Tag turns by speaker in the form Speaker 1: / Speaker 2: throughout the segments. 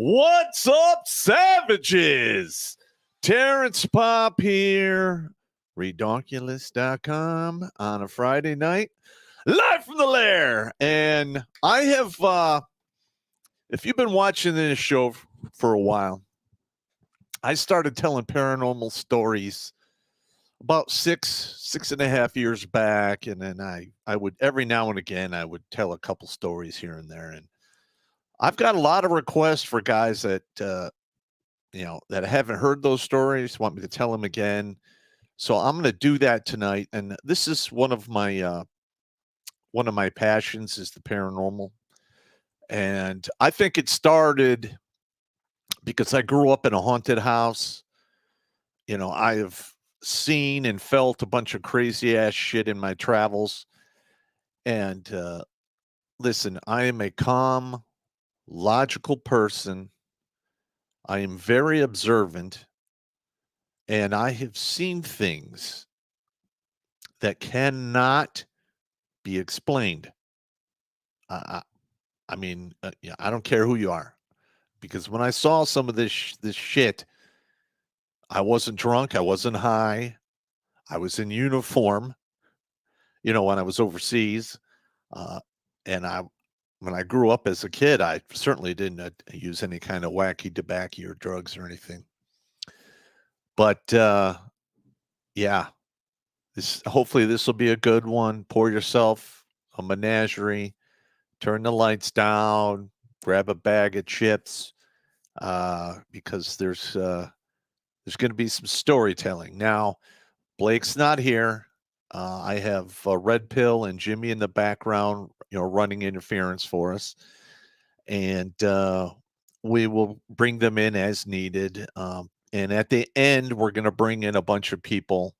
Speaker 1: What's up, savages? Terrence Popp here, Redonkulous.com on a Friday night, live from the lair. And I have, if you've been watching this show for a while, I started telling paranormal stories about six and a half years back. And then I would, every now and again, I would tell a couple stories here and there. And I've got a lot of requests for guys that, that haven't heard those stories, want me to tell them again. So I'm going to do that tonight. And this is one of my passions is the paranormal. And I think it started because I grew up in a haunted house. I have seen and felt a bunch of crazy ass shit in my travels. And listen, I am a calm, logical person. I am very observant. And I have seen things that cannot be explained. I mean, yeah, I don't care who you are, because when I saw some of this shit, I wasn't drunk, I wasn't high, I was in uniform. When I was overseas, and when I grew up as a kid, I certainly didn't use any kind of wacky tobacco or drugs or anything. But yeah, hopefully this will be a good one. Pour yourself a menagerie, turn the lights down, grab a bag of chips, because there's going to be some storytelling. Now, Blake's not here. I have Red Pill and Jimmy in the background, running interference for us, and we will bring them in as needed. And at the end, we're going to bring in a bunch of people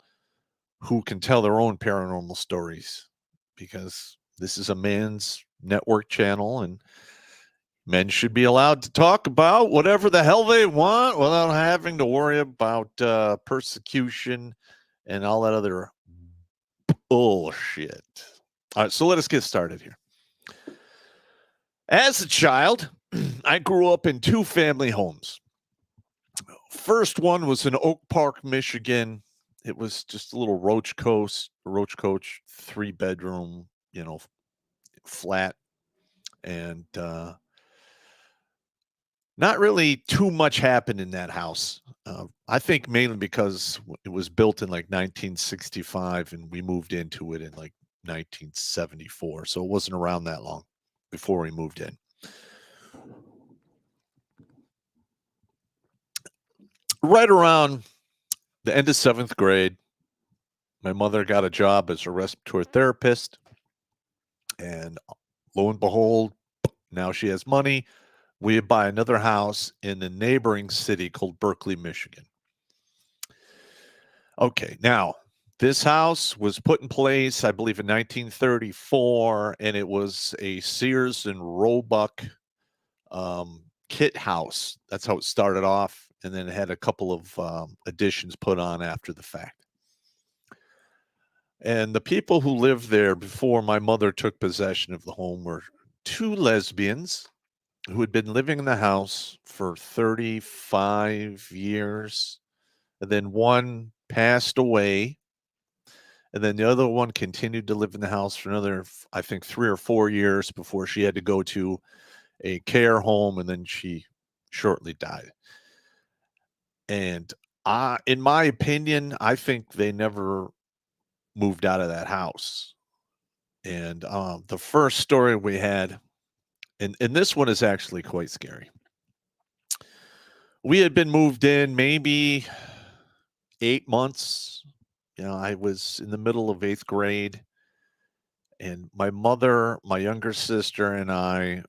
Speaker 1: who can tell their own paranormal stories, because this is a man's network channel and men should be allowed to talk about whatever the hell they want without having to worry about persecution and all that other bullshit. All right, so let us get started here. As a child, I grew up in two family homes. First one was in Oak Park, Michigan. It was just a little roach coach, 3-bedroom, flat. And not really too much happened in that house. I think mainly because it was built in like 1965 and we moved into it in like 1974. So it wasn't around that long before we moved in. Right around the end of 7th grade, my mother got a job as a respiratory therapist. And lo and behold, now she has money. We buy another house in the neighboring city called Berkeley, Michigan. Okay, now this house was put in place, I believe, in 1934, and it was a Sears and Roebuck kit house. That's how it started off, and then it had a couple of additions put on after the fact. And the people who lived there before my mother took possession of the home were two lesbians who had been living in the house for 35 years. And then one passed away. And then the other one continued to live in the house for another, I think, 3 or 4 years before she had to go to a care home. And then she shortly died. And in my opinion, I think they never moved out of that house. And the first story we had, and this one is actually quite scary. We had been moved in maybe 8 months. I was in the middle of 8th grade, and my mother, my younger sister, and I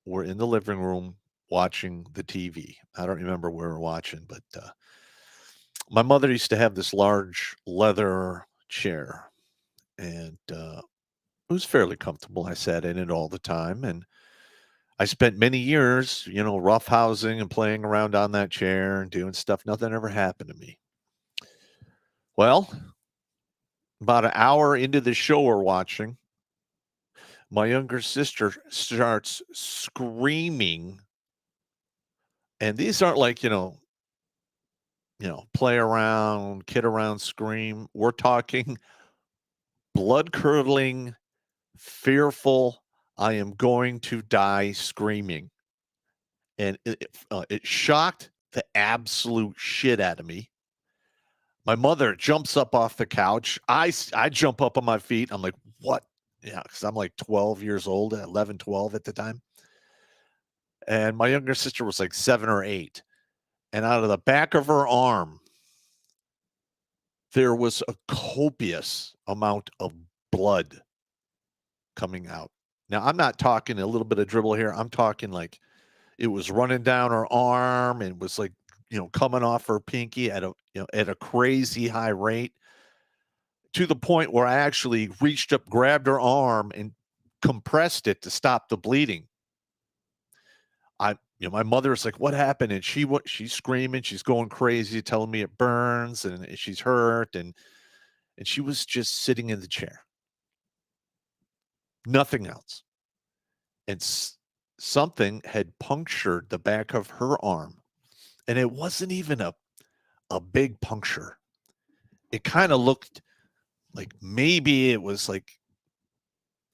Speaker 1: were in the living room watching the TV. I don't remember where we were watching, but my mother used to have this large leather chair, and it was fairly comfortable. I sat in it all the time, and I spent many years, roughhousing and playing around on that chair and doing stuff. Nothing ever happened to me. Well, about an hour into the show we're watching, my younger sister starts screaming And these aren't like, play around, kid around, scream. We're talking blood curdling, fearful, I am going to die screaming. And it shocked the absolute shit out of me. My mother jumps up off the couch. I jump up on my feet. I'm like, what? Yeah, because I'm like 12 years old, 11, 12 at the time. And my younger sister was like 7 or 8. And out of the back of her arm, there was a copious amount of blood coming out. Now, I'm not talking a little bit of dribble here. I'm talking like it was running down her arm and was like, coming off her pinky at a crazy high rate, to the point where I actually reached up, grabbed her arm, and compressed it to stop the bleeding. My mother's like, "What happened?" And she's screaming, she's going crazy, telling me it burns and she's hurt, and she was just sitting in the chair, nothing else. And something had punctured the back of her arm, and it wasn't even a big puncture. It kind of looked like maybe it was like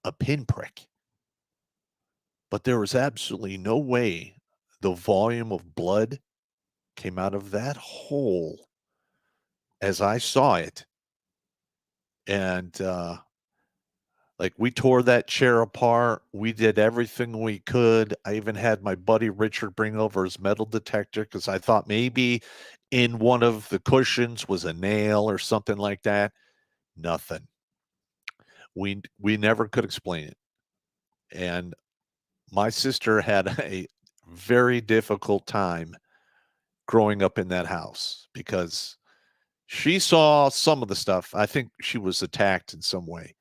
Speaker 1: a pinprick, but there was absolutely no way the volume of blood came out of that hole as I saw it. And like, we tore that chair apart. We did everything we could. I even had my buddy Richard bring over his metal detector because I thought maybe in one of the cushions was a nail or something like that. Nothing. We never could explain it. And my sister had a very difficult time growing up in that house because she saw some of the stuff. I think she was attacked in some way.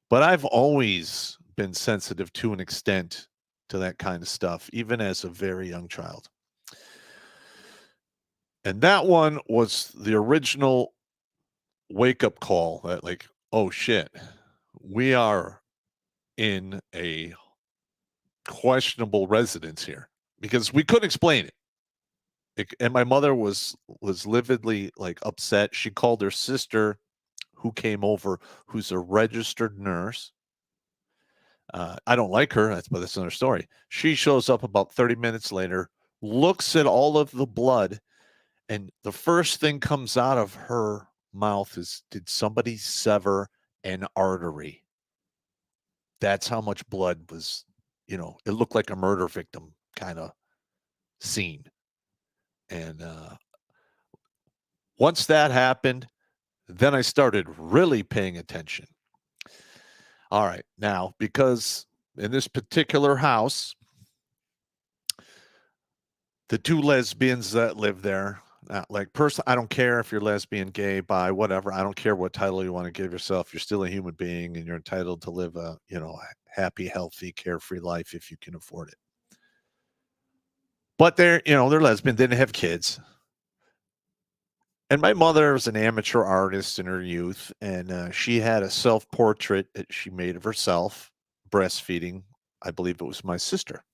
Speaker 1: But I've always been sensitive to an extent to that kind of stuff, even as a very young child. And that one was the original wake up call that, like, oh shit, we are in a questionable residence here, because we couldn't explain it. And my mother was lividly like upset. She called her sister, who came over, who's a registered nurse. I don't like her, but that's another story. She shows up about 30 minutes later, looks at all of the blood, and the first thing comes out of her mouth is, did somebody sever an artery? That's how much blood was, it looked like a murder victim kind of scene. And once that happened, then I started really paying attention. All right. Now, because in this particular house, the two lesbians that live there, I don't care if you're lesbian, gay, bi, whatever. I don't care what title you want to give yourself. You're still a human being, and you're entitled to live a happy, healthy, carefree life if you can afford it. But they're lesbian, didn't have kids. And my mother was an amateur artist in her youth, and she had a self-portrait that she made of herself breastfeeding. I believe it was my sister.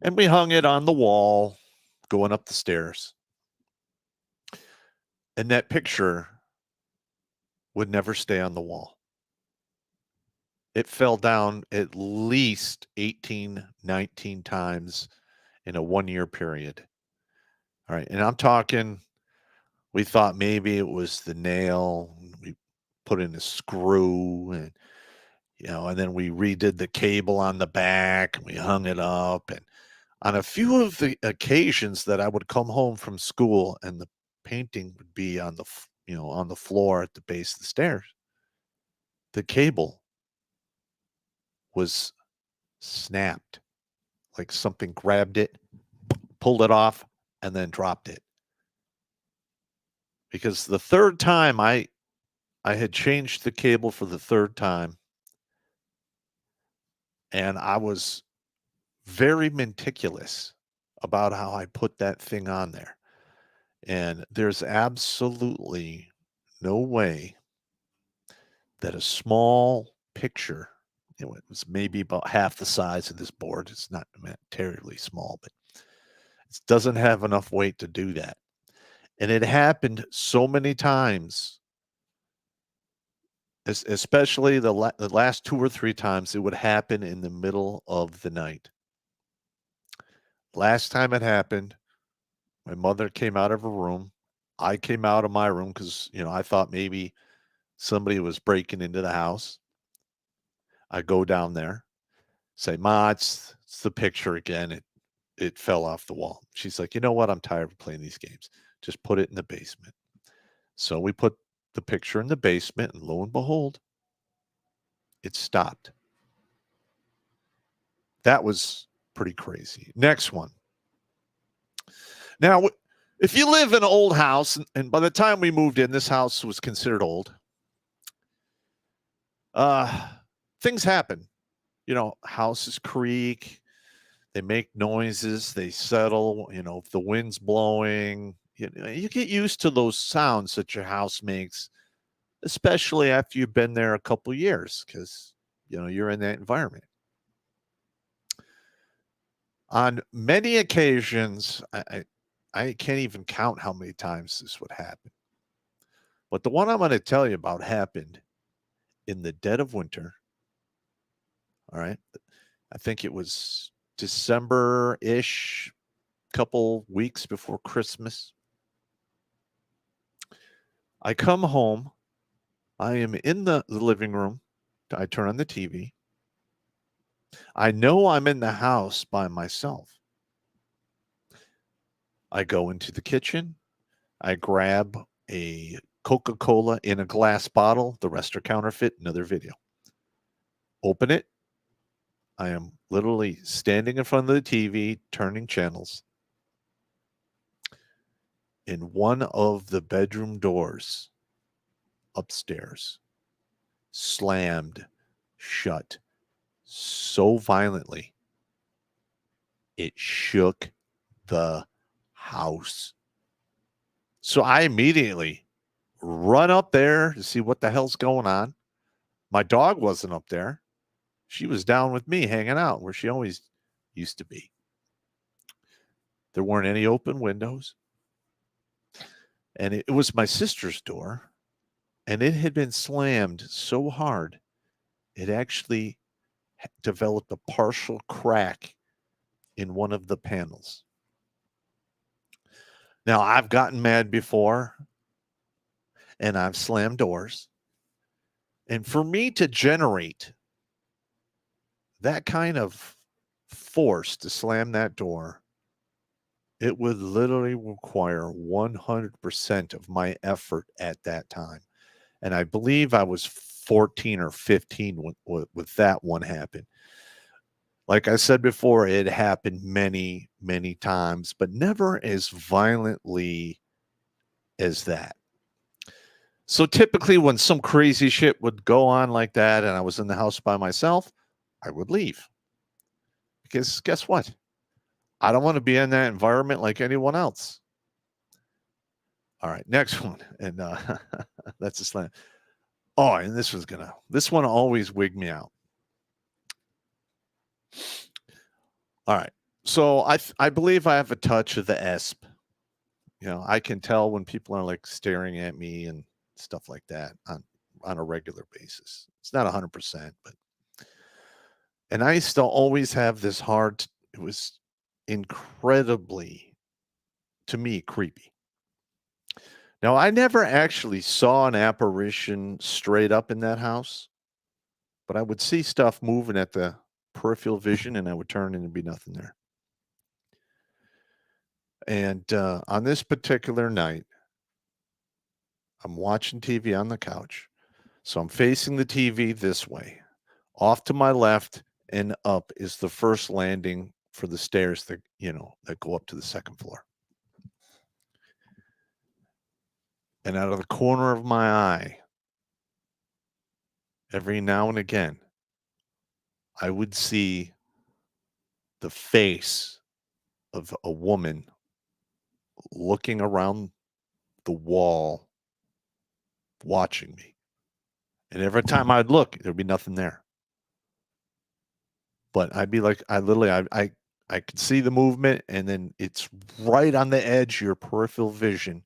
Speaker 1: And we hung it on the wall going up the stairs. And that picture would never stay on the wall. It fell down at least 18, 19 times in a 1-year period. All right. And I'm talking, we thought maybe it was the nail. We put in a screw, and then we redid the cable on the back, and we hung it up. And on a few of the occasions that I would come home from school and the painting would be on the floor at the base of the stairs, the cable was snapped, like something grabbed it, pulled it off, and then dropped it. Because the third time I had changed the cable for the third time, and I was very meticulous about how I put that thing on there. And there's absolutely no way that a small picture, it was maybe about half the size of this board. It's not terribly small, but It doesn't have enough weight to do that. And it happened so many times, especially the last 2 or 3 times, it would happen in the middle of the night. Last time it happened, my mother came out of her room. I came out of my room because, I thought maybe somebody was breaking into the house. I go down there, say, Ma, it's the picture again. It fell off the wall. She's like, you know what? I'm tired of playing these games. Just put it in the basement. So we put the picture in the basement, and lo and behold, it stopped. That was pretty crazy. Next one. Now, if you live in an old house, and by the time we moved in, this house was considered old, things happen. Houses creak, they make noises, they settle. If the wind's blowing, you get used to those sounds that your house makes, especially after you've been there a couple of years, because you're in that environment. On many occasions, I can't even count how many times this would happen. But the one I'm going to tell you about happened in the dead of winter. All right. I think it was December-ish, couple weeks before Christmas. I come home. I am in the living room. I turn on the TV. I know I'm in the house by myself. I go into the kitchen. I grab a Coca-Cola in a glass bottle. The rest are counterfeit. Another video. Open it. I am literally standing in front of the TV, turning channels. In one of the bedroom doors upstairs slammed shut so violently it shook the house. So I immediately run up there to see what the hell's going on. My dog wasn't up there. She was down with me hanging out where she always used to be. There weren't any open windows. And it was my sister's door. And it had been slammed so hard, it actually developed a partial crack in one of the panels. Now, I've gotten mad before, and I've slammed doors. And for me to generate that kind of force to slam that door, it would literally require 100% of my effort at that time. And I believe I was 14 or 15 with that one happen. Like I said before, it happened many, many times, but never as violently as that. So typically when some crazy shit would go on like that and I was in the house by myself, I would leave. Because guess what? I don't want to be in that environment like anyone else. All right, next one. And that's a slam. Oh, and this one always wigged me out. All right. So I believe I have a touch of the ESP. I can tell when people are like staring at me and stuff like that on a regular basis. It's not 100%, but and I used to always have this it was incredibly, to me, creepy. Now, I never actually saw an apparition straight up in that house, but I would see stuff moving at the peripheral vision and I would turn and there'd be nothing there. And on this particular night, I'm watching TV on the couch. So I'm facing the TV this way. Off to my left and up is the first landing for the stairs that go up to the second floor. And out of the corner of my eye, every now and again, I would see the face of a woman looking around the wall, watching me. And every time I'd look, there'd be nothing there. But I'd be like, I I could see the movement, and then it's right on the edge of your peripheral vision.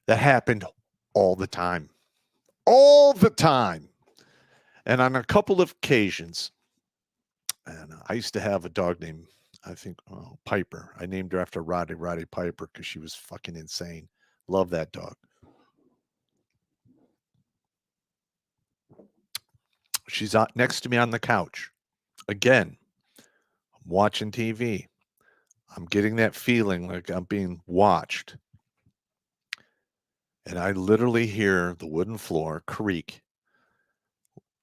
Speaker 1: That happened all the time. All the time. And on a couple of occasions, and I used to have a dog named, I think, Piper. I named her after Roddy Piper because she was fucking insane. Love that dog. She's next to me on the couch. Again, I'm watching TV. I'm getting that feeling like I'm being watched. And I literally hear the wooden floor creak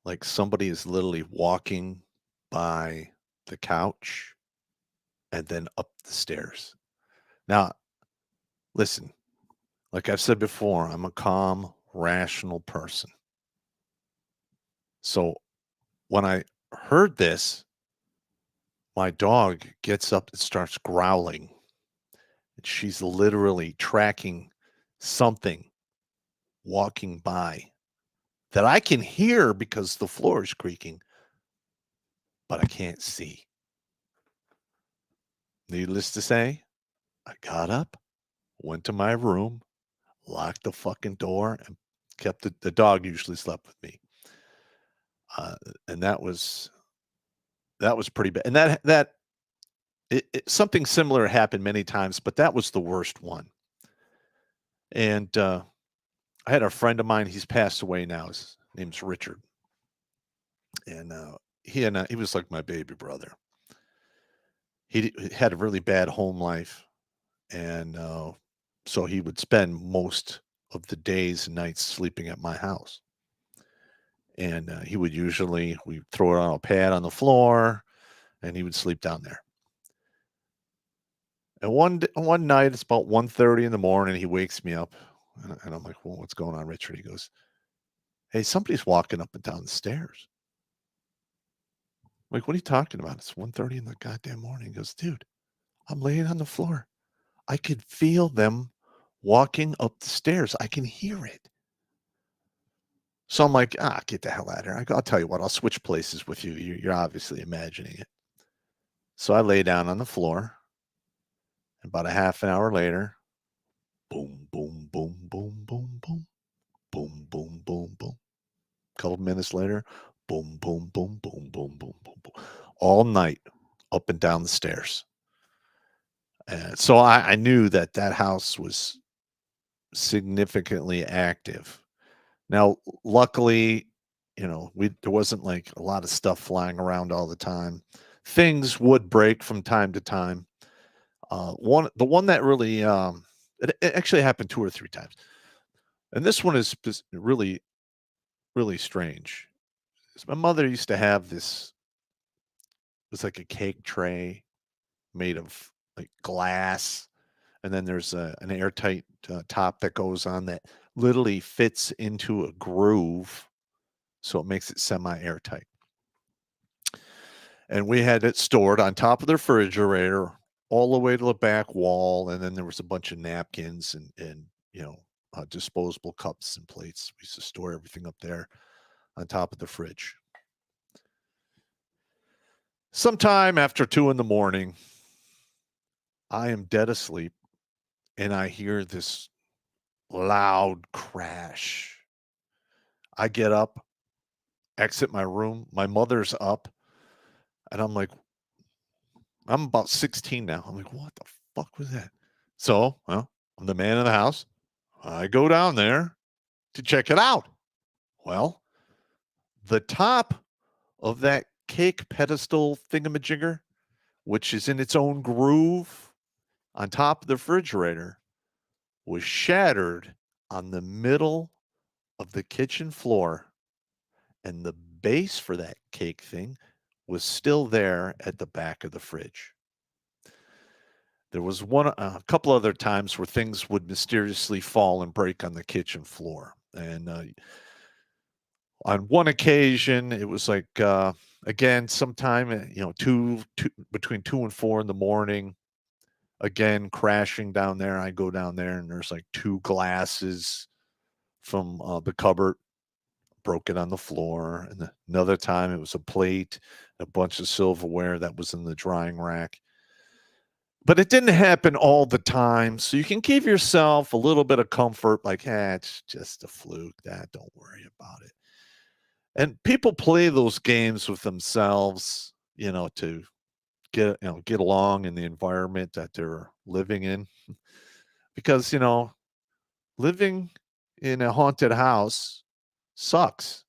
Speaker 1: like somebody is literally walking by the couch and then up the stairs. Now, listen, like I've said before, I'm a calm, rational person. So when I heard this, my dog gets up and starts growling. And she's literally tracking something walking by that I can hear because the floor is creaking, but I can't see. Needless to say, I got up, went to my room, locked the fucking door, and kept the dog usually slept with me. Uh, and that was pretty bad. And something similar happened many times, but that was the worst one. And I had a friend of mine. He's passed away now. His name's Richard, and he was like my baby brother. He had a really bad home life, and so he would spend most of the days and nights sleeping at my house. And he would usually we throw it on a pad on the floor, and he would sleep down there. And one night, it's about 1:30 in the morning. He wakes me up, and I'm like, "Well, what's going on, Richard?" He goes, "Hey, somebody's walking up and down the stairs." I'm like, "What are you talking about? It's 1:30 in the goddamn morning." He goes, "Dude, I'm laying on the floor. I could feel them walking up the stairs. I can hear it." So I'm like, get the hell out of here. I'll tell you what, I'll switch places with you. You're obviously imagining it. So I lay down on the floor. About a half an hour later, boom, boom, boom, boom, boom, boom, boom, boom, boom, boom. A couple minutes later, boom, boom, boom, boom, boom, boom, boom, boom. All night, up and down the stairs. And so I knew that house was significantly active. Now, luckily, there wasn't like a lot of stuff flying around all the time. Things would break from time to time. The one that really it actually happened 2 or 3 times, and this one is really really strange. My mother used to have this. It was like a cake tray made of like glass, and then there's an airtight top that goes on that literally fits into a groove, so it makes it semi-airtight. And we had it stored on top of the refrigerator all the way to the back wall, and then there was a bunch of napkins and disposable cups and plates. We used to store everything up there on top of the fridge. Sometime after 2 in the morning, I am dead asleep, and I hear this loud crash. I get up, exit my room. My mother's up, and I'm like, I'm about 16 now. I'm like, what the fuck was that? So, well, I'm the man of the house. I go down there to check it out. Well, the top of that cake pedestal thingamajigger, which is in its own groove on top of the refrigerator, was shattered on the middle of the kitchen floor, and the base for that cake thing was still there at the back of the fridge. There was a couple other times where things would mysteriously fall and break on the kitchen floor. And on one occasion, it was like, again, sometime, between 2 and 4 in the morning, again, crashing down there. I go down there and there's like 2 glasses from the cupboard broken on the floor. And another time it was a plate, a bunch of silverware that was in the drying rack. But it didn't happen all the time. So you can give yourself a little bit of comfort, like, it's just a fluke. Don't worry about it. And people play those games with themselves, to get along in the environment that they're living in. Because, living in a haunted house sucks.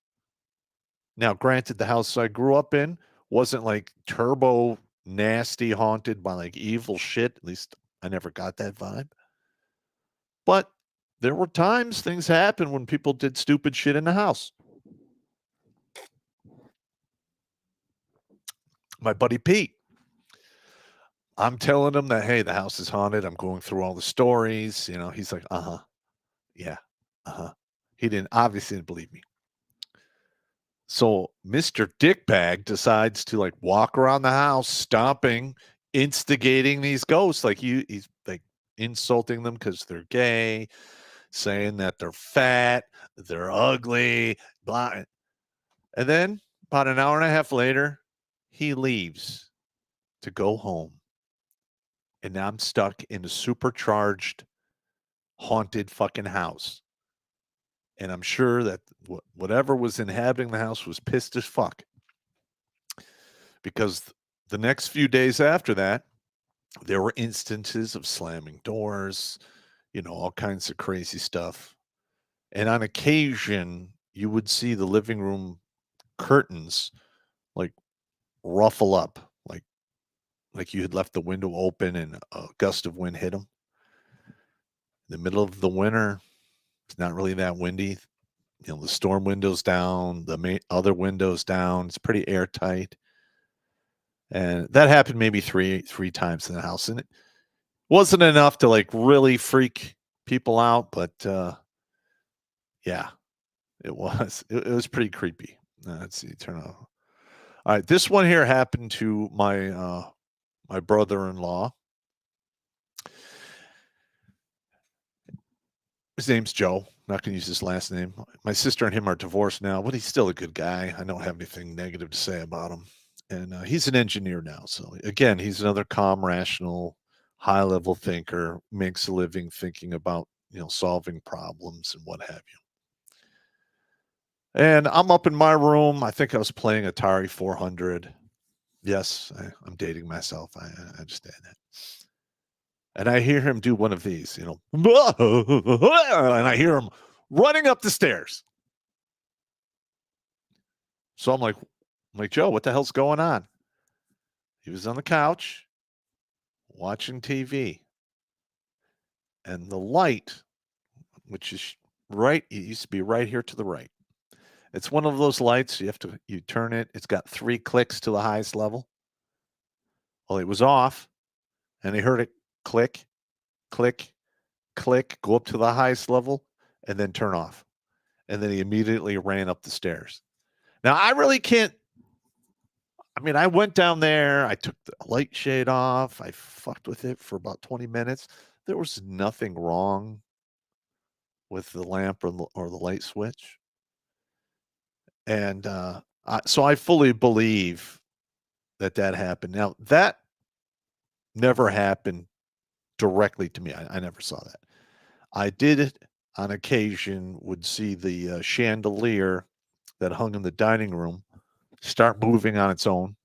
Speaker 1: Now, granted, the house I grew up in wasn't like turbo nasty haunted by like evil shit. At least I never got that vibe. But there were times things happened when people did stupid shit in the house. My buddy Pete, I'm telling him that, hey, the house is haunted. I'm going through all the stories. He's like, yeah, He obviously didn't believe me. So Mr. Dickbag decides to like walk around the house, stomping, instigating these ghosts. Like he's like insulting them because they're gay, saying that they're fat, they're ugly, blah. And then about an hour and a half later, he leaves to go home. And now I'm stuck in a supercharged, haunted fucking house. And I'm sure that whatever was inhabiting the house was pissed as fuck. Because the next few days after that, there were instances of slamming doors, all kinds of crazy stuff. And on occasion, you would see the living room curtains like ruffle up, like you had left the window open and a gust of wind hit them. In the middle of the winter, it's not really that windy. The storm window's down, the other window's down. It's pretty airtight. And that happened maybe three times in the house. And it wasn't enough to like really freak people out, but yeah, it was. It was pretty creepy. Let's see, turn on. All right, this one here happened to my brother-in-law. His name's Joe. I'm not going to use his last name. My sister and him are divorced now, but he's still a good guy. I don't have anything negative to say about him. And he's an engineer now. So again, he's another calm, rational, high-level thinker, makes a living thinking about, solving problems and what have you. And I'm up in my room. I think I was playing Atari 400. Yes, I'm dating myself. I understand that. And I hear him do one of these, and I hear him running up the stairs. So I'm like, Joe, what the hell's going on? He was on the couch watching TV. And the light, which is right, it used to be right here to the right. It's one of those lights you turn it. It's got 3 clicks to the highest level. Well, it was off, and they heard it click, click, click, go up to the highest level, and then turn off. And then he immediately ran up the stairs. Now, I really can't. I mean, I went down there. I took the light shade off. I fucked with it for about 20 minutes. There was nothing wrong with the lamp or the light switch. And so I fully believe that happened. Now, that never happened directly to me. I never saw that. I did on occasion would see the chandelier that hung in the dining room start moving on its own.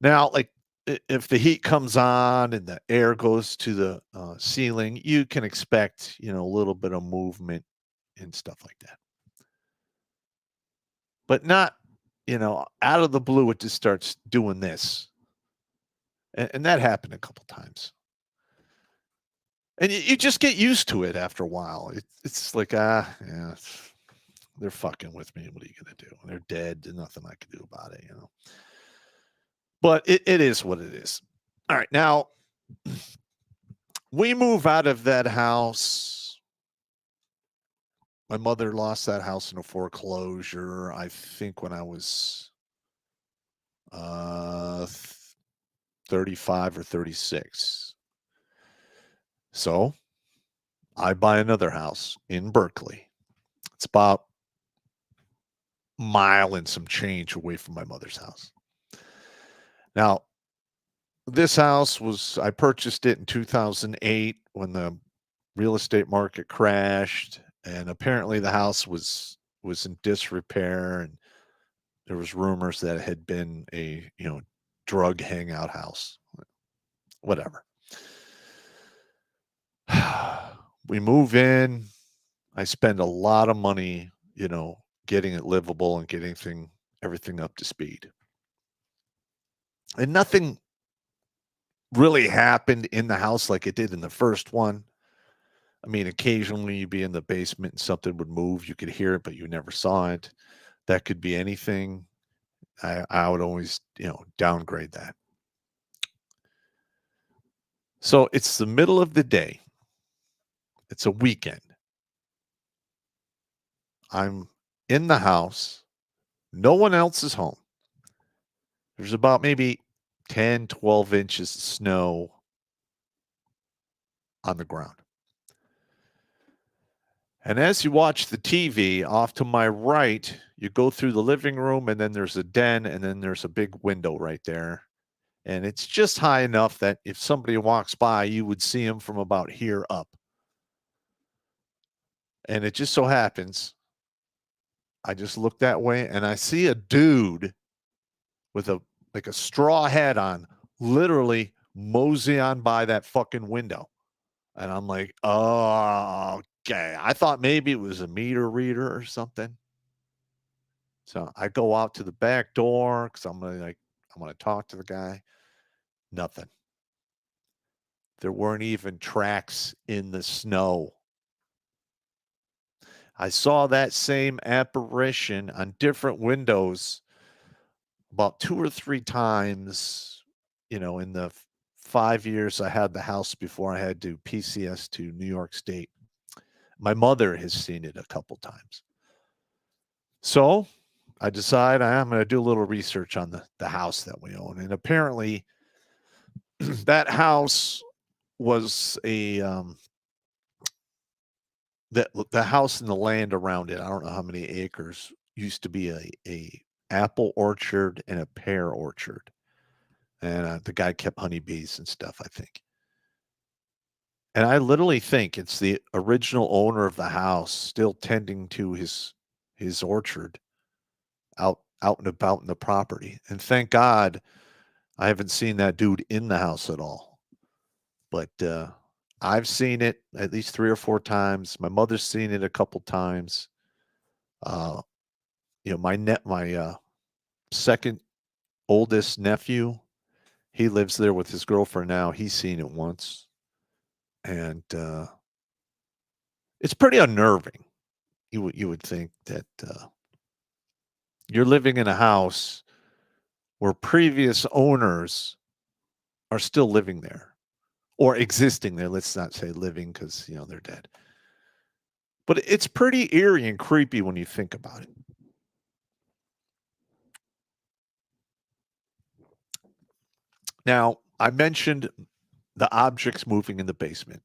Speaker 1: Now, like if the heat comes on and the air goes to the ceiling, you can expect, a little bit of movement and stuff like that. But not, out of the blue, it just starts doing this. And that happened a couple times. And you just get used to it after a while. It's like, yeah, they're fucking with me. What are you going to do? They're dead. There's nothing I can do about it, But it is what it is. All right. Now, we move out of that house. My mother lost that house in a foreclosure, I think, when I was 35 or 36. So I buy another house in Berkeley. It's about mile and some change away from my mother's house. Now, this house I purchased it in 2008 when the real estate market crashed, and apparently the house was in disrepair, and there was rumors that it had been a, drug hangout house. Whatever. We move in. I spend a lot of money, getting it livable and getting everything up to speed. And nothing really happened in the house like it did in the first one. I mean, occasionally you'd be in the basement and something would move. You could hear it, but you never saw it. That could be anything. I would always, downgrade that. So it's the middle of the day. It's a weekend. I'm in the house. No one else is home. There's about maybe 10, 12 inches of snow on the ground. And as you watch the TV, off to my right, you go through the living room, and then there's a den, and then there's a big window right there. And it's just high enough that if somebody walks by, you would see them from about here up. And it just so happens, I just look that way, and I see a dude with a straw hat on, literally mosey on by that fucking window. And I'm like, oh, okay. I thought maybe it was a meter reader or something. So I go out to the back door because I'm gonna talk to the guy. Nothing. There weren't even tracks in the snow. I saw that same apparition on different windows about 2 or 3 times, in the 5 years I had the house before I had to PCS to New York State. My mother has seen it a couple times. So I decide I'm going to do a little research on the house that we own. And apparently that house was the house and the land around it, I don't know how many acres, used to be a apple orchard and a pear orchard. And the guy kept honeybees and stuff, I think. And I literally think it's the original owner of the house still tending to his orchard out and about in the property. And thank God I haven't seen that dude in the house at all. But I've seen it at least 3 or 4 times. My mother's seen it a couple times. My second oldest nephew, he lives there with his girlfriend now. He's seen it once. And it's pretty unnerving. You would think that you're living in a house where previous owners are still living there or existing there. Let's not say living because, they're dead. But it's pretty eerie and creepy when you think about it. Now, I mentioned the objects moving in the basement.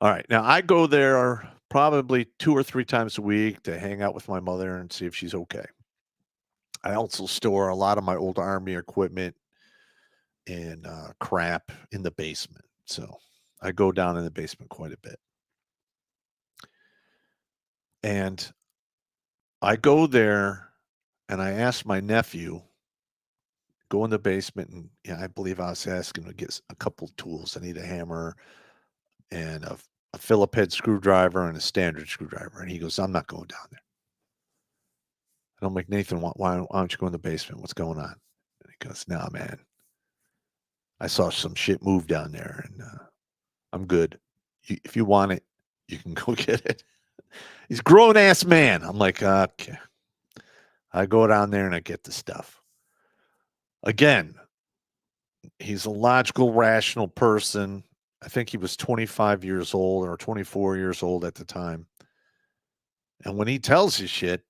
Speaker 1: All right. Now, I go there probably 2 or 3 times a week to hang out with my mother and see if she's okay. I also store a lot of my old Army equipment and crap in the basement. So I go down in the basement quite a bit. And I go there and I ask my nephew, go in the basement, and I believe I was asking him to get a couple tools. I need a hammer and a Phillip head screwdriver and a standard screwdriver. And he goes, I'm not going down there. And I'm like, Nathan, why don't you go in the basement? What's going on? And he goes, nah, man. I saw some shit move down there, and I'm good. If you want it, you can go get it. He's a grown-ass man. I'm like, okay. I go down there and I get the stuff. Again, he's a logical, rational person. I think he was 25 years old or 24 years old at the time. And when he tells you shit,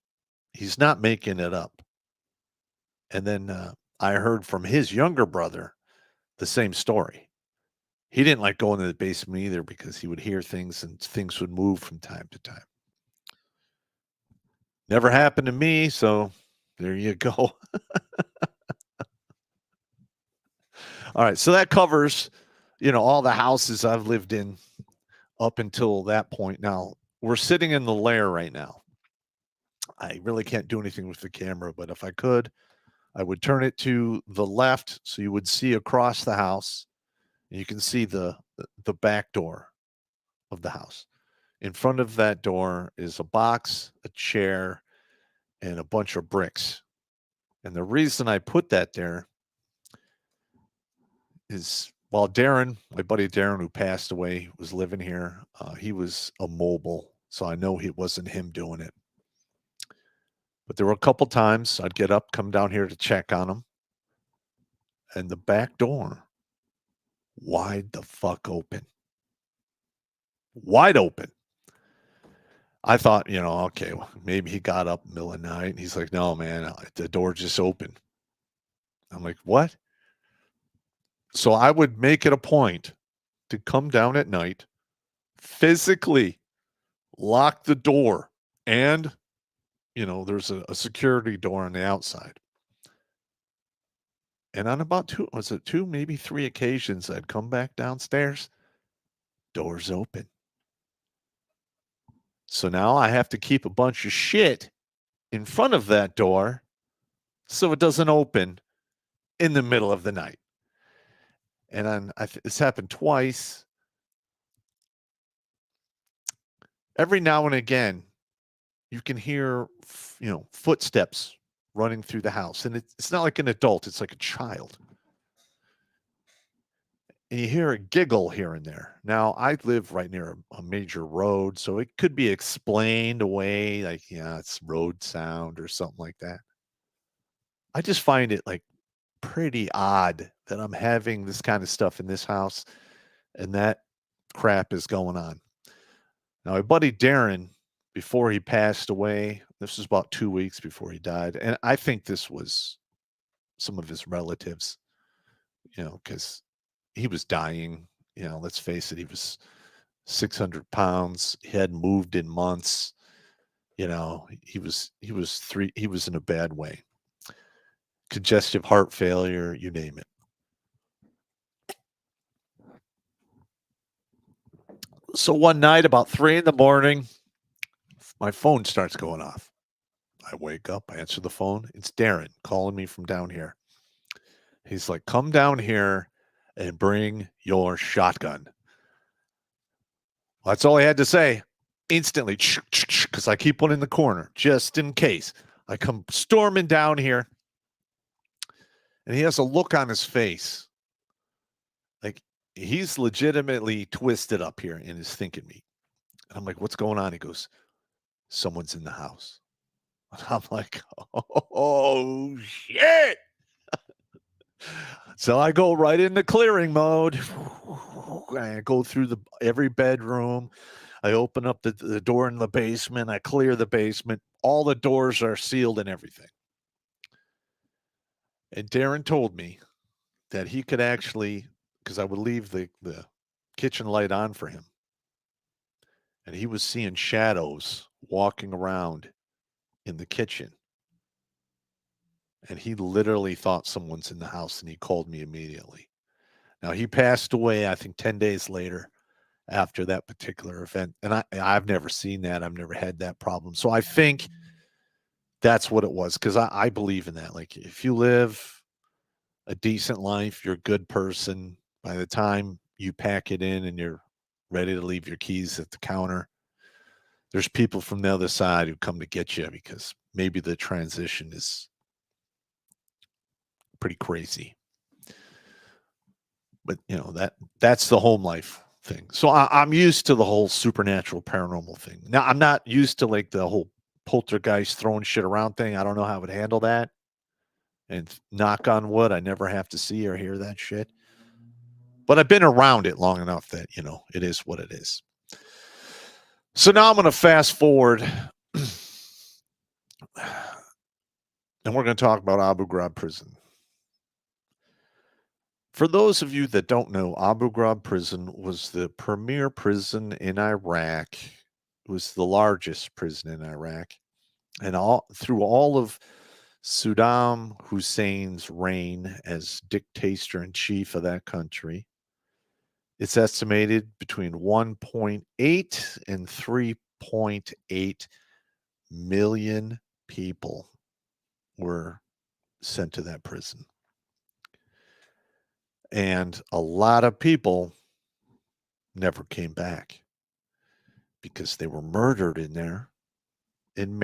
Speaker 1: he's not making it up. And then I heard from his younger brother the same story. He didn't like going to the basement either because he would hear things and things would move from time to time. Never happened to me, so there you go. All right, so that covers, all the houses I've lived in up until that point. Now, we're sitting in the lair right now. I really can't do anything with the camera, but if I could, I would turn it to the left so you would see across the house. And you can see the back door of the house. In front of that door is a box, a chair, and a bunch of bricks. And the reason I put that there is while Darren, my buddy Darren, who passed away, was living here, he was immobile. So I know it wasn't him doing it. But there were a couple times I'd get up, come down here to check on him, and the back door wide the fuck open. Wide open. I thought, okay, well, maybe he got up in the middle of the night. And he's like, no, man, the door just opened. I'm like, what? So I would make it a point to come down at night, physically lock the door, and, there's a security door on the outside. And on about two, maybe three occasions, I'd come back downstairs, doors open. So now I have to keep a bunch of shit in front of that door so it doesn't open in the middle of the night. And it's happened twice. Every now and again, you can hear, footsteps running through the house. And it's not like an adult, it's like a child. And you hear a giggle here and there. Now, I live right near a major road, so it could be explained away, like, it's road sound or something like that. I just find it like pretty odd that I'm having this kind of stuff in this house and that crap is going on. Now, my buddy Darren, before he passed away, this was about 2 weeks before he died, and I think this was some of his relatives, because he was dying. Let's face it, he was 600 pounds. He hadn't moved in months. He was in a bad way. Congestive heart failure, you name it. So one night about 3 a.m, my phone starts going off. I wake up, I answer the phone. It's Darren calling me from down here. He's like, come down here and bring your shotgun. Well, that's all I had to say. Instantly, because I keep one in the corner, just in case. I come storming down here, and he has a look on his face. Like, he's legitimately twisted up here in his thinking meat. And I'm like, what's going on? He goes, someone's in the house. And I'm like, oh, shit. So I go right into clearing mode. I go through every bedroom. I open up the door in the basement. I clear the basement. All the doors are sealed and everything. And Darren told me that he could actually, because I would leave the kitchen light on for him, and he was seeing shadows walking around in the kitchen. And he literally thought someone's in the house, and he called me immediately. Now, he passed away, I think, 10 days later after that particular event. And I've never seen that. I've never had that problem. So I think that's what it was, because I believe in that. Like, if you live a decent life, you're a good person, by the time you pack it in and you're ready to leave your keys at the counter, there's people from the other side who come to get you because maybe the transition is pretty crazy. But that's the home life thing. So I'm used to the whole supernatural paranormal thing. Now, I'm not used to like the whole poltergeist throwing shit around thing. I don't know how I would handle that. And knock on wood, I never have to see or hear that shit. But I've been around it long enough that, it is what it is. So now I'm going to fast forward. And we're going to talk about Abu Ghraib prison. For those of you that don't know, Abu Ghraib prison was the premier prison in Iraq. It was the largest prison in Iraq. And through all of Saddam Hussein's reign as dictator in chief of that country, it's estimated between 1.8 and 3.8 million people were sent to that prison. And a lot of people never came back because they were murdered in there and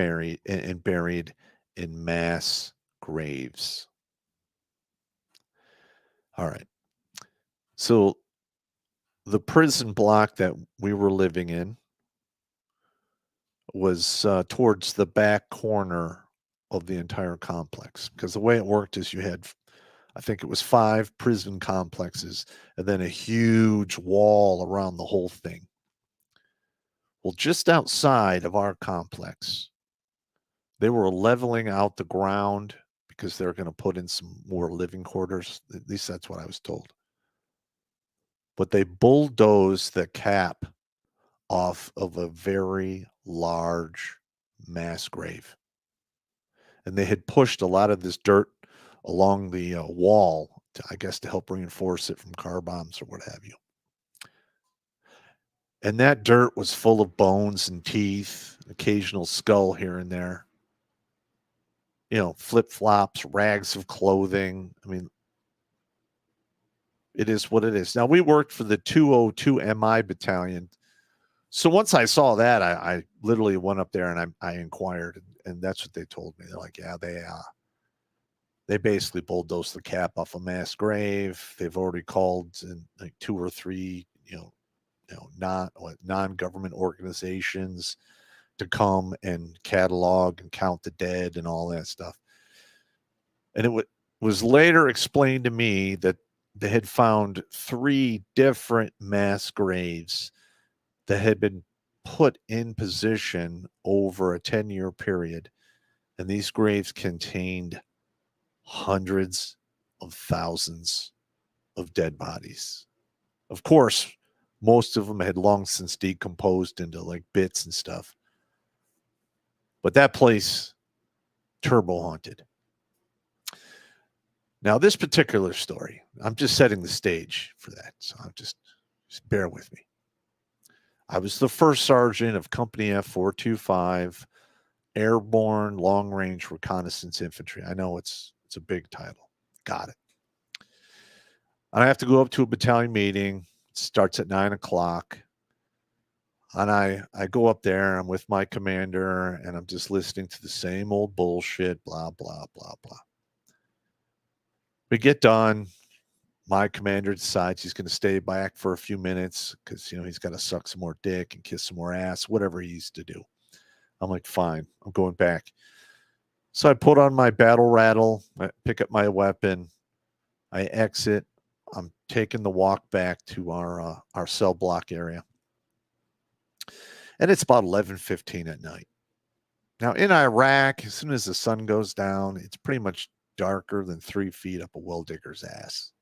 Speaker 1: buried in mass graves. All right. So the prison block that we were living in was towards the back corner of the entire complex, because the way it worked is you had, I think it was 5 prison complexes and then a huge wall around the whole thing. Well, just outside of our complex, they were leveling out the ground because they're going to put in some more living quarters. At least that's what I was told. But they bulldozed the cap off of a very large mass grave. And they had pushed a lot of this dirt along the wall, I guess, to help reinforce it from car bombs or what have you. And that dirt was full of bones and teeth, occasional skull here and there. You know, flip-flops, rags of clothing. I mean, it is what it is. Now, we worked for the 202 MI battalion. So once I saw that, I literally went up there and I inquired, and that's what they told me. They're like, yeah, they basically bulldozed the cap off a mass grave. They've already called in like 2 or 3, non-government organizations to come and catalog and count the dead and all that stuff. And it was later explained to me that they had found 3 different mass graves that had been put in position over a 10-year period. And these graves contained hundreds of thousands of dead bodies. Of course, most of them had long since decomposed into like bits and stuff. But that place, turbo haunted. Now, this particular story, I'm just setting the stage for that. So just bear with me. I was the first sergeant of Company F425, Airborne Long Range Reconnaissance Infantry. I know it's a big title. Got it. And I have to go up to a battalion meeting. It starts at 9 o'clock. And I go up there. I'm with my commander, and I'm just listening to the same old bullshit, blah, blah, blah, blah. We get done. My commander decides he's going to stay back for a few minutes because, he's got to suck some more dick and kiss some more ass, whatever he used to do. I'm like, fine, I'm going back. So I put on my battle rattle, I pick up my weapon, I exit. I'm taking the walk back to our cell block area. And it's about 11:15 at night. Now, in Iraq, as soon as the sun goes down, it's pretty much darker than 3 feet up a well digger's ass.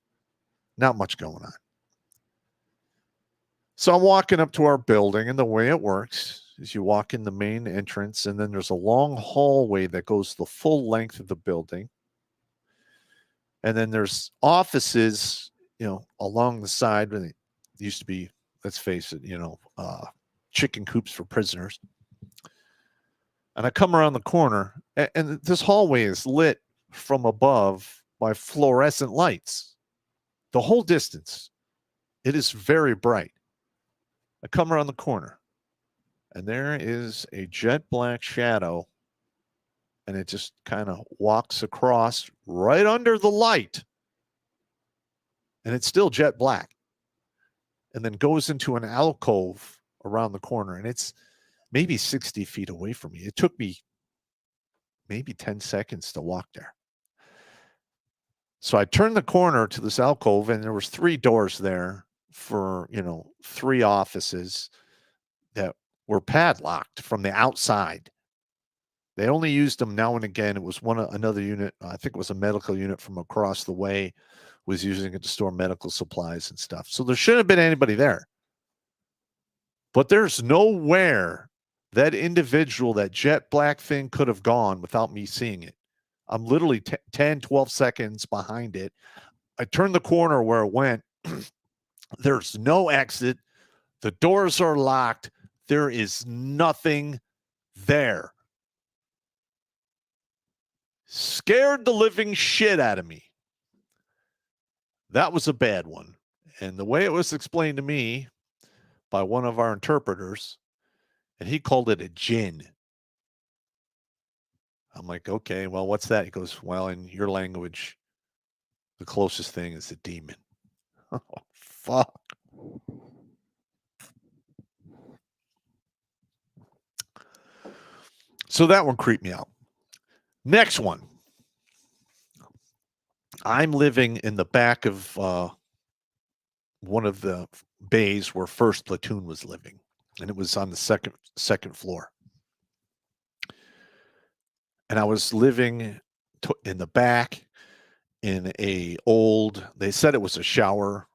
Speaker 1: Not much going on. So I'm walking up to our building, and the way it works is you walk in the main entrance, and then there's a long hallway that goes the full length of the building. And then there's offices, along the side. It used to be, let's face it, chicken coops for prisoners. And I come around the corner, and this hallway is lit from above by fluorescent lights. The whole distance. It is very bright. I come around the corner, and there is a jet black shadow, and it just kind of walks across right under the light, and it's still jet black, and then goes into an alcove around the corner, and it's maybe 60 feet away from me. It took me maybe 10 seconds to walk there. So I turned the corner to this alcove, and there was 3 doors there for, 3 offices that were padlocked from the outside. They only used them now and again. It was another unit, I think it was a medical unit from across the way, was using it to store medical supplies and stuff. So there shouldn't have been anybody there. But there's nowhere That individual, that jet black thing could have gone without me seeing it. I'm literally 10, 12 seconds behind it. I turned the corner where it went. There's no exit. The doors are locked. There is nothing there. Scared the living shit out of me. That was a bad one. And the way it was explained to me by one of our interpreters, and he called it a jinn. I'm like, okay, well, what's that? He goes, well, in your language, the closest thing is a demon. Oh, fuck. So that one creeped me out. Next one. I'm living in the back of one of the bays where First Platoon was living, and it was on the second floor. And I was living in the back in a old. They said it was a shower,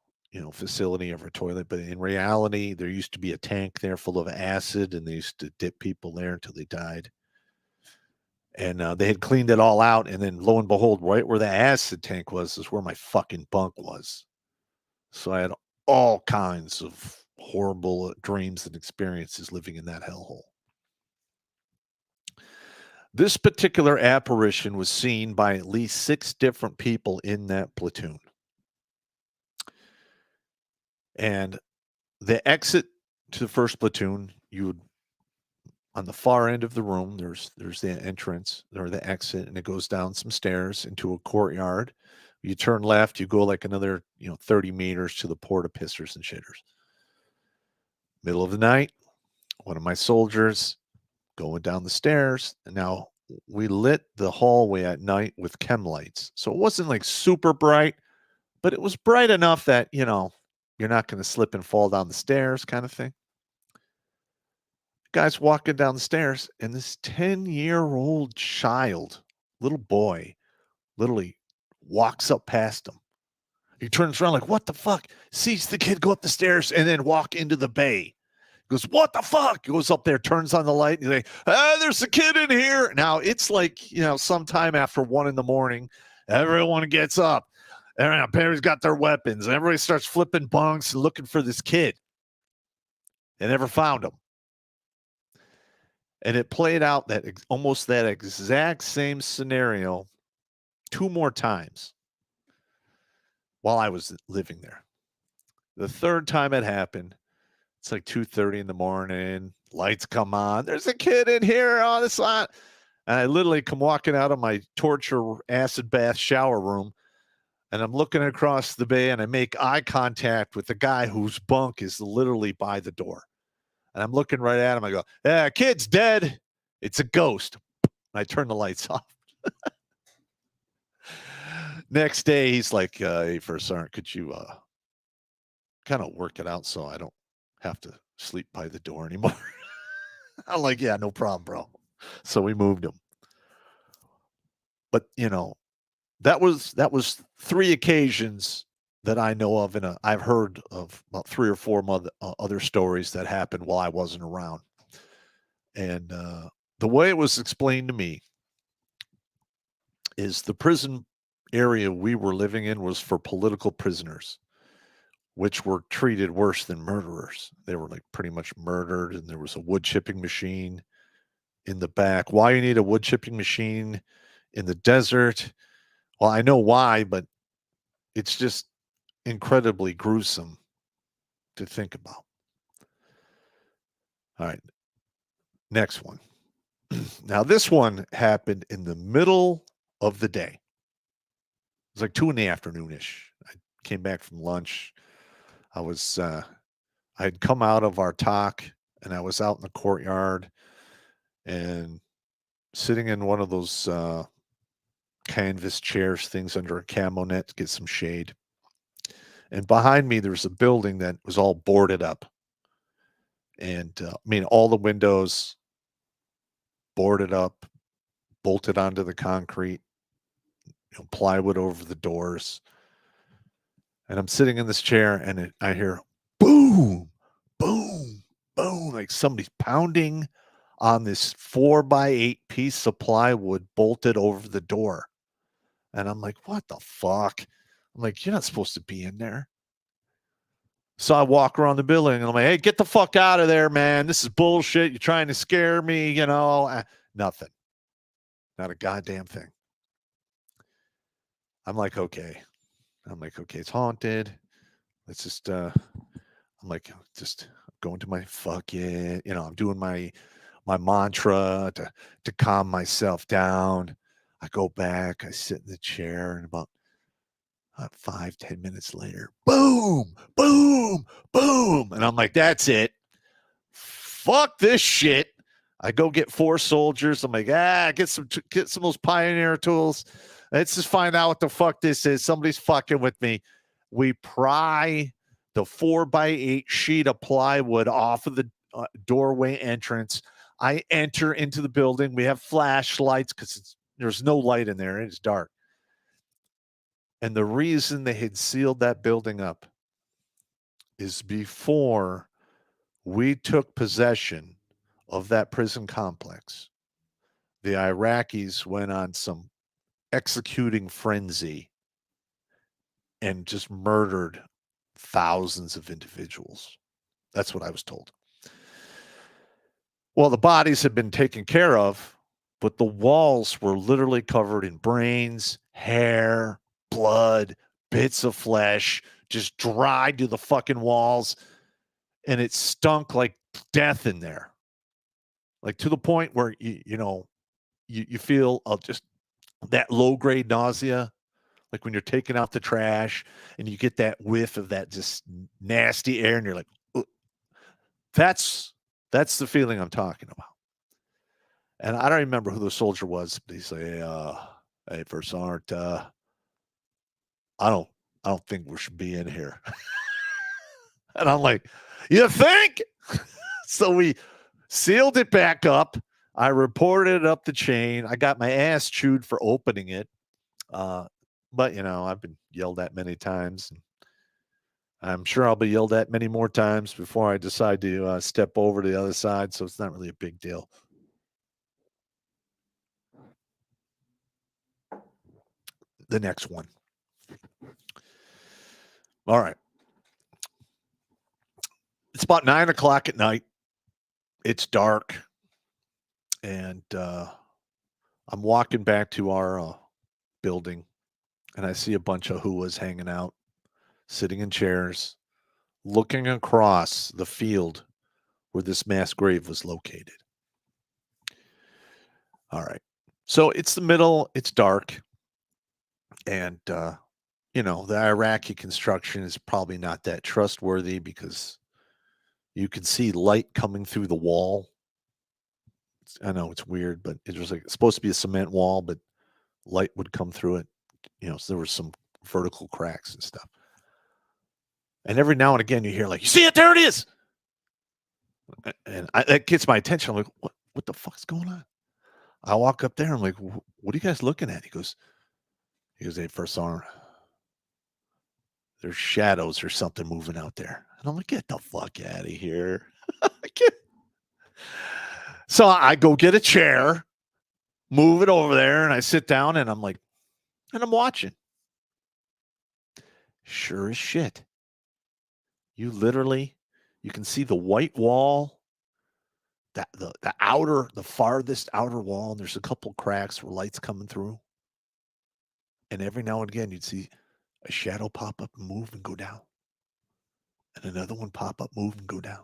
Speaker 1: facility of a toilet, but in reality, there used to be a tank there full of acid, and they used to dip people there until they died. And they had cleaned it all out, and then lo and behold, right where the acid tank was is where my fucking bunk was. So I had all kinds of horrible dreams and experiences living in that hellhole. This particular apparition was seen by at least 6 different people in that platoon. And the exit to the first platoon, you would, on the far end of the room, there's the entrance or the exit, and it goes down some stairs into a courtyard. You turn left, you go like another 30 meters to the porta pissers and shitters. Middle of the night, one of my soldiers going down the stairs, and now we lit the hallway at night with chem lights, so it wasn't like super bright, but it was bright enough that you're not going to slip and fall down the stairs kind of thing. Guy's walking down the stairs, and this 10-year-old child, little boy, literally walks up past him. He turns around like, what the fuck? Sees the kid go up the stairs and then walk into the bay. He goes, what the fuck? He goes up there, turns on the light, and he's like, there's a kid in here. Now, it's like, sometime after 1 a.m, everyone gets up. Parents got their weapons. Everybody starts flipping bunks and looking for this kid. They never found him. And it played out almost that exact same scenario 2 more times while I was living there. The third time it happened, it's like 2:30 in the morning. Lights come on. There's a kid in here on the side. And I literally come walking out of my torture acid bath shower room, and I'm looking across the bay, and I make eye contact with the guy whose bunk is literally by the door. And I'm looking right at him. I go, yeah, kid's dead. It's a ghost. And I turn the lights off. Next day, he's like, hey, First Sergeant, could you kind of work it out so I don't have to sleep by the door anymore? I'm like, yeah, no problem, bro. So we moved him. But, that was 3 occasions that I know of, and I've heard of about 3 or 4 other stories that happened while I wasn't around. And the way it was explained to me is the prison area we were living in was for political prisoners, which were treated worse than murderers. They were like pretty much murdered, and there was a wood chipping machine in the back. Why you need a wood chipping machine in the desert? Well, I know why, but it's just incredibly gruesome to think about. All right. Next one. Now, this one happened in the middle of the day. It was like 2 in the afternoon-ish. I came back from lunch. I had come out of our talk, and I was out in the courtyard and sitting in one of those canvas chairs things under a camo net to get some shade. And behind me, there was a building that was all boarded up. And all the windows boarded up, bolted onto the concrete, plywood over the doors. And I'm sitting in this chair, and I hear boom, boom, boom, like somebody's pounding on this 4x8 piece of plywood bolted over the door. And I'm like, what the fuck? I'm like, you're not supposed to be in there. So I walk around the building and I'm like, hey, get the fuck out of there, man. This is bullshit. You're trying to scare me, Nothing. Not a goddamn thing. I'm like, okay. It's haunted. Let's just I'm like, just going to my fuck it. I'm doing my mantra to calm myself down. I go back, I sit in the chair, and about 5-10 minutes later, boom, boom, boom. And I'm like, that's it. Fuck this shit. I go get 4 soldiers. I'm like, get some of those pioneer tools. Let's just find out what the fuck this is. Somebody's fucking with me. We pry the 4x8 sheet of plywood off of the doorway entrance. I enter into the building. We have flashlights because there's no light in there. It's dark. And the reason they had sealed that building up is before we took possession of that prison complex, the Iraqis went on some executing frenzy and just murdered thousands of individuals. That's what I was told. Well, the bodies had been taken care of, but the walls were literally covered in brains, hair, blood, bits of flesh, just dried to the fucking walls. And it stunk like death in there. Like to the point where, you feel just that low grade nausea, like when you're taking out the trash and you get that whiff of that just nasty air and you're like, ugh. That's the feeling I'm talking about. And I don't remember who the soldier was, but he's like, hey, First Sergeant, I don't think we should be in here. And I'm like, you think? So we sealed it back up. I reported it up the chain. I got my ass chewed for opening it. But I've been yelled at many times. And I'm sure I'll be yelled at many more times before I decide to step over to the other side. So it's not really a big deal. The next one. All right. It's about 9:00 at night. It's dark. And I'm walking back to our building. And I see a bunch of Huas hanging out, sitting in chairs, looking across the field where this mass grave was located. All right. So it's the middle, it's dark. And, the Iraqi construction is probably not that trustworthy because you can see light coming through the wall. I know it's weird, but it was it's supposed to be a cement wall, but light would come through it. So there were some vertical cracks and stuff. And every now and again you hear like, you see it? There it is. And that gets my attention. I'm like, what the fuck's going on? I walk up there. I'm like, what are you guys looking at? He goes, hey, First Sergeant, there's shadows or something moving out there. And I'm like, get the fuck out of here. So I go get a chair, move it over there, and I sit down and I'm like, and I'm watching. Sure as shit. You can see the white wall, the farthest outer wall, and there's a couple cracks where light's coming through. And every now and again, you'd see a shadow pop up and move and go down. And another one pop up, move and go down.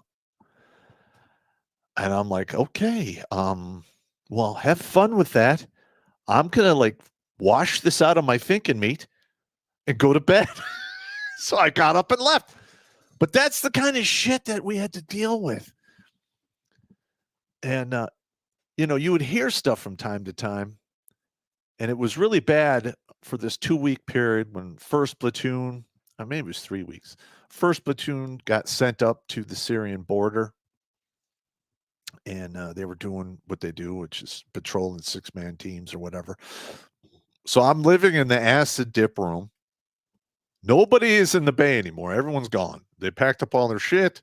Speaker 1: And I'm like, okay, well, have fun with that. I'm going to wash this out of my thinking meat and go to bed. So I got up and left. But that's the kind of shit that we had to deal with. And, you would hear stuff from time to time. And it was really bad for this 2-week period when first platoon, or maybe it was 3 weeks, first platoon got sent up to the Syrian border. And they were doing what they do, which is patrolling 6-man teams or whatever. So I'm living in the acid dip room. Nobody is in the bay anymore. Everyone's gone. They packed up all their shit.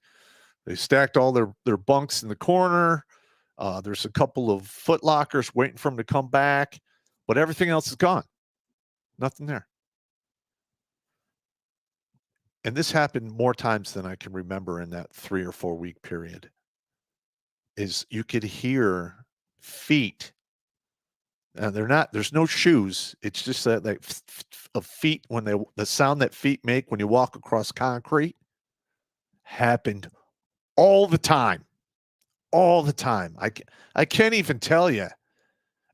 Speaker 1: They stacked all their bunks in the corner. There's a couple of Foot Lockers waiting for him to come back, but everything else is gone. Nothing there. And this happened more times than I can remember in that 3 or 4 week period. Is you could hear feet. There's no shoes. It's just that like of feet when the sound that feet make when you walk across concrete happened all the time. All the time. I can't even tell you.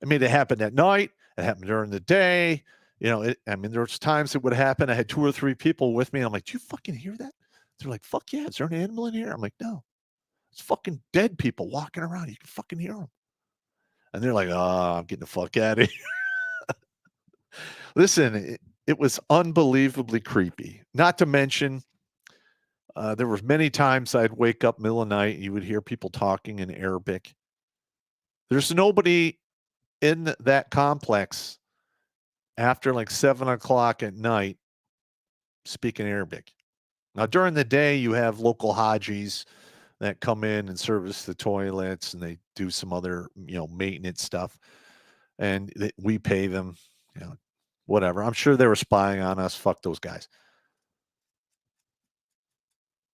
Speaker 1: I mean, it happened at night. It happened during the day. There was times it would happen. I had 2 or 3 people with me. I'm like, do you fucking hear that? They're like, fuck yeah. Is there an animal in here? I'm like, no. It's fucking dead people walking around. You can fucking hear them. And they're like, oh, I'm getting the fuck out of here. Listen, it was unbelievably creepy. Not to mention, there were many times I'd wake up middle of the night and you would hear people talking in Arabic. There's nobody in that complex after like 7 o'clock at night speaking Arabic. Now, during the day, you have local hajis that come in and service the toilets and they do some other, maintenance stuff. And we pay them, whatever. I'm sure they were spying on us. Fuck those guys.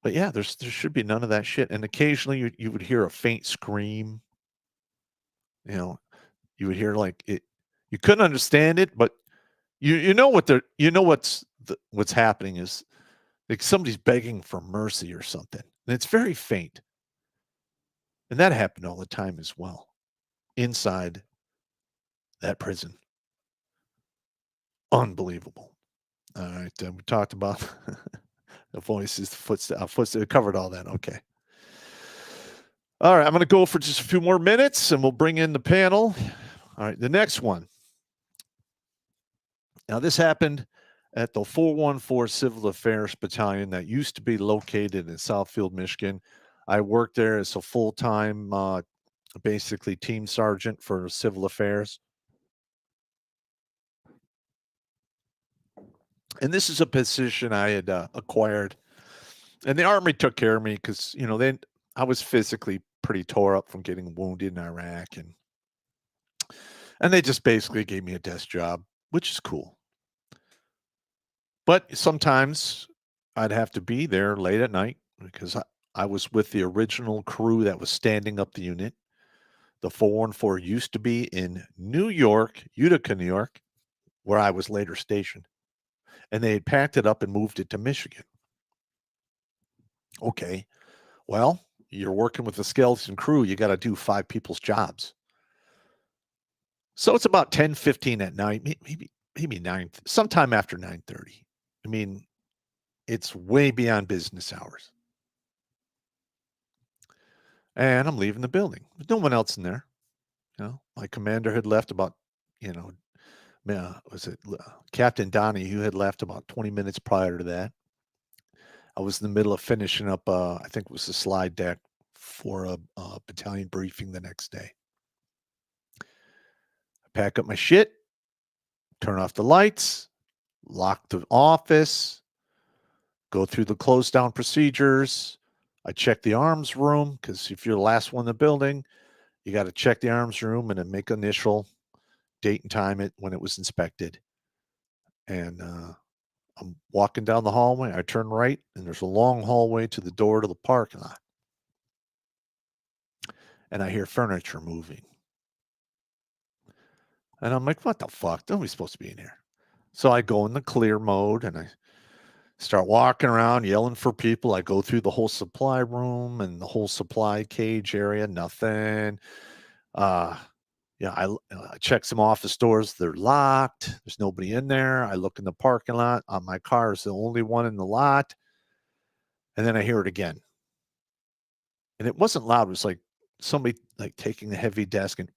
Speaker 1: But yeah, there should be none of that shit. And occasionally you would hear a faint scream. You would hear like it. You couldn't understand it, but what's happening is like somebody's begging for mercy or something. And it's very faint. And that happened all the time as well inside that prison. Unbelievable. All right. We talked about the voices, the footsteps. Covered all that. Okay. All right. I'm going to go for just a few more minutes and we'll bring in the panel. All right. The next one. Now, this happened at the 414 Civil Affairs Battalion that used to be located in Southfield, Michigan. I worked there as a full-time, basically team sergeant for civil affairs. And this is a position I had acquired. And the Army took care of me because, I was physically pretty tore up from getting wounded in Iraq. And they just basically gave me a desk job, which is cool. But sometimes I'd have to be there late at night because I was with the original crew that was standing up the unit. The 414 used to be in New York, Utica, New York, where I was later stationed. And they had packed it up and moved it to Michigan. Okay, well, you're working with a skeleton crew. You got to do 5 people's jobs. So it's about 10:15 at night, maybe 9, sometime after 9:30. I mean, it's way beyond business hours. And I'm leaving the building. There's no one else in there. My commander had left about, was it Captain Donnie, who had left about 20 minutes prior to that. I was in the middle of finishing up, I think it was the slide deck for a battalion briefing the next day. I pack up my shit, turn off the lights, lock the office, go through the close down procedures. I check the arms room because if you're the last one in the building, you got to check the arms room and then make initial date and time it when it was inspected. And I'm walking down the hallway. I turn right, and there's a long hallway to the door to the parking lot. And I hear furniture moving. And I'm like, what the fuck? Nobody's supposed to be in here. So I go in the clear mode, and I start walking around yelling for people. I go through the whole supply room and the whole supply cage area. Nothing. I check some office doors. They're locked. There's nobody in there. I look in the parking lot. My car is the only one in the lot. And then I hear it again. And it wasn't loud. It was like somebody like taking the heavy desk and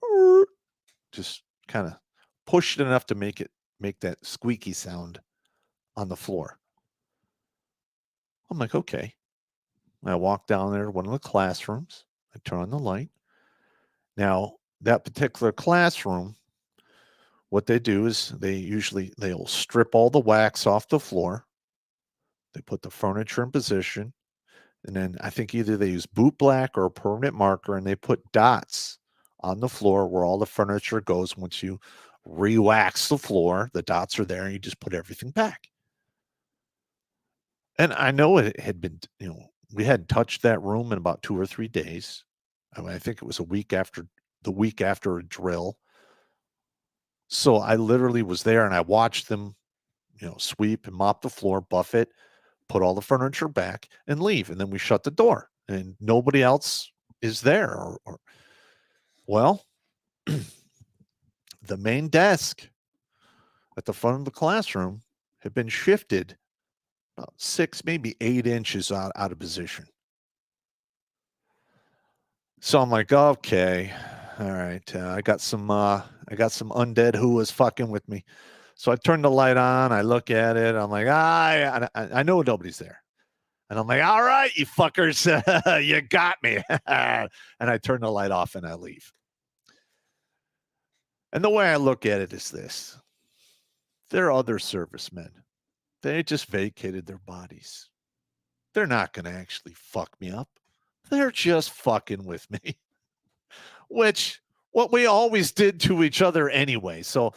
Speaker 1: just kind of pushed it enough to make that squeaky sound on the floor. I'm like, okay. I walk down there to one of the classrooms. I turn on the light. Now, that particular classroom, what they do is they'll strip all the wax off the floor. They put the furniture in position. And then I think either they use boot black or a permanent marker and they put dots on the floor where all the furniture goes. Once you re-wax the floor, the dots are there, and you just put everything back. And I know it had been, we hadn't touched that room in about 2 or 3 days. I mean, I think it was the week after a drill. So I literally was there and I watched them, sweep and mop the floor, buff it, put all the furniture back and leave. And then we shut the door and nobody else is there. Well, the main desk at the front of the classroom had been shifted about 6, maybe 8 inches out of position. So I'm like, okay, all right. I got some undead who was fucking with me. So I turn the light on. I look at it. I'm like, I know nobody's there. And I'm like, all right, you fuckers, you got me. And I turn the light off and I leave. And the way I look at it is this. They're other servicemen. They just vacated their bodies. They're not going to actually fuck me up. They're just fucking with me. Which, what we always did to each other anyway. So,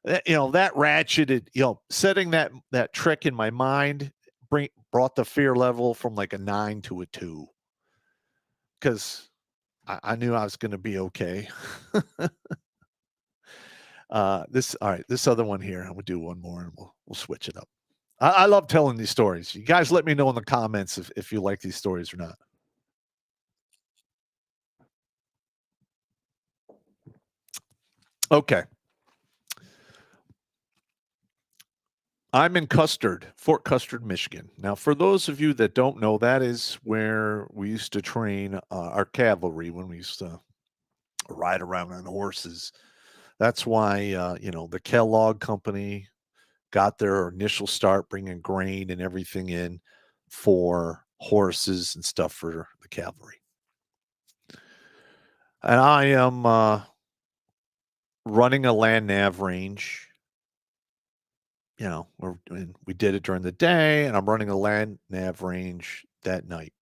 Speaker 1: that ratcheted, setting that trick in my mind brought the fear level from like a 9 to a 2. Because I knew I was going to be okay. This other one here, I'm gonna do one more and we'll switch it up. I love telling these stories. You guys let me know in the comments if you like these stories or not. Okay. I'm in Fort Custer, Michigan. Now, for those of you that don't know, that is where we used to train our cavalry when we used to ride around on horses. That's why, the Kellogg Company got their initial start bringing grain and everything in for horses and stuff for the cavalry. And I am running a land nav range. We did it during the day, and I'm running a land nav range that night.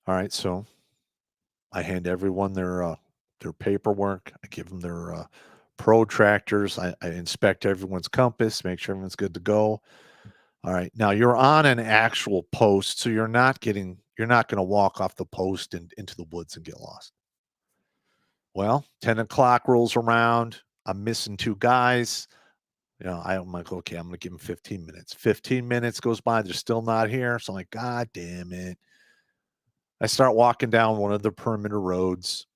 Speaker 1: All right, so I hand everyone their paperwork. I give them their protractors. I inspect everyone's compass, make sure everyone's good to go. All right. Now you're on an actual post, so you're not going to walk off the post and into the woods and get lost. Well, 10 o'clock rolls around. I'm missing 2 guys. I'm like, okay, I'm going to give them 15 minutes. 15 minutes goes by. They're still not here. So I'm like, God damn it. I start walking down one of the perimeter roads.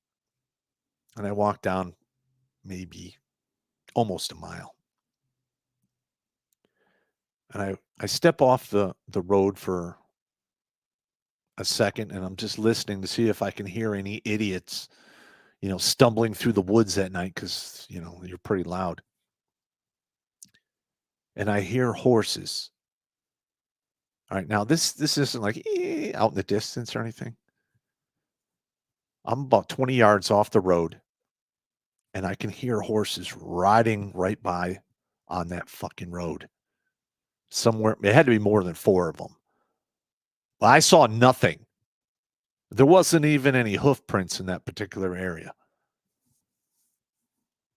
Speaker 1: And I walk down maybe almost a mile. And I step off the road for a second, and I'm just listening to see if I can hear any idiots, stumbling through the woods at night because, you're pretty loud. And I hear horses. All right, now this isn't like out in the distance or anything. I'm about 20 yards off the road, and I can hear horses riding right by on that fucking road. Somewhere, it had to be more than 4 of them. But I saw nothing. There wasn't even any hoof prints in that particular area.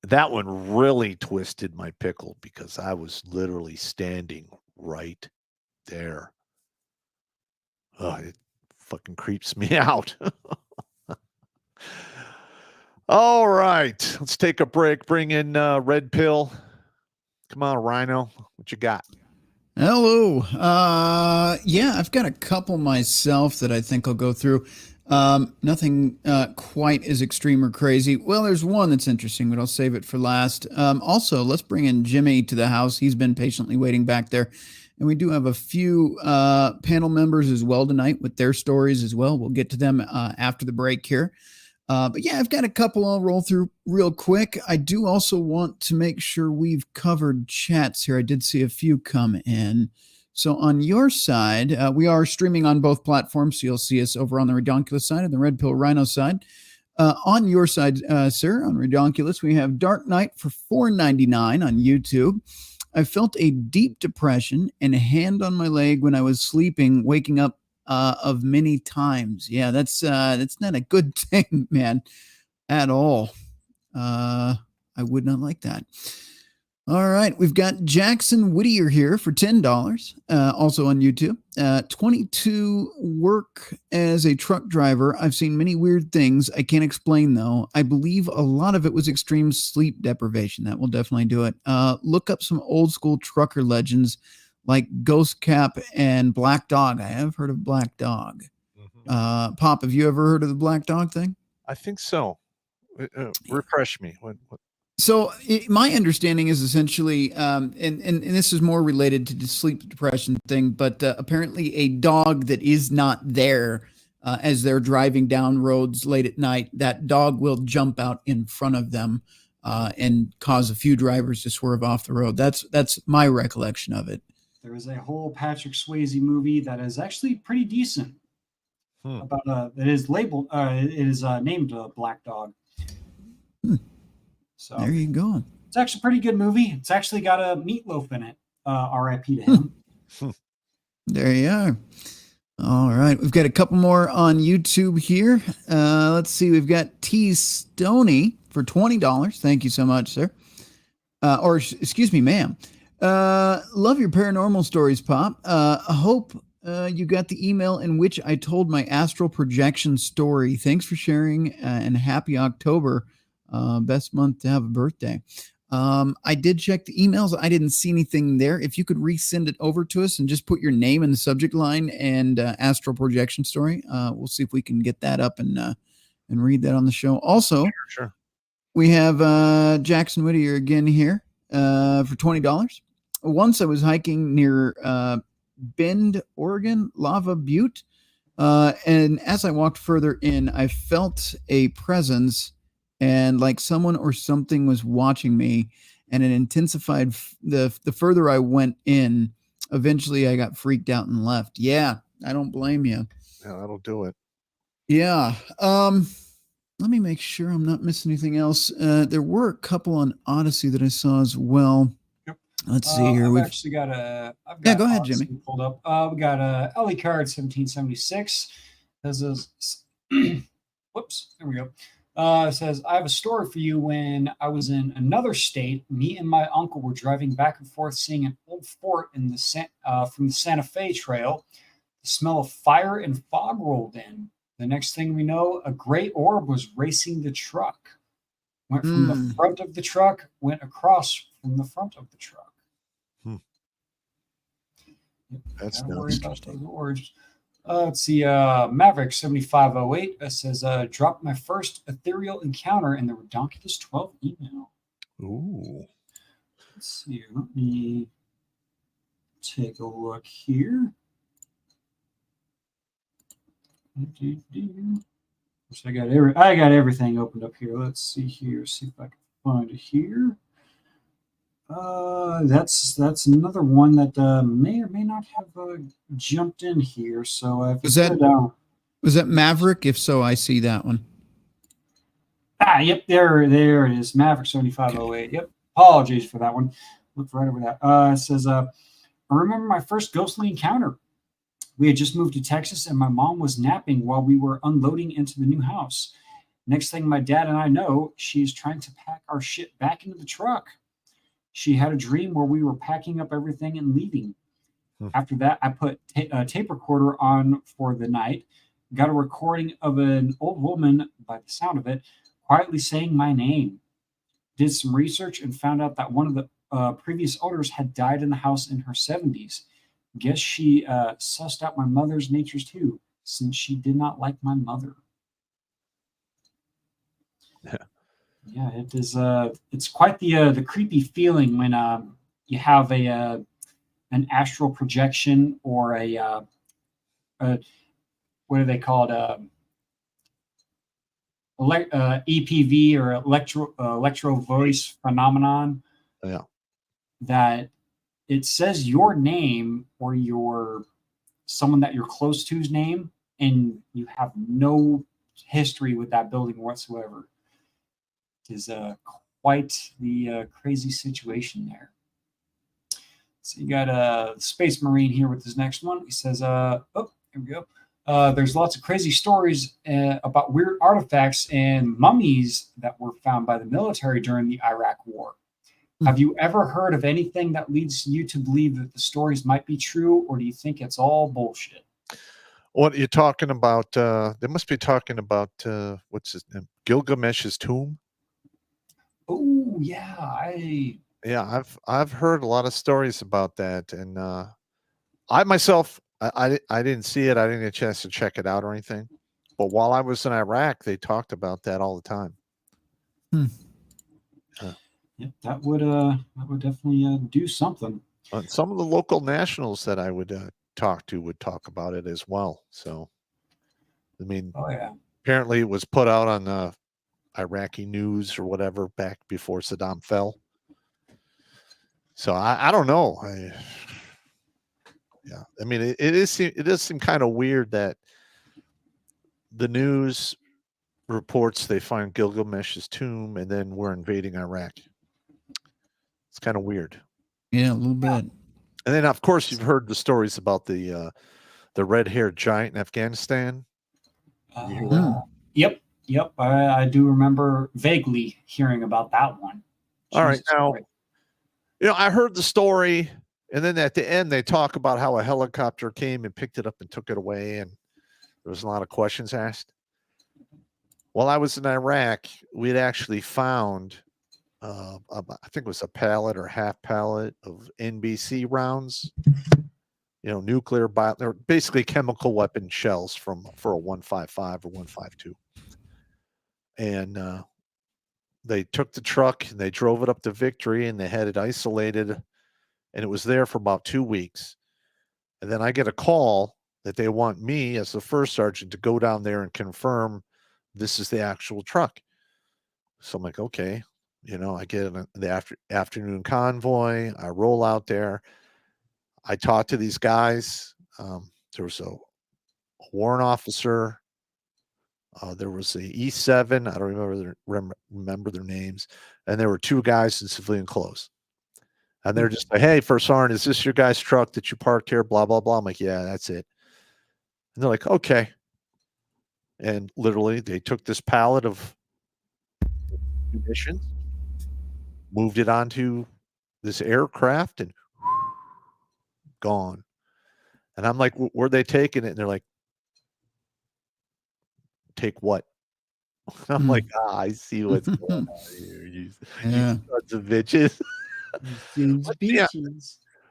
Speaker 1: That one really twisted my pickle because I was literally standing right there. Oh, it fucking creeps me out. All right, let's take a break. Bring in Red Pill. Come on, Rhino. What you got?
Speaker 2: Hello. Yeah, I've got a couple myself that I think I'll go through. Nothing quite as extreme or crazy. Well, there's one that's interesting, but I'll save it for last. Also, let's bring in Jimmy to the house. He's been patiently waiting back there. And we do have a few panel members as well tonight with their stories as well. We'll get to them after the break here. But yeah, I've got a couple I'll roll through real quick. I do also want to make sure we've covered chats here. I did see a few come in. So on your side, we are streaming on both platforms. So you'll see us over on the Redonkulous side and the Red Pill Rhino side. On your side, sir, on Redonkulous, we have Dark Knight for $4.99 on YouTube. I felt a deep depression and a hand on my leg when I was sleeping, waking up of many times. Yeah, that's not a good thing, man. at all. I would not like that. All right, we've got Jackson Whittier here for $10, also on YouTube. 22 work as a truck driver. I've seen many weird things. I can't explain though. I believe a lot of it was extreme sleep deprivation. That will definitely do it. Look up some old school trucker legends like Ghost Cap and Black Dog. I have heard of Black Dog. Pop, have you ever heard of the Black Dog thing?
Speaker 1: I think so. Refresh me. What?
Speaker 2: So my understanding is essentially, and this is more related to the sleep depression thing, but apparently a dog that is not there as they're driving down roads late at night, that dog will jump out in front of them and cause a few drivers to swerve off the road. That's my recollection of it.
Speaker 3: There is a whole Patrick Swayze movie that is actually pretty decent. About it is labeled, it is named Black Dog. So
Speaker 2: there you go.
Speaker 3: It's actually a pretty good movie. It's actually got a Meatloaf in it. R.I.P. to him.
Speaker 2: There you are. All right. We've got a couple more on YouTube here. Let's see. We've got T. Stoney for $20. Thank you so much, sir. Excuse me, ma'am. Love your paranormal stories, Pop. I hope you got the email in which I told my astral projection story. Thanks for sharing and happy October. Best month to have a birthday. I did check the emails. I didn't see anything there. If you could resend it over to us and just put your name in the subject line and astral projection story, we'll see if we can get that up and read that on the show. Also,
Speaker 1: sure.
Speaker 2: We have Jackson Whittier again here for $20. Once I was hiking near Bend, Oregon, Lava Butte, and as I walked further in, I felt a presence and like someone or something was watching me, and it intensified the further I went in. Eventually I got freaked out and left. Yeah, I don't blame you.
Speaker 1: Yeah, that'll do it.
Speaker 2: Yeah. Let me make sure I'm not missing anything else. There were a couple on Odyssey that I saw as well.
Speaker 3: Yep.
Speaker 2: Let's see here.
Speaker 3: I've actually got
Speaker 2: go ahead,
Speaker 3: Odyssey
Speaker 2: Jimmy.
Speaker 3: pulled up. We got Ellie Card 1776. This is whoops, there we go. It says, I have a story for you. When I was in another state, me and my uncle were driving back and forth, seeing an old fort in the from the Santa Fe Trail. The smell of fire and fog rolled in. The next thing we know, a gray orb was racing the truck. Went from the front of the truck, went across from the front of the truck.
Speaker 1: That's
Speaker 3: interesting. Let's see. Maverick 7508 says, dropped my first ethereal encounter in the Redonkulous 12 email.
Speaker 1: Ooh.
Speaker 3: Let's see. Let me take a look here. I got everything opened up here. Let's see here. See if I can find it here. That's another one that may or may not have jumped in here. So
Speaker 2: was that Maverick? If so, I see that one.
Speaker 3: Yep, there it is. Maverick 7508. Yep. Apologies for that one. Looked right over that. It says, I remember my first ghostly encounter. We had just moved to Texas, and my mom was napping while we were unloading into the new house. Next thing my dad and I know, she's trying to pack our shit back into the truck. She had a dream where we were packing up everything and leaving. After that, I put a tape recorder on for the night, got a recording of an old woman, by the sound of it, quietly saying my name. Did some research and found out that one of the previous owners had died in the house in her 70s. Guess she sussed out my mother's natures too, since she did not like my mother. Yeah, it is. It's quite the creepy feeling when you have an astral projection or a what do they call it? EPV or electro voice phenomenon.
Speaker 1: Yeah.
Speaker 3: That it says your name or someone that you're close to's name, and you have no history with that building whatsoever. It is quite the crazy situation there. So you got a Space Marine here with his next one. He says, here we go. There's lots of crazy stories about weird artifacts and mummies that were found by the military during the Iraq War. Have you ever heard of anything that leads you to believe that the stories might be true, or do you think it's all bullshit?
Speaker 1: What are you talking about? They must be talking about what's his name? Gilgamesh's tomb.
Speaker 3: Oh yeah,
Speaker 1: Yeah, I've heard a lot of stories about that, and I myself, I didn't see it. I didn't get a chance to check it out or anything. But while I was in Iraq, they talked about that all the time.
Speaker 3: Yep, that would definitely do something.
Speaker 1: Some of the local nationals that I would talk to would talk about it as well. So, I mean,
Speaker 3: Oh yeah,
Speaker 1: apparently it was put out on the Iraqi news or whatever back before Saddam fell. So I don't know. Yeah, I mean it does seem kind of weird that the news reports they find Gilgamesh's tomb and then we're invading Iraq. It's kind of weird.
Speaker 2: Yeah, a little bit.
Speaker 1: And then of course you've heard the stories about the red-haired giant in Afghanistan.
Speaker 3: Yep. I do remember vaguely hearing about that one.
Speaker 1: All right,
Speaker 3: Jesus
Speaker 1: now,
Speaker 3: Christ.
Speaker 1: I heard the story, and then at the end they talk about how a helicopter came and picked it up and took it away, and there was a lot of questions asked. While I was in Iraq, we had actually found, I think it was a pallet or half pallet of NBC rounds. Nuclear they're basically chemical weapon shells for a 155 or 152. And they took the truck and they drove it up to Victory and they had it isolated, and it was there for about 2 weeks. And then I get a call that they want me as the first sergeant to go down there and confirm this is the actual truck. So I'm like, okay, I get in the afternoon convoy. I roll out there. I talk to these guys. There was a warrant officer. There was a E7. I don't remember their names. And there were 2 guys in civilian clothes. And they're just like, hey, First Sergeant, is this your guy's truck that you parked here? Blah, blah, blah. I'm like, yeah, that's it. And they're like, okay. And literally, they took this pallet of munitions, moved it onto this aircraft, and gone. And I'm like, where they taking it? And they're like, take what? I'm like, I see what's going on here. You sons of bitches.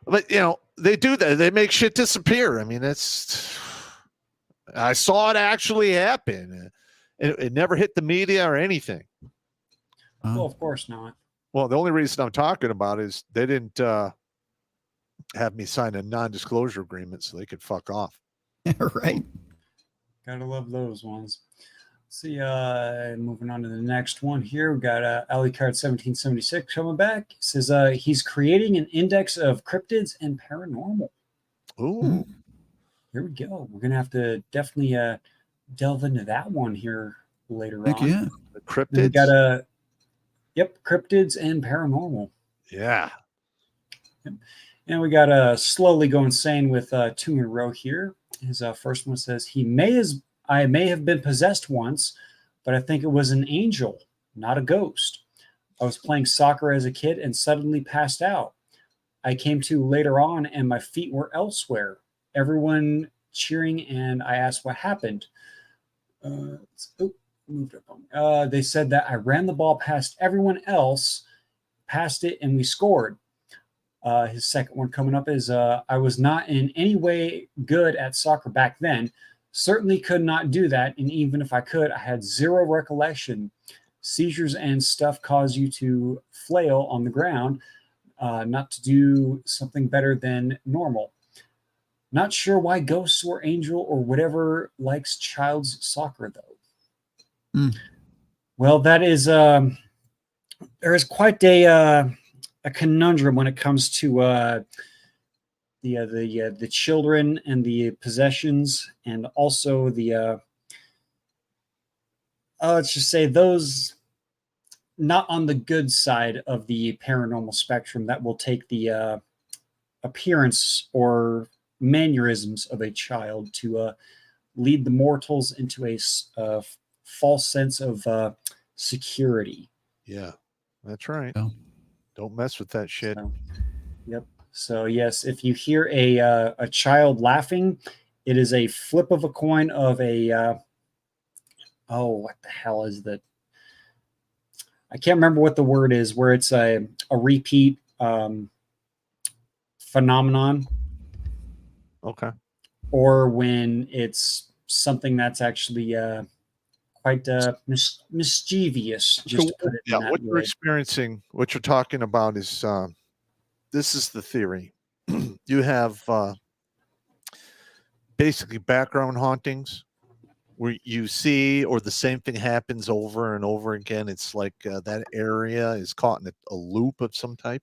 Speaker 1: But they do that. They make shit disappear. I mean, I saw it actually happen. It never hit the media or anything.
Speaker 3: Well, of course not.
Speaker 1: Well, the only reason I'm talking about is they didn't have me sign a non-disclosure agreement so they could fuck off.
Speaker 2: Right.
Speaker 3: Gotta love those ones. See, moving on to the next one here. We got Alley Card 1776 coming back. It says he's creating an index of cryptids and paranormal.
Speaker 1: Ooh.
Speaker 3: Here we go. We're gonna have to definitely delve into that one here later
Speaker 2: Heck
Speaker 3: on.
Speaker 2: Yeah.
Speaker 1: The cryptids.
Speaker 3: We got cryptids and paranormal.
Speaker 1: Yeah.
Speaker 3: Yep. And we got slowly go insane with 2 in a row here. His first one says I may have been possessed once, but I think it was an angel, not a ghost. I was playing soccer as a kid and suddenly passed out. I came to later on and my feet were elsewhere. Everyone cheering, and I asked what happened. They said that I ran the ball past everyone else, passed it, and we scored. His second one coming up is I was not in any way good at soccer back then. Certainly could not do that, and even if I could, I had zero recollection. Seizures and stuff cause you to flail on the ground, not to do something better than normal. Not sure why ghosts or angel or whatever likes child's soccer, though. Well, that is there is quite a conundrum when it comes to the children and the possessions, and also the let's just say those not on the good side of the paranormal spectrum that will take the appearance or mannerisms of a child to lead the mortals into a false sense of security.
Speaker 1: Yeah, that's right.
Speaker 2: Oh.
Speaker 1: Don't mess with that shit.
Speaker 3: So, yep. So yes, if you hear a child laughing, it is a flip of a coin of a what the hell is that? I can't remember what the word is. Where it's a repeat phenomenon.
Speaker 1: Okay.
Speaker 3: Or when it's something that's actually quite mischievous. Just to put it in that
Speaker 1: what you're
Speaker 3: way.
Speaker 1: experiencing, what you're talking about is this is the theory. You have basically background hauntings where you see or the same thing happens over and over again. It's like that area is caught in a loop of some type.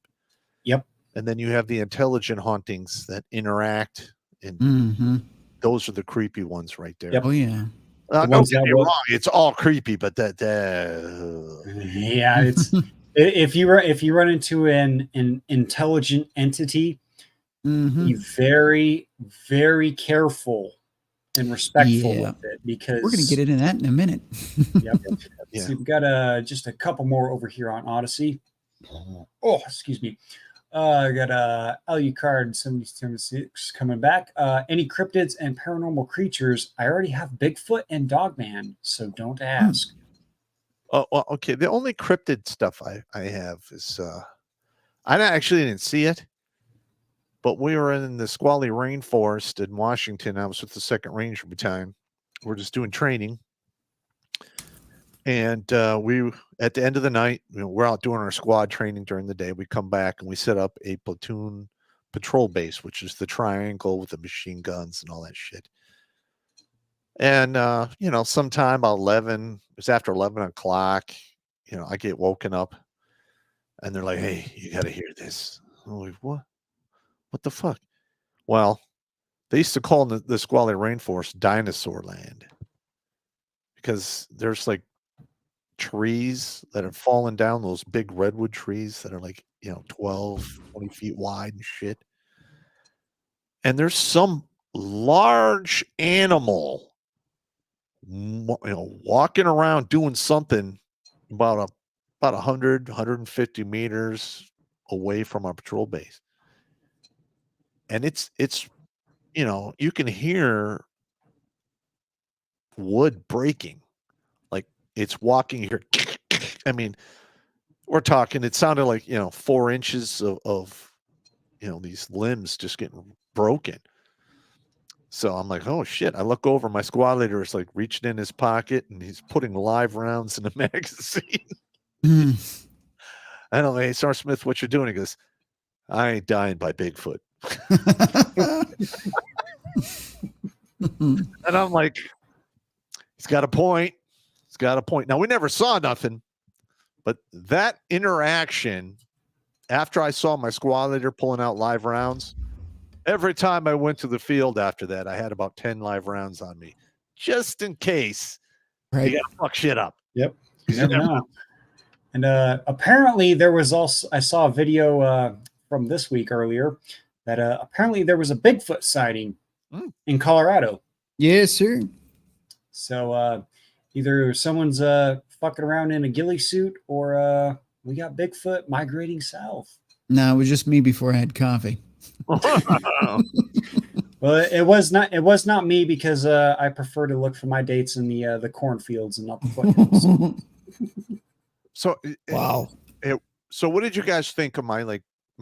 Speaker 3: Yep.
Speaker 1: And then you have the intelligent hauntings that interact, and
Speaker 2: Mm-hmm.
Speaker 1: those are the creepy ones right there.
Speaker 3: Yep.
Speaker 2: Oh yeah.
Speaker 1: Don't get me wrong, it's all creepy, but
Speaker 3: yeah, it's if you run into an intelligent entity,
Speaker 2: Mm-hmm.
Speaker 3: be very, very careful and respectful with it, because
Speaker 2: we're gonna get into that in a minute.
Speaker 3: Yep.
Speaker 1: Yeah.
Speaker 3: So we've got just a couple more over here on Odyssey. Oh, excuse me. I got Alucard 7076 coming back. Any cryptids and paranormal creatures? I already have Bigfoot and Dogman, so don't ask.
Speaker 1: Oh, well, okay. The only cryptid stuff I have is I actually didn't see it, but we were in the squally rainforest in Washington. I was with the 2nd Ranger Battalion. We're just doing training. And we, at the end of the night, we're out doing our squad training during the day. We come back and we set up a platoon patrol base, which is the triangle with the machine guns and all that shit. And, sometime about 11, it was after 11 o'clock, I get woken up and they're like, hey, you got to hear this. I'm like, what? What the fuck? Well, they used to call the squally rainforest Dinosaur Land because there's like trees that have fallen down, those big redwood trees that are like 12, 20 feet wide and shit, and there's some large animal walking around doing something about 150 meters away from our patrol base, and it's you can hear wood breaking, like it's walking here. I mean, we're talking, it sounded like 4 inches of these limbs just getting broken. So I'm like, oh shit. I look over, my squad leader is like reaching in his pocket and he's putting live rounds in a magazine. I don't know, hey, Sergeant Smith, what you doing? He goes, I ain't dying by Bigfoot. And I'm like, he's got a point. He's got a point. Now, we never saw nothing, but that interaction, after I saw my squad leader pulling out live rounds, every time I went to the field after that, I had about 10 live rounds on me, just in case you got to fuck shit up.
Speaker 3: Yep. You never know. And apparently there was also, I saw a video from this week earlier that apparently there was a Bigfoot sighting in Colorado.
Speaker 2: Yes, sir.
Speaker 3: So either someone's fucking around in a ghillie suit, or we got Bigfoot migrating south.
Speaker 2: No, it was just me before I had coffee.
Speaker 3: Well, it was not me, because I prefer to look for my dates in the cornfields and not the foothills.
Speaker 1: So
Speaker 2: wow.
Speaker 1: So what did you guys think of my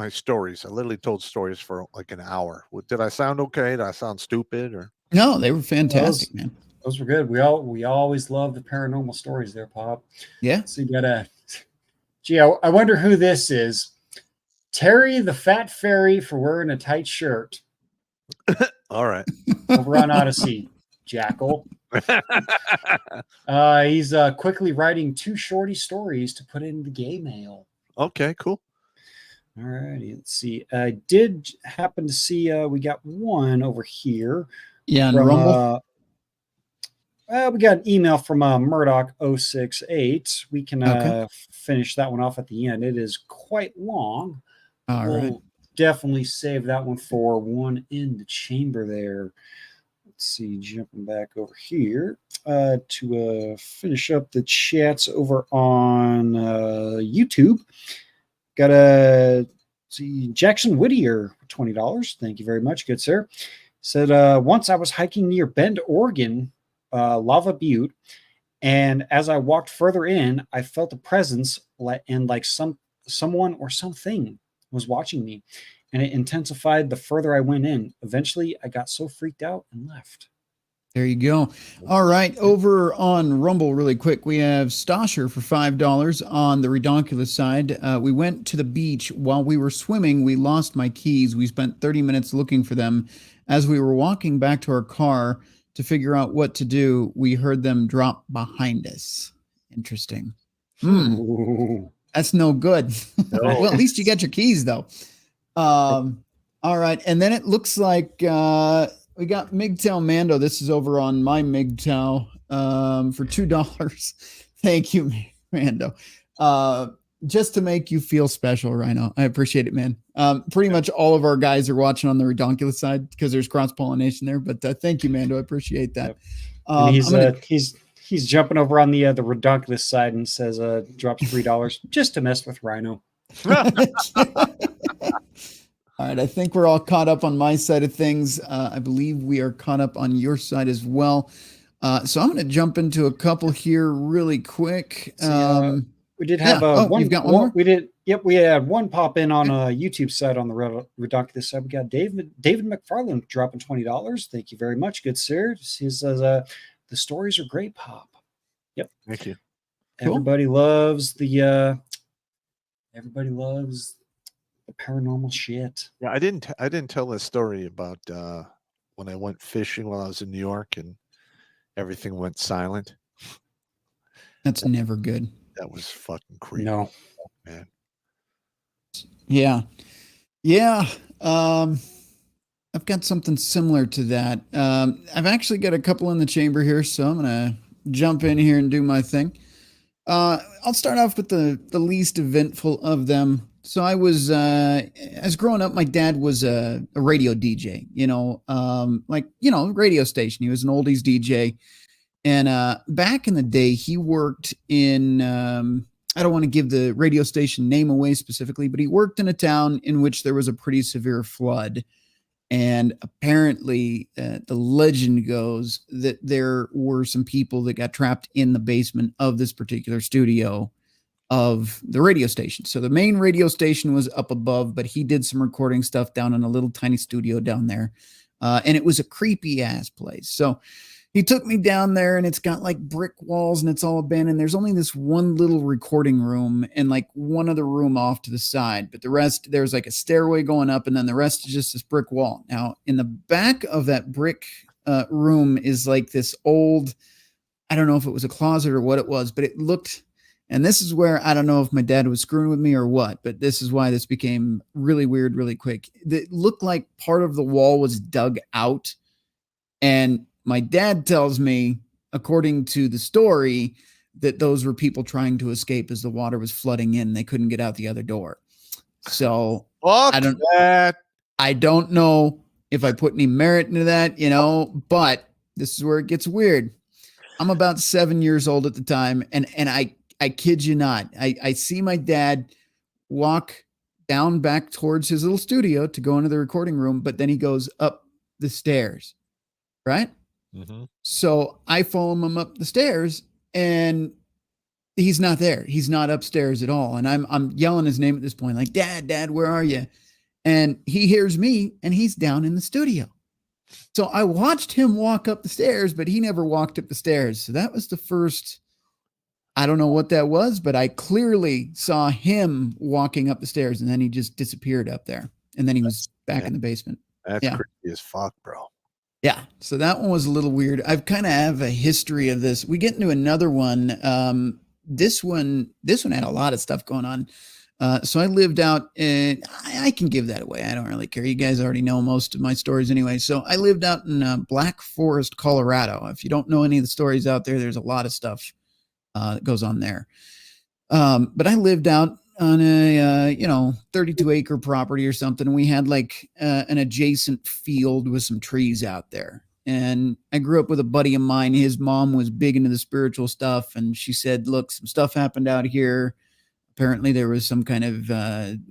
Speaker 1: stories? I literally told stories for like an hour. Did I sound okay? Did I sound stupid? Or
Speaker 2: no, they were fantastic, man.
Speaker 3: Those were good. We always love the paranormal stories there, Pop.
Speaker 2: Yeah.
Speaker 3: So you gotta. Gee, I wonder who this is. Terry the Fat Fairy for wearing a tight shirt.
Speaker 1: All right.
Speaker 3: Over on Odyssey, Jackal. He's quickly writing 2 shorty stories to put in the gay mail.
Speaker 1: Okay, cool.
Speaker 3: All righty, let's see. I did happen to see we got one over here.
Speaker 2: Yeah, on Rumble.
Speaker 3: We got an email from Murdoch068. We can finish that one off at the end. It is quite long. We'll definitely save that one for one in the chamber there. Let's let's see, jumping back over here to finish up the chats over on YouTube. Got a see Jackson Whittier, $20. Thank you very much, good sir. Said once I was hiking near Bend, Oregon, Lava Butte, and as I walked further in, I felt a presence and like someone or something was watching me, and it intensified the further I went in. Eventually, I got so freaked out and left.
Speaker 2: There you go. All right. Over on Rumble, really quick, we have Stasher for $5 on the Redonkulous side. We went to the beach. While we were swimming, we lost my keys. We spent 30 minutes looking for them. As we were walking back to our car to figure out what to do, we heard them drop behind us. Interesting. That's no good.
Speaker 1: No.
Speaker 2: Well, at least you got your keys, though. All right. And then it looks like we got MGTOW Mando. This is over on my MGTOW for $2. Thank you, Mando. Just to make you feel special, Rhino. I appreciate it, man. Pretty much all of our guys are watching on the Redonkulous side because there's cross-pollination there. But thank you, Mando. I appreciate that.
Speaker 3: He's jumping over on the Redonkulous side and says drops $3 just to mess with Rhino.
Speaker 2: All right, I think we're all caught up on my side of things. I believe we are caught up on your side as well. So I'm going to jump into a couple here really quick.
Speaker 3: We did have one. You've got one more? We did. Yep, we had one pop in on a YouTube side on the Redonkulous side. We got David McFarland dropping $20. Thank you very much, good sir. He says the stories are great, Pop. Yep,
Speaker 1: thank you.
Speaker 3: Everybody loves the paranormal shit.
Speaker 1: Yeah, I didn't tell this story about when I went fishing while I was in New York and everything went silent.
Speaker 2: That's never good.
Speaker 1: That was fucking creepy.
Speaker 3: No,
Speaker 1: man.
Speaker 2: Yeah. I've got something similar to that. I've actually got a couple in the chamber here, so I'm gonna jump in here and do my thing. I'll start off with the least eventful of them. So I was, as growing up, my dad was a radio DJ, radio station. He was an oldies DJ. And back in the day, he worked in, I don't want to give the radio station name away specifically, but he worked in a town in which there was a pretty severe flood. And apparently, the legend goes that there were some people that got trapped in the basement of this particular studio of the radio station. So the main radio station was up above, but he did some recording stuff down in a little tiny studio down there. And it was a creepy ass place. So he took me down there, and it's got like brick walls and it's all abandoned. There's only this one little recording room and like one other room off to the side, but the rest, there's like a stairway going up, and then the rest is just this brick wall. Now in the back of that brick room is like this old, I don't know if it was a closet or what it was, but it looked, and this is where I don't know if my dad was screwing with me or what, but this is why this became really weird really quick. It looked like part of the wall was dug out, and my dad tells me, according to the story, that those were people trying to escape as the water was flooding in. They couldn't get out the other door. So I don't know if I put any merit into that, but this is where it gets weird. I'm about 7 years old at the time. And I kid you not, I see my dad walk down back towards his little studio to go into the recording room, but then he goes up the stairs, right?
Speaker 1: Mm-hmm.
Speaker 2: So I follow him up the stairs, and he's not there. He's not upstairs at all. And I'm yelling his name at this point, like, Dad, where are you? And he hears me, and he's down in the studio. So I watched him walk up the stairs, but he never walked up the stairs. So that was the first, I don't know what that was, but I clearly saw him walking up the stairs, and then he just disappeared up there. And then he was back in the basement.
Speaker 1: That's creepy as fuck, bro.
Speaker 2: Yeah, so that one was a little weird. I've kind of have a history of this. We get into another one. This one had a lot of stuff going on. So I lived out in, I can give that away. I don't really care. You guys already know most of my stories anyway. So I lived out in Black Forest, Colorado. If you don't know any of the stories out there, there's a lot of stuff that goes on there. But I lived out on a 32-acre property or something, and we had like an adjacent field with some trees out there. And I grew up with a buddy of mine. His mom was big into the spiritual stuff. And she said, look, some stuff happened out here. Apparently there was some kind of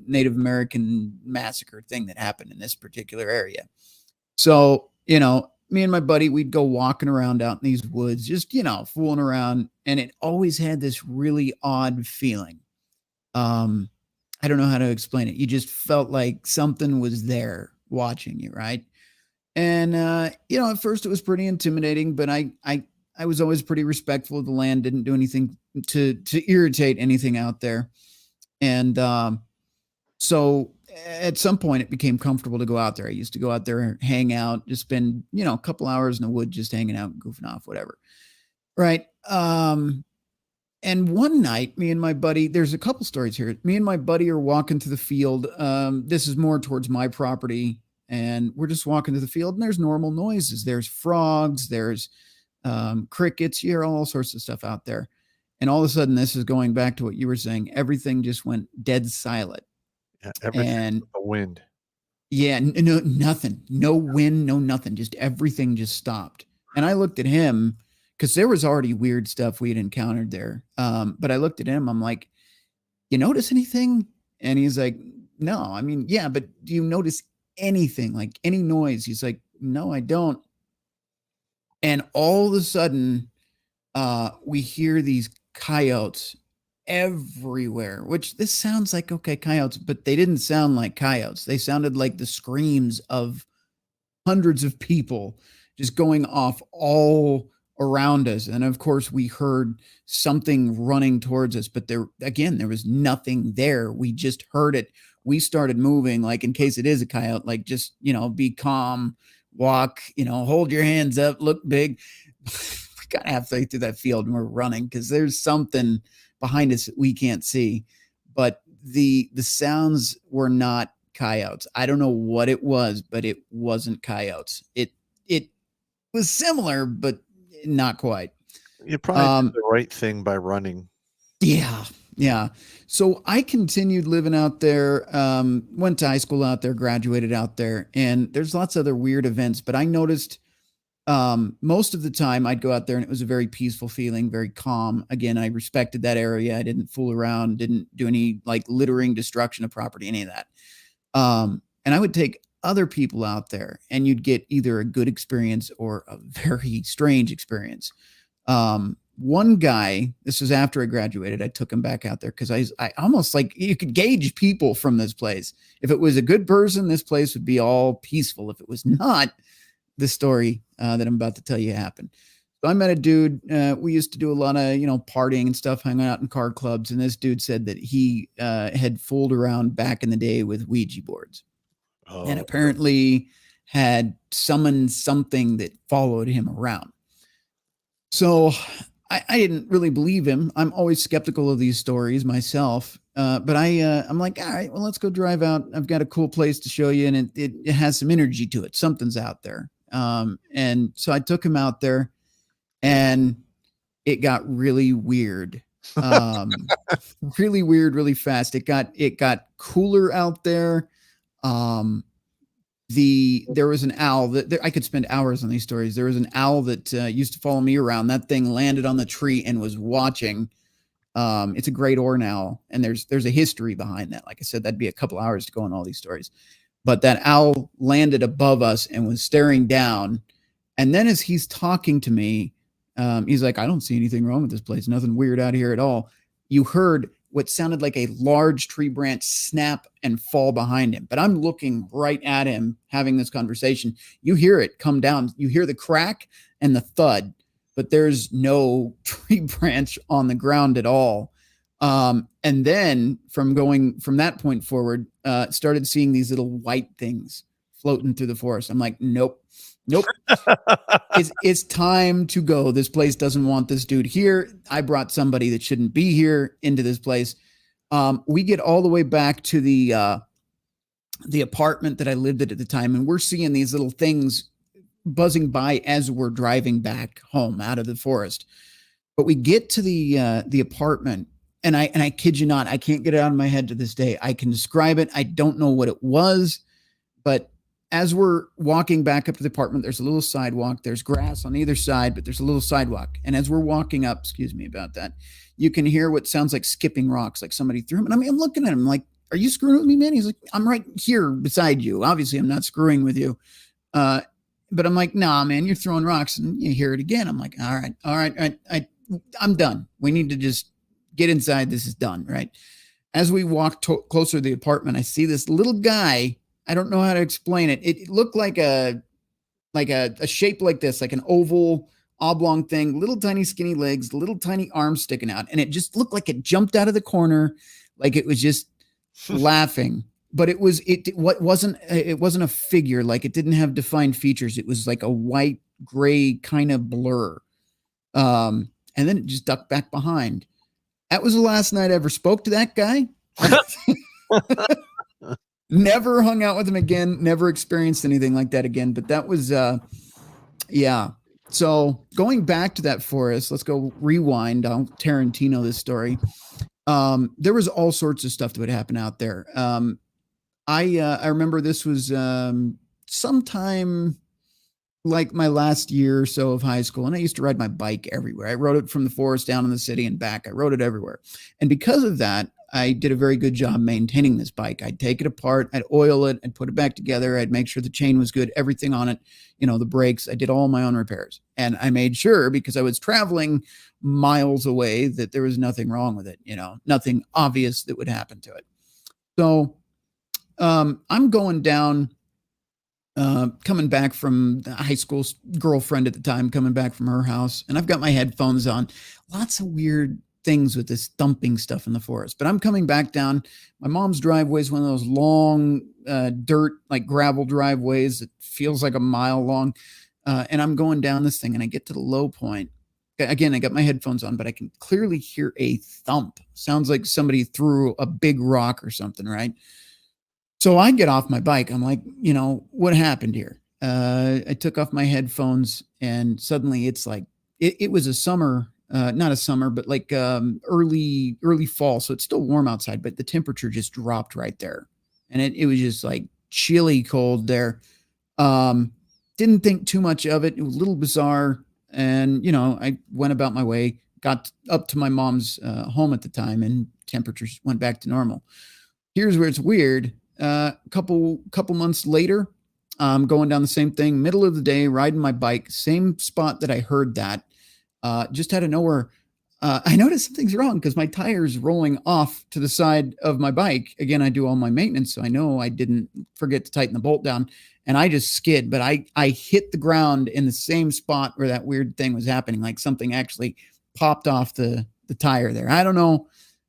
Speaker 2: Native American massacre thing that happened in this particular area. So, me and my buddy, we'd go walking around out in these woods, just, fooling around. And it always had this really odd feeling. I don't know how to explain it. You just felt like something was there watching you, right? And at first it was pretty intimidating, but I was always pretty respectful of the land, didn't do anything to irritate anything out there. And so at some point it became comfortable to go out there. I used to go out there and hang out, just spend, a couple hours in the wood just hanging out, goofing off, whatever. Right. And one night, me and my buddy, there's a couple stories here. Me and my buddy are walking through the field. This is more towards my property. And we're just walking through the field and there's normal noises. There's frogs, there's crickets, you hear all sorts of stuff out there. And all of a sudden, this is going back to what you were saying. Everything just went dead silent.
Speaker 1: Yeah, everything
Speaker 2: And
Speaker 1: but the wind.
Speaker 2: yeah, no, nothing, no wind, no nothing. Just everything just stopped. And I looked at him because there was already weird stuff we had encountered there. But I looked at him. I'm like, you notice anything? And he's like, no. I mean, yeah, but do you notice anything, like any noise? He's like, no, I don't. And all of a sudden, we hear these coyotes everywhere, which this sounds like, okay, coyotes, but they didn't sound like coyotes. They sounded like the screams of hundreds of people just going off all around us. And of course, we heard something running towards us, but there was nothing there. We just heard it. We started moving, like in case it is a coyote, like just, be calm, walk, hold your hands up, look big. We got halfway through that field and we're running because there's something behind us that we can't see. But the sounds were not coyotes. I don't know what it was, but it wasn't coyotes. It was similar, but not quite.
Speaker 1: You probably did the right thing by running.
Speaker 2: Yeah. So I continued living out there, went to high school out there, graduated out there, and there's lots of other weird events, but I noticed most of the time I'd go out there and it was a very peaceful feeling, very calm. Again, I respected that area. I didn't fool around, didn't do any like littering, destruction of property, any of that. And I would take other people out there and you'd get either a good experience or a very strange experience. One guy, this was after I graduated, I took him back out there because I almost like you could gauge people from this place. If it was a good person, this place would be all peaceful. If it was not, the story that I'm about to tell you happened. So I met a dude. We used to do a lot of, partying and stuff, hanging out in car clubs. And this dude said that he had fooled around back in the day with Ouija boards.
Speaker 1: Oh,
Speaker 2: And apparently had summoned something that followed him around. So I didn't really believe him. I'm always skeptical of these stories myself. But I'm like, all right, well, let's go drive out. I've got a cool place to show you. And it has some energy to it. Something's out there. And so I took him out there and it got really weird. Really weird, really fast. It got cooler out there. There was an owl that I could spend hours on these stories. There was an owl that used to follow me around. That thing landed on the tree and was watching. It's a great horned owl, and there's a history behind that. Like I said, that'd be a couple hours to go on all these stories. But that owl landed above us and was staring down. And then as he's talking to me, he's like, I don't see anything wrong with this place. Nothing weird out here at all. You heard what sounded like a large tree branch snap and fall behind him. But I'm looking right at him having this conversation. You hear it come down. You hear the crack and the thud, but there's no tree branch on the ground at all. And then from that point forward, started seeing these little white things floating through the forest. I'm like, nope. It's time to go. This place doesn't want this dude here. I brought somebody that shouldn't be here into this place. We get all the way back to the apartment that I lived at the time, and we're seeing these little things buzzing by as we're driving back home out of the forest. But we get to the apartment, and I kid you not, I can't get it out of my head to this day. I can describe it. I don't know what it was, but as we're walking back up to the apartment, there's a little sidewalk. There's grass on either side, but there's a little sidewalk. And as we're walking up, excuse me about that, you can hear what sounds like skipping rocks, like somebody threw them. And I'm looking at him like, are you screwing with me, man? He's like, I'm right here beside you. Obviously, I'm not screwing with you. But I'm like, nah, man, you're throwing rocks. And you hear it again. I'm like, all right. I'm done. We need to just get inside. This is done, right? As we walk closer to the apartment, I see this little guy. I don't know how to explain it. It looked like a shape like this, like an oval oblong thing, little tiny skinny legs, little tiny arms sticking out. And it just looked like it jumped out of the corner, like it was just laughing. But it wasn't a figure, like it didn't have defined features. It was like a white, gray kind of blur. And then it just ducked back behind. That was the last night I ever spoke to that guy. Never hung out with him again. Never experienced anything like that again. But that was, yeah. So going back to that forest, let's go rewind. I'll Tarantino this story. There was all sorts of stuff that would happen out there. I remember this was sometime like my last year or so of high school, and I used to ride my bike everywhere. I rode it from the forest down in the city and back. I rode it everywhere. And because of that, I did a very good job maintaining this bike. I'd take it apart, I'd oil it, I'd put it back together, I'd make sure the chain was good, everything on it, the brakes. I did all my own repairs. And I made sure, because I was traveling miles away, that there was nothing wrong with it, nothing obvious that would happen to it. So I'm going down, coming back from the high school girlfriend at the time, coming back from her house, and I've got my headphones on. Lots of weird things with this thumping stuff in the forest. But I'm coming back down. My mom's driveway is one of those long dirt, like gravel driveways. It feels like a mile long. And I'm going down this thing, and I get to the low point. Again, I got my headphones on, but I can clearly hear a thump. Sounds like somebody threw a big rock or something, right? So I get off my bike. I'm like, what happened here? I took off my headphones, and suddenly it's like, it was a summer, not a summer, but like early fall. So it's still warm outside, but the temperature just dropped right there. And it was just like chilly cold there. Didn't think too much of it. It was a little bizarre. And, I went about my way, got up to my mom's home at the time, and temperatures went back to normal. Here's where it's weird. Couple months later, I'm going down the same thing, middle of the day, riding my bike, same spot that I heard that. Just out of nowhere, I noticed something's wrong because my tire's rolling off to the side of my bike. Again, I do all my maintenance, so I know I didn't forget to tighten the bolt down, and I just skid. But I hit the ground in the same spot where that weird thing was happening, like something actually popped off the tire there. I don't know.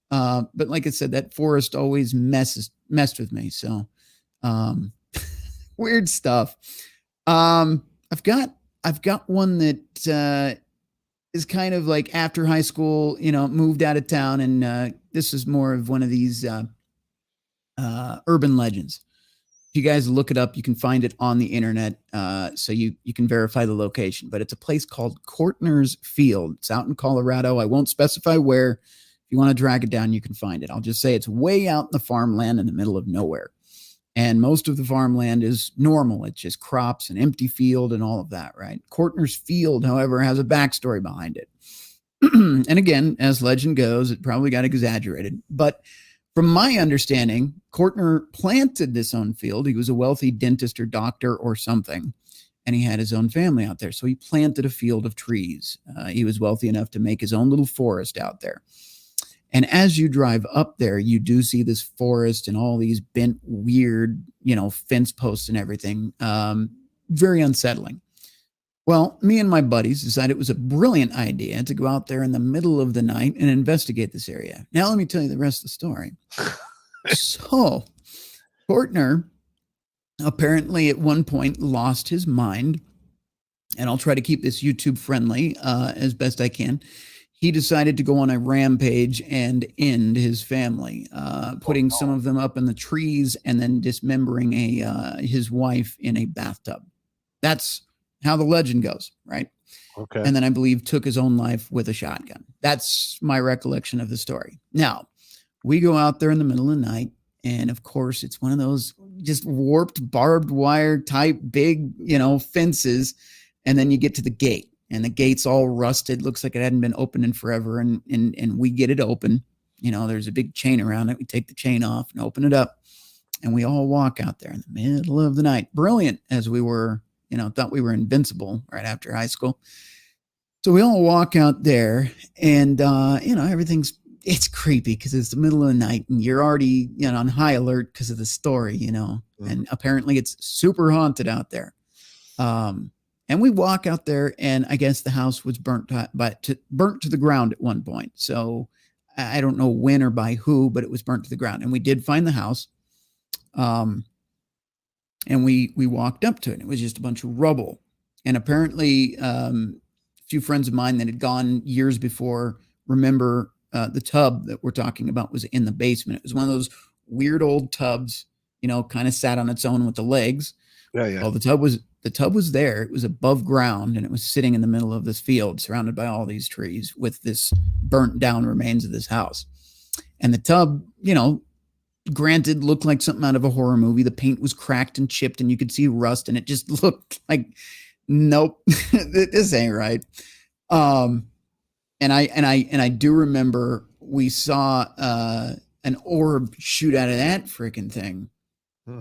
Speaker 2: But like I said, that forest always messed with me. So, weird stuff. I've got one that, is kind of like after high school, moved out of town. And, this is more of one of these, urban legends. If you guys look it up, you can find it on the internet. So you can verify the location, but it's a place called Courtner's Field. It's out in Colorado. I won't specify where. You want to drag it down, you can find it. I'll just say it's way out in the farmland in the middle of nowhere. And most of the farmland is normal. It's just crops and empty field and all of that, right? Courtner's Field, however, has a backstory behind it. And again, as legend goes, it probably got exaggerated. But from my understanding, Courtner planted this own field. He was a wealthy dentist or doctor or something, and he had his own family out there. So he planted a field of trees. He was wealthy enough to make his own little forest out there. And as you drive up there, you do see this forest and all these bent, weird, fence posts and everything. Very unsettling. Well, me and my buddies decided it was a brilliant idea to go out there in the middle of the night and investigate this area. Now, let me tell you the rest of the story. So, Courtner apparently at one point lost his mind, and I'll try to keep this YouTube friendly as best I can. He decided to go on a rampage and end his family, putting some of them up in the trees and then dismembering his wife in a bathtub. That's how the legend goes, right?
Speaker 1: Okay.
Speaker 2: And then I believe took his own life with a shotgun. That's my recollection of the story. Now, we go out there in the middle of the night, and of course, it's one of those, just warped barbed wire type big, fences. And then you get to the gate, and the gate's all rusted. Looks like it hadn't been opened in forever. And we get it open. There's a big chain around it. We take the chain off and open it up. And we all walk out there in the middle of the night. Brilliant, as we were, thought we were invincible right after high school. So we all walk out there, and, it's creepy because it's the middle of the night and you're already, on high alert because of the story, and apparently it's super haunted out there. And we walk out there, and I guess the house was burnt to the ground at one point. So I don't know when or by who, but it was burnt to the ground. And we did find the house. And we walked up to it. It was just a bunch of rubble. And apparently, a few friends of mine that had gone years before remember the tub that we're talking about was in the basement. It was one of those weird old tubs, kind of sat on its own with the legs.
Speaker 1: Yeah.
Speaker 2: Well, the tub was there. It was above ground, and it was sitting in the middle of this field surrounded by all these trees with this burnt down remains of this house. And the tub, granted, looked like something out of a horror movie. The paint was cracked and chipped, and you could see rust, and it just looked like, nope, this ain't right. And I do remember we saw an orb shoot out of that freaking thing.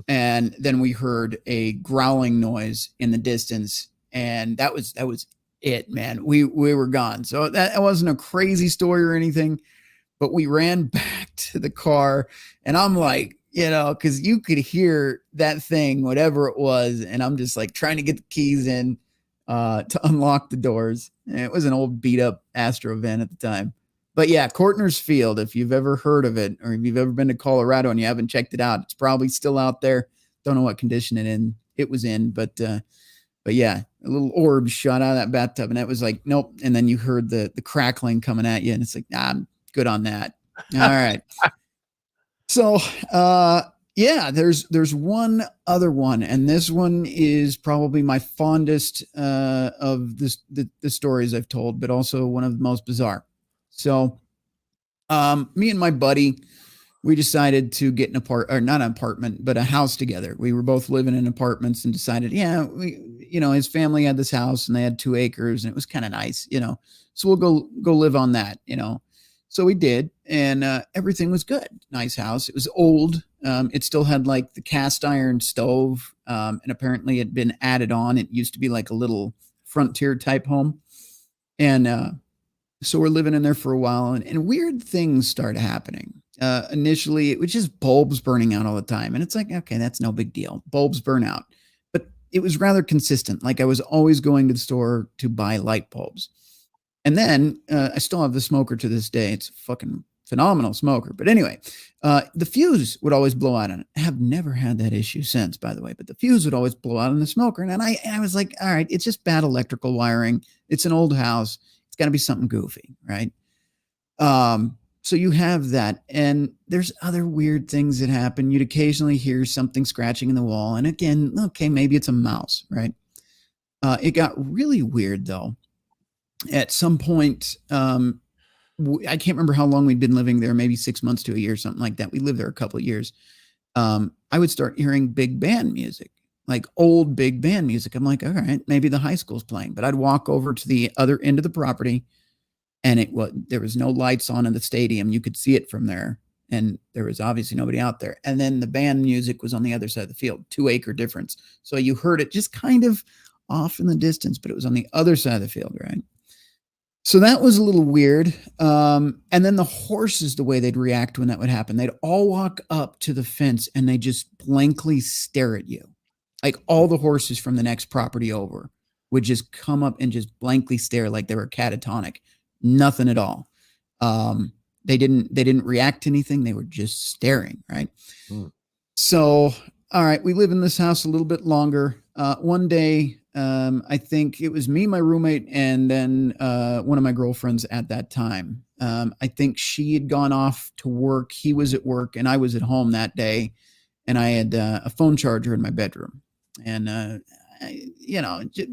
Speaker 2: And then we heard a growling noise in the distance, and that was it, man. We were gone. So that wasn't a crazy story or anything, but we ran back to the car, and I'm like, because you could hear that thing, whatever it was, and I'm just like trying to get the keys in to unlock the doors. And it was an old beat up Astro van at the time. But yeah, Courtner's Field, if you've ever heard of it, or if you've ever been to Colorado and you haven't checked it out, it's probably still out there. Don't know what condition it was in, but yeah, a little orb shot out of that bathtub, and that was like, nope. And then you heard the crackling coming at you, and it's like, I'm good on that. All right. So, yeah, there's one other one, and this one is probably my fondest of the stories I've told, but also one of the most bizarre. So, me and my buddy, we decided to get not an apartment, but a house together. We were both living in apartments and decided, his family had this house and they had 2 acres and it was kind of nice, so we'll go live on that, So we did, and everything was good. Nice house. It was old. It still had like the cast iron stove, and apparently it had been added on. It used to be like a little frontier type home. And so we're living in there for a while, and weird things started happening. Initially, it was just bulbs burning out all the time. And it's like, okay, that's no big deal. Bulbs burn out. But it was rather consistent. Like I was always going to the store to buy light bulbs. And then I still have the smoker to this day. It's a fucking phenomenal smoker. But anyway, the fuse would always blow out on it. I have never had that issue since, by the way, but the fuse would always blow out on the smoker. And I was like, all right, it's just bad electrical wiring. It's an old house. It's got to be something goofy, right? So you have that, and there's other weird things that happen. You'd occasionally hear something scratching in the wall. And again, okay, maybe it's a mouse, right? It got really weird though. At some point, I can't remember how long we'd been living there, maybe 6 months to a year, something like that. We lived there a couple of years. I would start hearing big band music, like old big band music. I'm like, all right, maybe the high school's playing, but I'd walk over to the other end of the property, and there was no lights on in the stadium. You could see it from there, and there was obviously nobody out there. And then the band music was on the other side of the field, 2-acre difference. So you heard it just kind of off in the distance, but it was on the other side of the field, right? So that was a little weird. And then the horses, the way they'd react when that would happen, they'd all walk up to the fence and they just blankly stare at you. Like all the horses from the next property over would just come up and just blankly stare like they were catatonic. Nothing at all. They didn't react to anything. They were just staring, right? So, all right, we live in this house a little bit longer. One day, I think it was me, my roommate, and then one of my girlfriends at that time. I think she had gone off to work. He was at work, and I was at home that day, and I had a phone charger in my bedroom. And,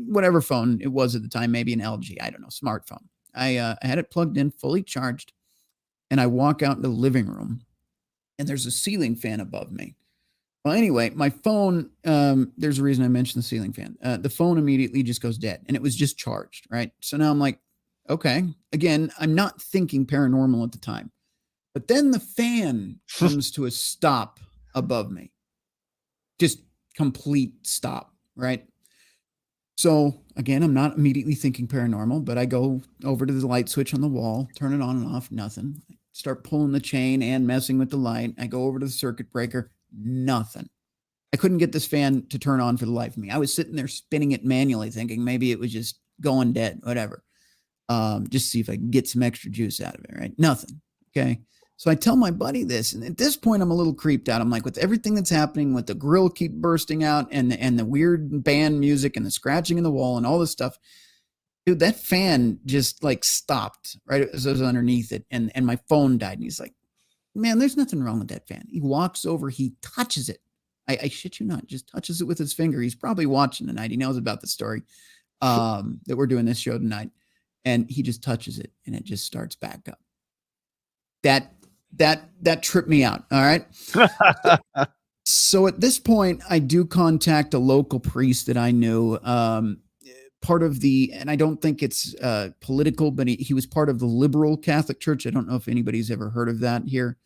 Speaker 2: whatever phone it was at the time, maybe an LG, I don't know, smartphone. I had it plugged in, fully charged, and I walk out into the living room, and there's a ceiling fan above me. Well, anyway, my phone, there's a reason I mentioned the ceiling fan. The phone immediately just goes dead and it was just charged, right? So now I'm like, okay, again, I'm not thinking paranormal at the time. But then the fan comes to a stop above me. Just complete stop, right? So again, I'm not immediately thinking paranormal, but I go over to the light switch on the wall, turn it on and off, nothing. Start pulling the chain and messing with the light. I go over to the circuit breaker, nothing. I couldn't get this fan to turn on for the life of me. I was sitting there spinning it manually, thinking maybe it was just going dead, whatever. Just see if I can get some extra juice out of it, right? Nothing. Okay. So I tell my buddy this, and at this point, I'm a little creeped out. I'm like, with everything that's happening, with the grill keep bursting out, and the weird band music, and the scratching in the wall, and all this stuff, dude, that fan just like stopped right as I was underneath it, and my phone died. And he's like, "Man, there's nothing wrong with that fan." He walks over, he touches it. I shit you not, just touches it with his finger. He's probably watching tonight. He knows about the story that we're doing this show tonight, and he just touches it, and it just starts back up. That tripped me out. All right. So at this point, I do contact a local priest that I knew. Part of the, and I don't think it's political, but he was part of the liberal Catholic Church. I don't know if anybody's ever heard of that here.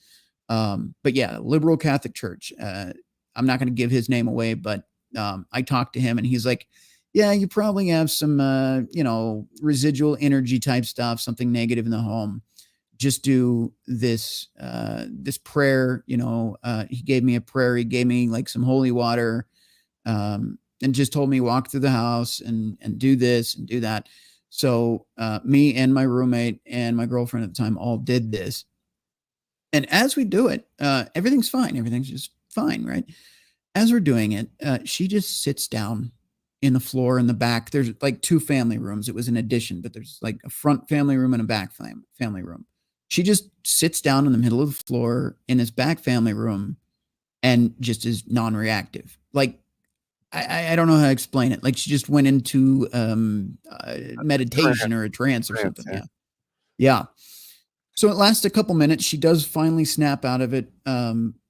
Speaker 2: But yeah, liberal Catholic Church. I'm not going to give his name away, but I talked to him and he's like, yeah, you probably have some, residual energy type stuff, something negative in the home. Just do this prayer. He gave me a prayer. He gave me like some holy water, and just told me walk through the house and do this and do that. So me and my roommate and my girlfriend at the time all did this. And as we do it, everything's fine. Everything's just fine, right? As we're doing it, she just sits down in the floor in the back. There's like 2 family rooms. It was an addition, but there's like a front family room and a back family room. She just sits down in the middle of the floor in this back family room and just is non-reactive. Like, I don't know how to explain it. Like she just went into meditation or a trance or something. Yeah. Yeah. So it lasts a couple minutes. She does finally snap out of it.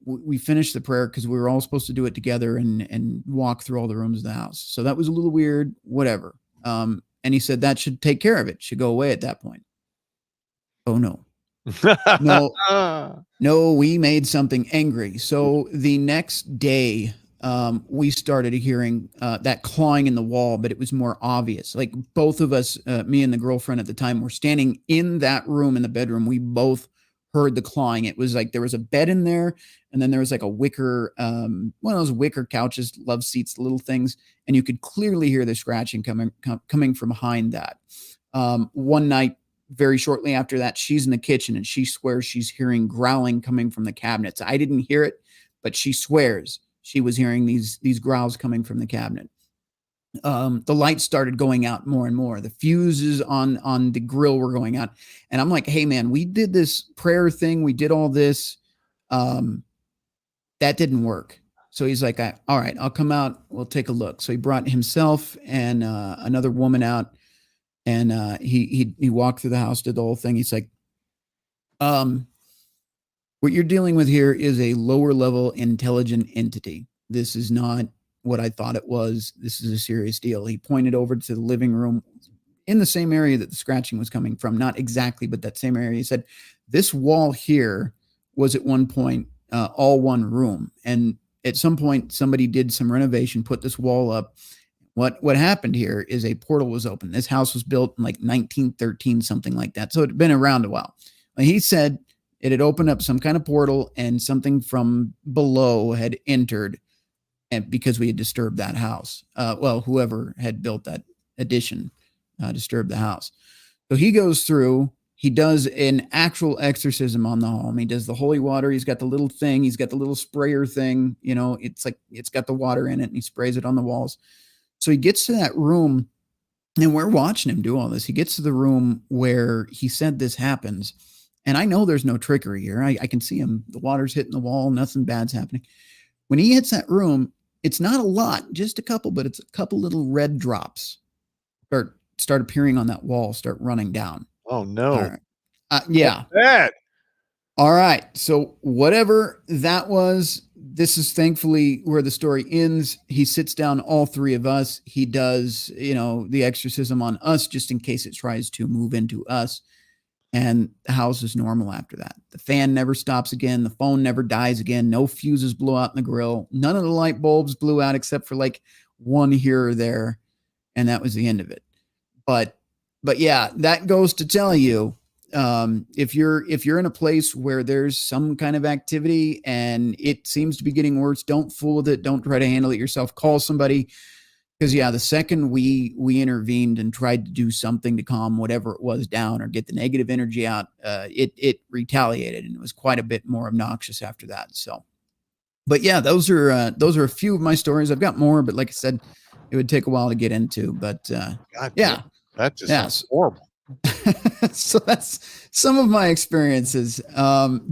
Speaker 2: We finished the prayer because we were all supposed to do it together and walk through all the rooms of the house. So that was a little weird, whatever. And he said that should take care of it. Should go away at that point. Oh no. No, we made something angry. So the next day, we started hearing that clawing in the wall, but it was more obvious. Like both of us, me and the girlfriend at the time, were standing in that room in the bedroom. We both heard the clawing. It was like there was a bed in there, and then there was like a wicker, one of those wicker couches, love seats, little things, and you could clearly hear the scratching coming from behind that. One night, very shortly after that, she's in the kitchen and she swears she's hearing growling coming from the cabinets. I didn't hear it, but she swears she was hearing these growls coming from the cabinet. The lights started going out more and more. The fuses on the grill were going out. And I'm like, hey man, we did this prayer thing. We did all this. That didn't work. So he's like, all right, I'll come out. We'll take a look. So he brought himself and another woman out. And he walked through the house, did the whole thing. He's like, what you're dealing with here is a lower level intelligent entity. This is not what I thought it was. This is a serious deal. He pointed over to the living room in the same area that the scratching was coming from. Not exactly, but that same area. He said, this wall here was at one point all one room. And at some point, somebody did some renovation, put this wall up. What happened here is a portal was open. This house was built in like 1913, something like that. So it had been around a while. He said it had opened up some kind of portal and something from below had entered, and because we had disturbed that house. Whoever had built that addition disturbed the house. So he goes through, he does an actual exorcism on the home. He does the holy water. He's got the little thing. He's got the little sprayer thing. It's like, it's got the water in it and he sprays it on the walls. So he gets to that room and we're watching him do all this. He gets to the room where he said this happens. And I know there's no trickery here. I can see him. The water's hitting the wall. Nothing bad's happening. When he hits that room, it's not a lot, just a couple, but it's a couple little red drops start appearing on that wall, start running down.
Speaker 1: Oh no.
Speaker 2: All right. Yeah.
Speaker 1: Bad.
Speaker 2: All right. So whatever that was, this is thankfully where the story ends. He sits down all three of us. He does, the exorcism on us just in case it tries to move into us. And the house is normal after that. The fan never stops again. The phone never dies again. No fuses blew out in the grill. None of the light bulbs blew out except for like one here or there. And that was the end of it. But yeah, that goes to tell you, if you're in a place where there's some kind of activity and it seems to be getting worse, don't fool with it. Don't try to handle it yourself. Call somebody. Because the second we intervened and tried to do something to calm whatever it was down or get the negative energy out, it retaliated, and it was quite a bit more obnoxious after that. So, but yeah, those are a few of my stories. I've got more, but like I said, it would take a while to get into. But
Speaker 1: God,
Speaker 2: yeah,
Speaker 1: that just sounds horrible.
Speaker 2: So that's some of my experiences.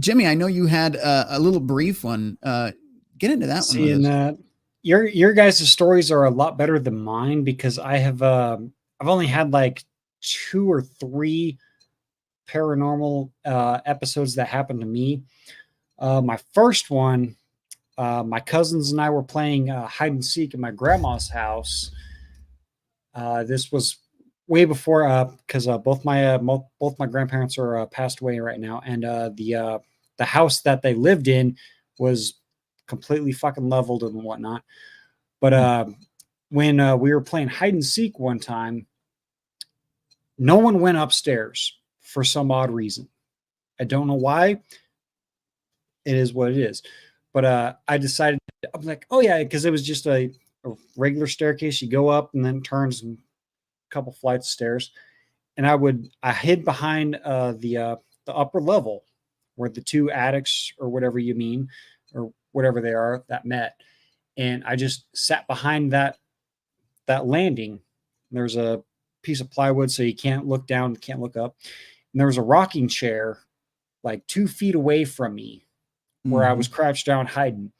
Speaker 2: Jimmy, I know you had a little brief one. Get into that one.
Speaker 3: Seeing that. Your guys' stories are a lot better than mine because I've only had like 2 or 3 paranormal episodes that happened to me. My first one, my cousins and I were playing hide and seek in my grandma's house. This was way before because both my grandparents are passed away right now, and the house that they lived in was completely fucking leveled and whatnot. But when we were playing hide and seek one time, no one went upstairs for some odd reason. I don't know why. It is what it is. But I decided, I'm like, oh yeah, because it was just a regular staircase. You go up and then it turns and a couple flights of stairs. And I hid behind the upper level where the 2 attics or whatever you mean, or whatever they are that met. And I just sat behind that landing. There's a piece of plywood, so you can't look down, can't look up. And there was a rocking chair like 2 feet away from me where I was crouched down hiding.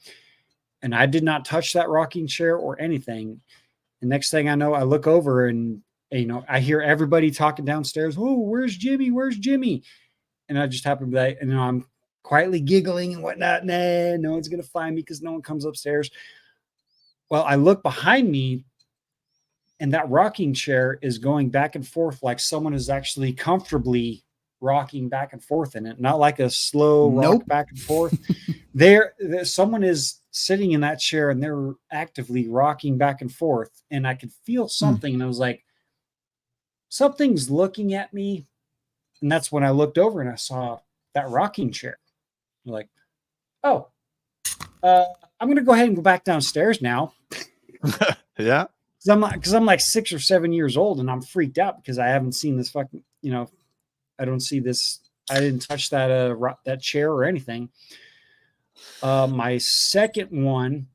Speaker 3: And I did not touch that rocking chair or anything. The next thing I know, I look over and, I hear everybody talking downstairs. Oh, where's Jimmy? Where's Jimmy? And I just happen to be like, I'm quietly giggling and whatnot. Nah, no one's going to find me because no one comes upstairs. Well, I look behind me and that rocking chair is going back and forth like someone is actually comfortably rocking back and forth in it, not like a slow rock back and forth. Someone is sitting in that chair and they're actively rocking back and forth. And I could feel something. And I was like, something's looking at me. And that's when I looked over and I saw that rocking chair. I'm like, oh, I'm going to go ahead and go back downstairs now.
Speaker 1: Yeah.
Speaker 3: Because I'm like 6 or 7 years old and I'm freaked out because I haven't seen this fucking, I don't see this. I didn't touch that chair or anything. My second one,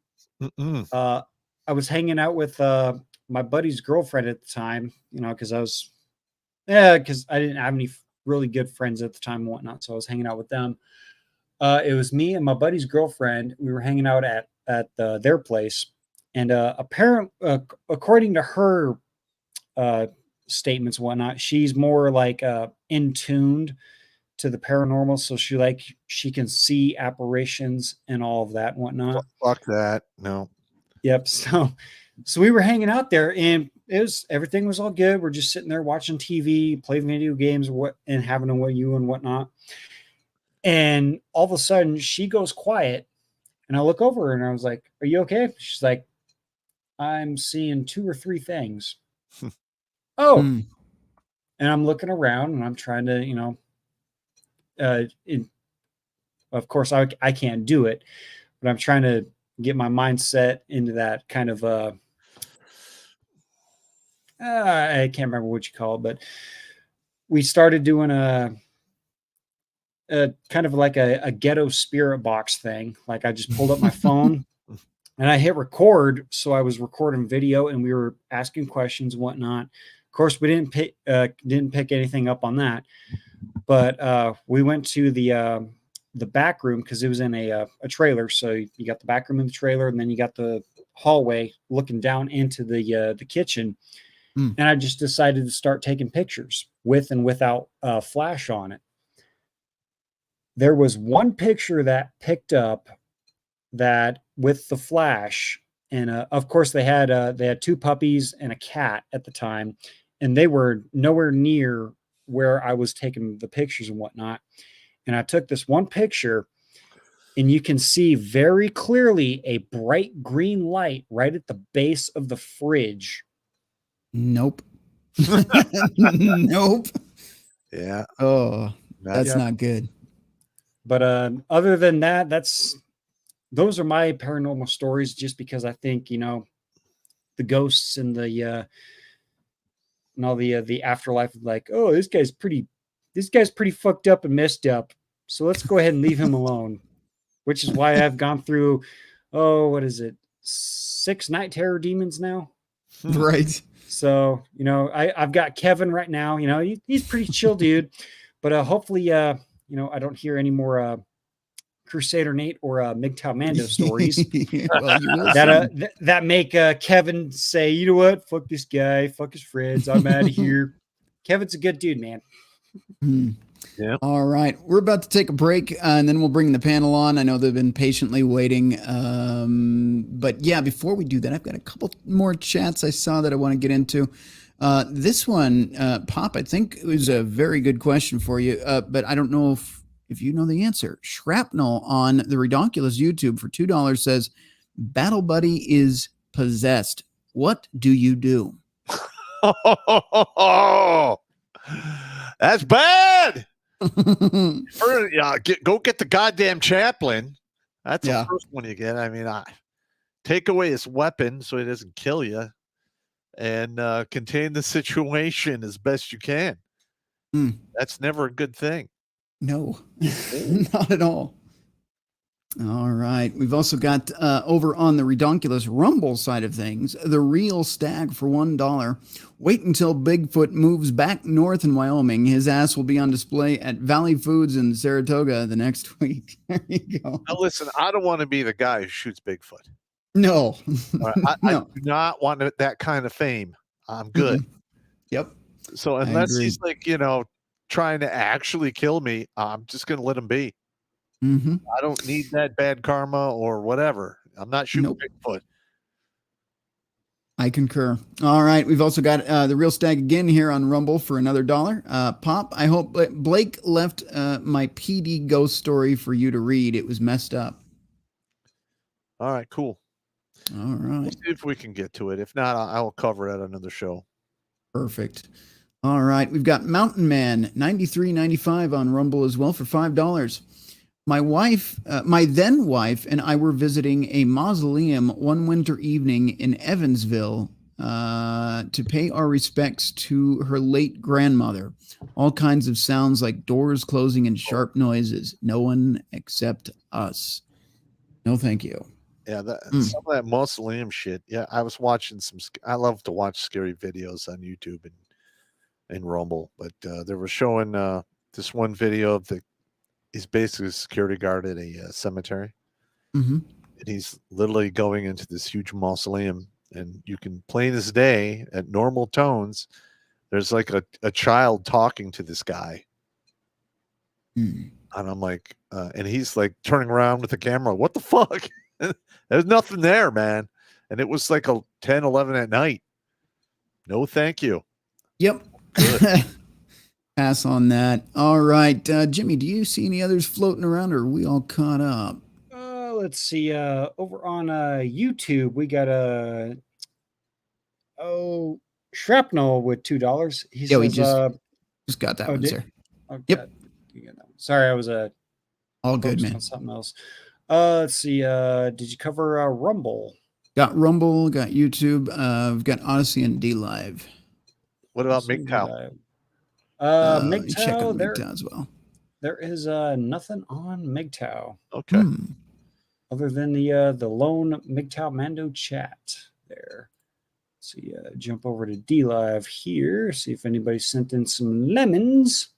Speaker 3: I was hanging out with my buddy's girlfriend at the time, because I didn't have any really good friends at the time and whatnot. So I was hanging out with them. It was me and my buddy's girlfriend. We were hanging out at their place. And according to her statements and whatnot, she's more like in tuned to the paranormal, so she can see apparitions and all of that and whatnot.
Speaker 1: Fuck that. No.
Speaker 3: Yep. So we were hanging out there and everything was all good. We're just sitting there watching TV, playing video games, and having a you and whatnot. And all of a sudden she goes quiet and I look over and I was like, "Are you okay?" She's like, "I'm seeing 2 or 3 things." Oh, and I'm looking around and I'm trying to, of course I can't do it, but I'm trying to get my mindset into that kind of, I can't remember what you call it, but we started doing a kind of like a ghetto spirit box thing. Like I just pulled up my phone and I hit record. So I was recording video and we were asking questions and whatnot. Of course, we didn't pick anything up on that, but we went to the back room because it was in a trailer. So you got the back room in the trailer, and then you got the hallway looking down into the kitchen. And I just decided to start taking pictures with and without flash on it. There was one picture that picked up that with the flash, and of course they had 2 puppies and a cat at the time, and they were nowhere near where I was taking the pictures and whatnot. And I took this one picture, and you can see very clearly a bright green light right at the base of the fridge.
Speaker 2: Nope. Nope.
Speaker 1: Yeah.
Speaker 2: Oh, that's not good.
Speaker 3: But other than that, those are my paranormal stories, just because I think, the ghosts and the and all the afterlife, like, oh, this guy's pretty fucked up and messed up, so let's go ahead and leave him alone. Which is why I've gone through, what is it, 6 night terror demons now?
Speaker 2: Right.
Speaker 3: So, I've got Kevin right now. He's pretty chill dude, but hopefully, I don't hear any more Crusader Nate or MGTOW Mando stories
Speaker 2: Well, you will
Speaker 3: that make Kevin say, you know what, fuck this guy, fuck his friends, I'm out of here. Kevin's a good dude, man.
Speaker 2: Yeah. All right. We're about to take a break, and then we'll bring the panel on. I know they've been patiently waiting. But yeah, before we do that, I've got a couple more chats I saw that I want to get into. This one, Popp, I think it was a very good question for you, but I don't know if you know the answer. Shrapnel on the Redonkulous YouTube for $2 says, Battle Buddy is possessed. What do you do?
Speaker 1: Oh, that's bad. Go get the goddamn chaplain. That's the first one you get. I mean, take away his weapon so he doesn't kill you, and contain the situation as best you can. That's never a good thing.
Speaker 2: No, not at all. All right. We've also got over on the Redonkulous Rumble side of things, the real stag for $1. Wait until Bigfoot moves back north in Wyoming. His ass will be on display at Valley Foods in Saratoga the next week. There you go.
Speaker 1: Now listen, I don't want to be the guy who shoots Bigfoot.
Speaker 2: No.
Speaker 1: I do not want that kind of fame. I'm good.
Speaker 2: Yep.
Speaker 1: So unless he's like, trying to actually kill me, I'm just going to let him be. I don't need that bad karma or whatever. I'm not shooting Bigfoot.
Speaker 2: I concur. All right. We've also got the real stag again here on Rumble for another $1. Popp, I hope Blake left my PD ghost story for you to read. It was messed up.
Speaker 1: All right, cool.
Speaker 2: All right.
Speaker 1: We'll see if we can get to it. If not, I will cover it at another show.
Speaker 2: Perfect. All right. We've got Mountain Man 93.95 on Rumble as well for $5. My wife, my then wife, and I were visiting a mausoleum one winter evening in Evansville to pay our respects to her late grandmother. All kinds of sounds like doors closing and sharp noises. No one except us. No, thank you.
Speaker 1: Yeah, some of that mausoleum shit. Yeah, I was watching I love to watch scary videos on YouTube and Rumble, but they were showing this one video of he's basically a security guard at a cemetery. And he's literally going into this huge mausoleum, and you can plain as day at normal tones, there's like a child talking to this guy. And I'm like, and he's like turning around with the camera. What the fuck? There's nothing there, man. And it was like 10, 11 at night. No, thank you.
Speaker 2: Yep. Pass on that. All right. Jimmy, do you see any others floating around, or are we all caught up?
Speaker 3: Let's see. Over on YouTube, we got Shrapnel with $2. He says,
Speaker 2: we just got that one, sir.
Speaker 3: Oh,
Speaker 2: yep.
Speaker 3: You got that one. Sorry, I was
Speaker 2: all good, man.
Speaker 3: On something else. Let's see. Did you cover Rumble?
Speaker 2: Got Rumble, got YouTube. We've got Odyssey and D Live.
Speaker 1: What about MGTOW?
Speaker 3: MGTOW,
Speaker 2: check on MGTOW as well.
Speaker 3: There is nothing on MGTOW.
Speaker 1: Okay.
Speaker 3: Other than the lone MGTOW Mando chat there. Let's see, jump over to D Live here. See if anybody sent in some lemons.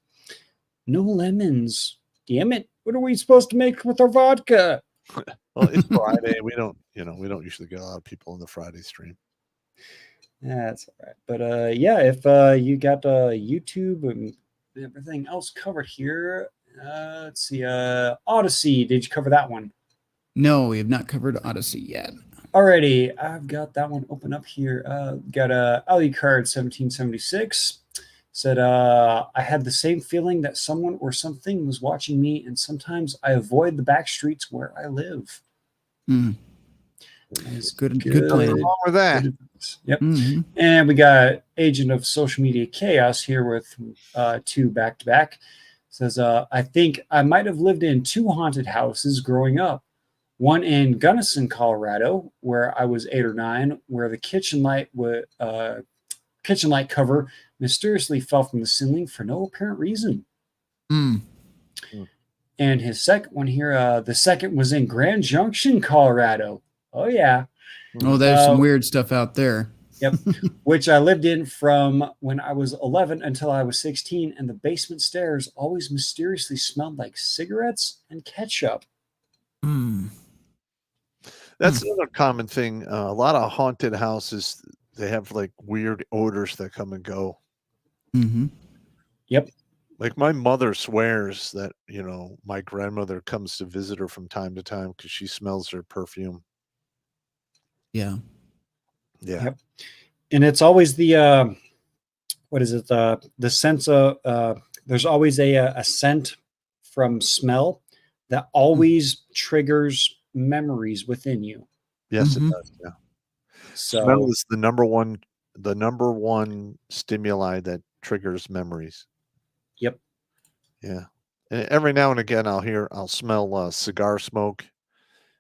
Speaker 3: No lemons. Damn it! What are we supposed to make with our vodka?
Speaker 1: Well, it's Friday. We don't usually get a lot of people on the Friday stream.
Speaker 3: That's all right. But yeah, if you got YouTube and everything else covered here, let's see. Odyssey, did you cover that one?
Speaker 2: No, we have not covered Odyssey yet.
Speaker 3: Alrighty, I've got that one open up here. Got a Alucard 1776. Said, I had the same feeling that someone or something was watching me, and sometimes I avoid the back streets where I live.
Speaker 2: Mm. Good plan.
Speaker 1: Nothing wrong with that.
Speaker 3: Yep.
Speaker 2: Mm-hmm.
Speaker 3: And we got Agent of Social Media Chaos here with 2 back-to-back. Says, I think I might have lived in 2 haunted houses growing up. One in Gunnison, Colorado, where I was 8 or 9, where the kitchen light cover mysteriously fell from the ceiling for no apparent reason.
Speaker 2: Mm.
Speaker 3: And his second one here, the second was in Grand Junction, Colorado. Oh, yeah.
Speaker 2: Oh, there's some weird stuff out there.
Speaker 3: Yep. Which I lived in from when I was 11 until I was 16, and the basement stairs always mysteriously smelled like cigarettes and ketchup.
Speaker 2: Mm.
Speaker 1: That's another common thing. A lot of haunted houses, they have like weird odors that come and go.
Speaker 2: Mm-hmm.
Speaker 3: Yep.
Speaker 1: Like my mother swears that, my grandmother comes to visit her from time to time because she smells her perfume.
Speaker 2: Yeah.
Speaker 1: Yeah.
Speaker 3: Yep. And it's always the what is it? The sense of there's always a scent from smell that always triggers memories within you.
Speaker 1: Yes,
Speaker 2: Mhm.
Speaker 1: it does. Yeah.
Speaker 3: So
Speaker 1: Smell is the number one stimuli that triggers memories.
Speaker 3: Yep.
Speaker 1: Yeah. And every now and again I'll smell cigar smoke,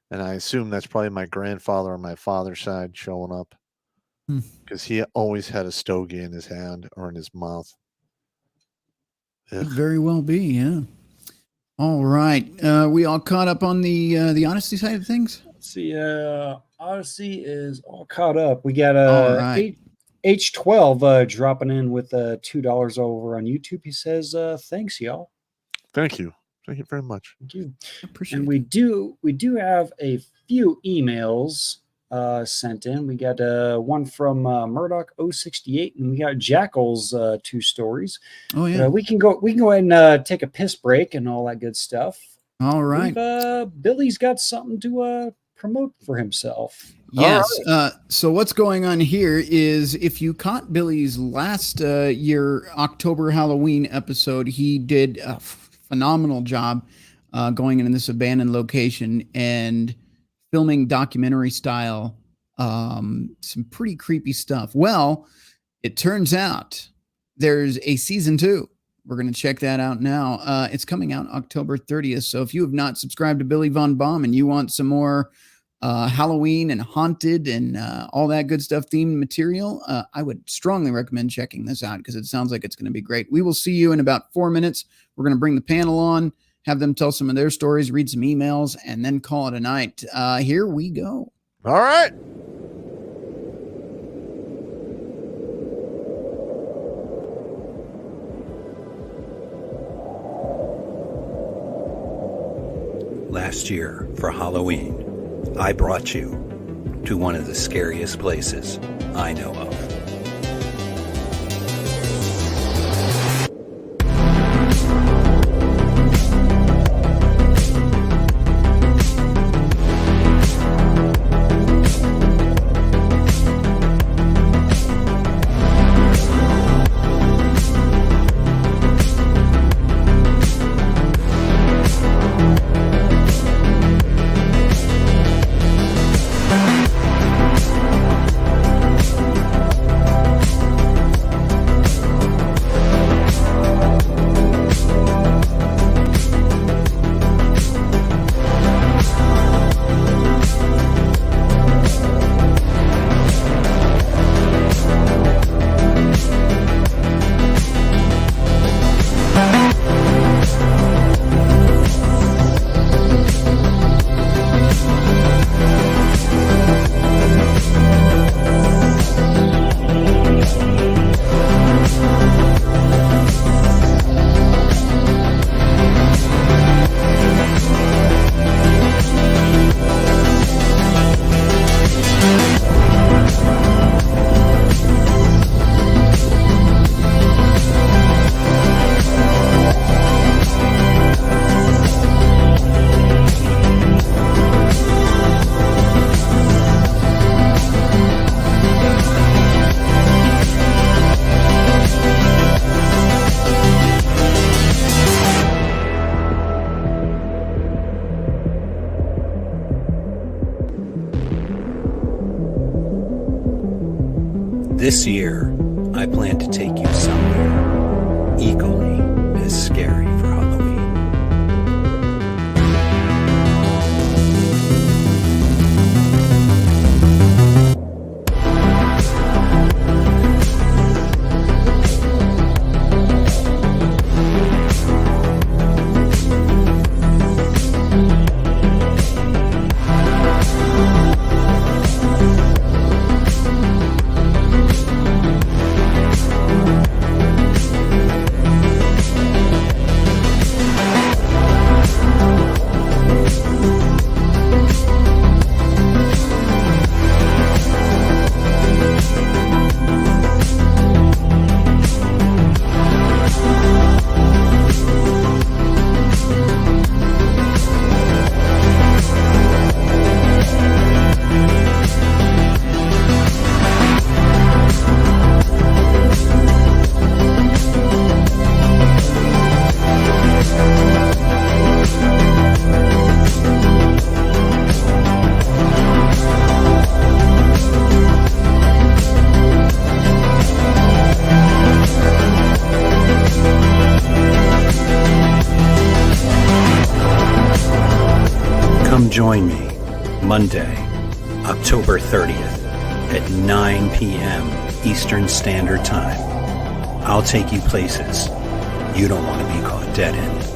Speaker 1: and I assume that's probably my grandfather on my father's side showing up.
Speaker 2: Hmm.
Speaker 1: Because he always had a stogie in his hand or in his mouth.
Speaker 2: Could very well be, yeah. All right. We all caught up on the Odyssey side of things?
Speaker 3: let's see. Odyssey is all caught up. We got
Speaker 2: All right.
Speaker 3: H12 dropping in with $2 over on YouTube. He says, "Thanks, y'all.
Speaker 1: Thank you. Thank you very much.
Speaker 3: Thank you."
Speaker 2: Appreciate
Speaker 3: And
Speaker 2: it.
Speaker 3: we do have a few emails sent in. We got one from Murdoch 068, and we got Jackal's 2 stories.
Speaker 2: Oh, yeah.
Speaker 3: We can go ahead and take a piss break and all that good stuff.
Speaker 2: All right.
Speaker 3: Billy's got something to promote for himself.
Speaker 2: Yes. So what's going on here is if you caught Billy's last year October Halloween episode, he did a phenomenal job going into this abandoned location and filming documentary style, some pretty creepy stuff. Well, it turns out there's a season 2. We're going to check that out now. It's coming out October 30th. So if you have not subscribed to Billy Von Baum and you want some more Halloween and haunted and all that good stuff themed material, I would strongly recommend checking this out because it sounds like it's going to be great. We will see you in about 4 minutes. We're going to bring the panel on, have them tell some of their stories, read some emails, and then call it a night. Here we go.
Speaker 1: All right.
Speaker 4: Last year, for Halloween, I brought you to one of the scariest places I know of. This year, I plan to take you somewhere equally as scary for Halloween. Come join me Monday, October 30th at 9 p.m. Eastern Standard Time. I'll take you places you don't want to be caught dead in.